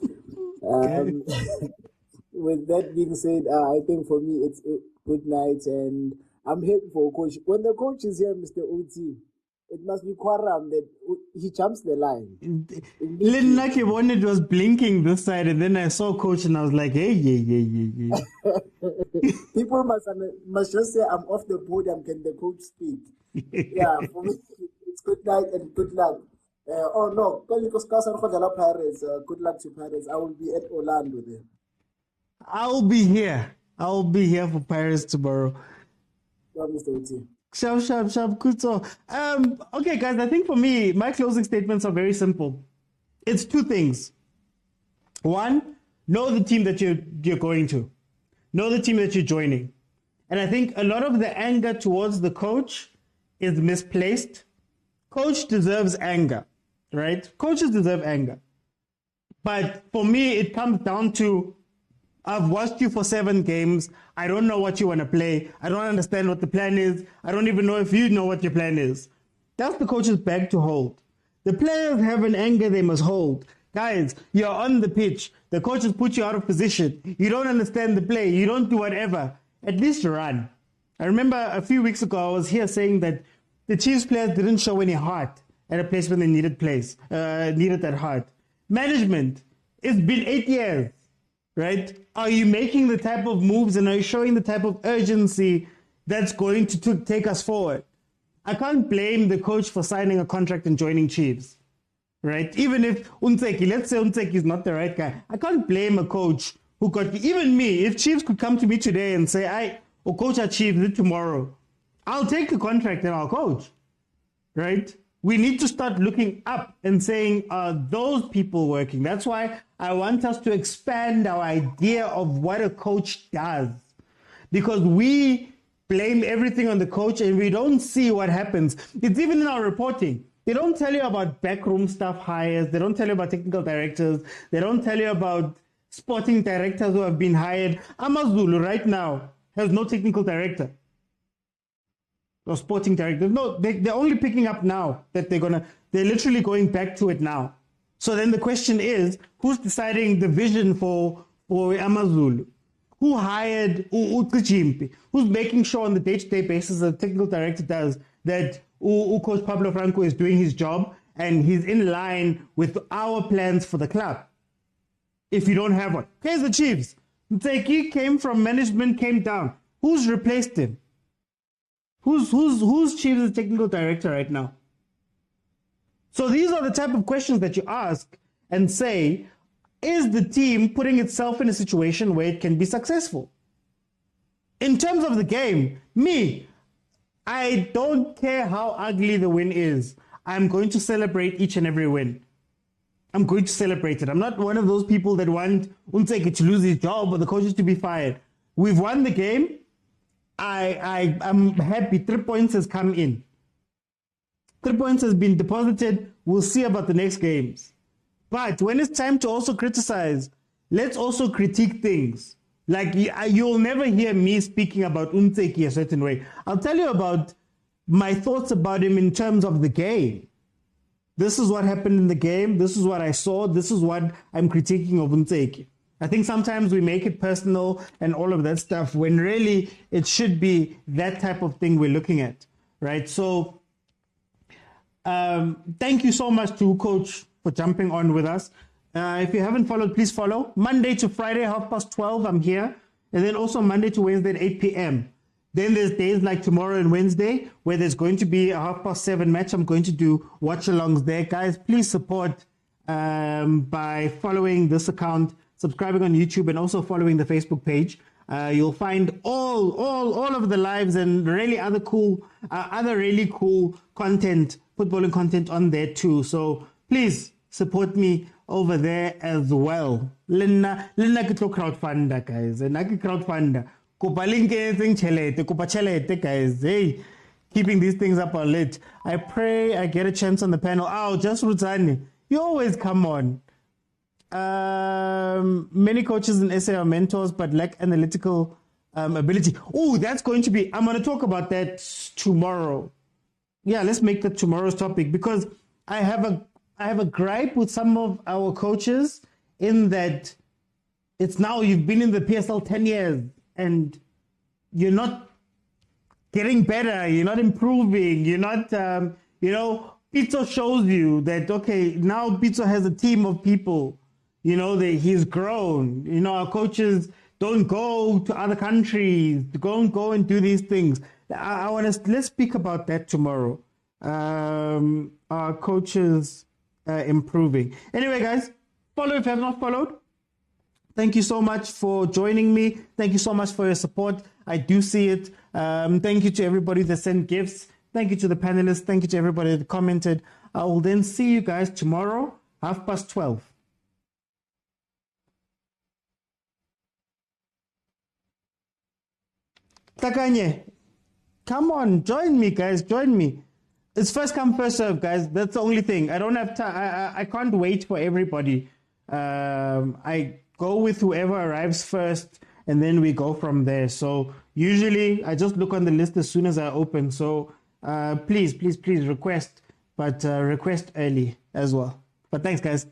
With that being said, I think for me it's good night, and I'm happy for coach. When the coach is here, Mr. OT, it must be Kwaram that he jumps the line. Lucky one, it was blinking this side, and then I saw coach, and I was like, hey. People must just say, I'm off the podium. Can the coach speak? Yeah, for me, it's good night and good luck. Oh no, Pirates. Good luck to Pirates. I will be at Orlando there. I'll be here for Paris tomorrow. Sharp, good. So, okay, guys, I think for me, my closing statements are very simple. It's two things. One, know the team that you're going to. Know the team that you're joining. And I think a lot of the anger towards the coach is misplaced. Coach deserves anger, right? Coaches deserve anger. But for me, it comes down to, I've watched you for 7 games. I don't know what you want to play. I don't understand what the plan is. I don't even know if you know what your plan is. That's the coach's bag to hold. The players have an anger they must hold. Guys, you're on the pitch. The coaches put you out of position. You don't understand the play. You don't do whatever. At least run. I remember a few weeks ago, I was here saying that the Chiefs players didn't show any heart at a place when they needed that heart. Management, it's been 8 years. Right? Are you making the type of moves and are you showing the type of urgency that's going to take us forward? I can't blame the coach for signing a contract and joining Chiefs. Right? Even if let's say Unseki is not the right guy, I can't blame a coach who even me, if Chiefs could come to me today and say, coach our Chiefs tomorrow, I'll take the contract and I'll coach. Right? We need to start looking up and saying, are those people working? That's why I want us to expand our idea of what a coach does. Because we blame everything on the coach and we don't see what happens. It's even in our reporting. They don't tell you about backroom staff hires. They don't tell you about technical directors. They don't tell you about sporting directors who have been hired. Amazulu right now has no technical director or sporting director. No, they're only picking up now that they're literally going back to it now. So then the question is, who's deciding the vision for Amazulu? Who hired Uchimpi? Who's making sure on the day-to-day basis the technical director does that Coach Pablo Franco is doing his job and he's in line with our plans for the club? If you don't have one. Here's the Chiefs. NTSEKI came from management, came down. Who's replaced him? Who's Chiefs' technical director right now? So these are the type of questions that you ask and say, is the team putting itself in a situation where it can be successful? In terms of the game, I don't care how ugly the win is. I'm going to celebrate each and every win. I'm going to celebrate it. I'm not one of those people that want NTSEKI to lose his job or the coaches to be fired. We've won the game. I'm happy. 3 points has come in. 3 points has been deposited. We'll see about the next games. But when it's time to also criticize, let's also critique things. Like, you'll never hear me speaking about NTSEKI a certain way. I'll tell you about my thoughts about him in terms of the game. This is what happened in the game. This is what I saw. This is what I'm critiquing of NTSEKI. I think sometimes we make it personal and all of that stuff when really it should be that type of thing we're looking at, right? So thank you so much to Coach for jumping on with us. If you haven't followed, please follow. Monday to Friday, 12:30, I'm here. And then also Monday to Wednesday at 8 p.m. Then there's days like tomorrow and Wednesday where there's going to be a 7:30 match. I'm going to do watch-alongs there. Guys, please support by following this account, subscribing on YouTube, and also following the Facebook page. You'll find all of the lives and really other really cool content, footballing content on there too. So please support me over there as well. Lena kitlo crowdfunder, guys. And I crowdfunder. Kupa link anything chelete, kupa chelete, guys. Hey, keeping these things up on lit. I pray I get a chance on the panel. Oh, just Rulani. You always come on. Many coaches in SA are mentors but lack analytical ability. Oh, that's going to be, I'm going to talk about that tomorrow. Yeah, let's make that tomorrow's topic because I have a gripe with some of our coaches in that it's now you've been in the PSL 10 years and you're not getting better, you're not improving, you're not, Pitso shows you that, okay, now Pitso has a team of people, that he's grown. Our coaches don't go to other countries, don't go and do these things. Let's speak about that tomorrow. Our coaches improving. Anyway, guys, follow if you have not followed. Thank you so much for joining me. Thank you so much for your support. I do see it. Thank you to everybody that sent gifts. Thank you to the panelists. Thank you to everybody that commented. I will then see you guys tomorrow, 12:30. Khanye, come on, join me, guys. Join me. It's first come, first serve, guys. That's the only thing. I don't have time. I can't wait for everybody. I go with whoever arrives first, and then we go from there. So usually, I just look on the list as soon as I open. So please request, but request early as well. But thanks, guys.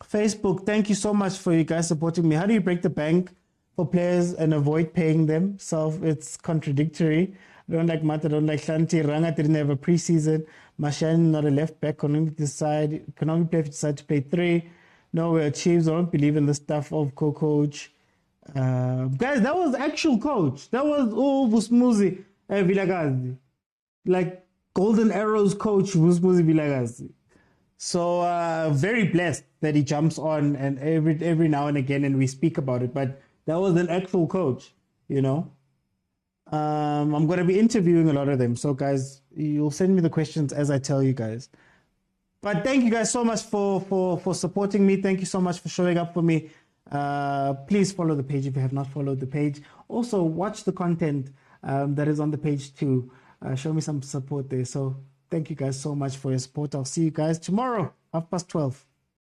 Facebook, thank you so much for you guys supporting me. How do you break the bank for players and avoid paying them? So it's contradictory. I don't like Mata, I don't like Shanti. Ranga didn't have a preseason. Mashan, not a left back, can only play if you decide to play 3. No, we're Chiefs. I don't believe in the stuff of co-coach. Guys, that was actual coach. That was Vusmuzi Vilagazi. Like Golden Arrows coach Vusmuzi Vilagazi. So very blessed that he jumps on and every now and again and we speak about it. But that was an actual coach, I'm going to be interviewing a lot of them. So guys, you'll send me the questions as I tell you guys. But thank you guys so much for supporting me. Thank you so much for showing up for me. Please follow the page if you have not followed the page. Also, watch the content that is on the page too. Show me some support there. So thank you guys so much for your support. I'll see you guys tomorrow, 12:30.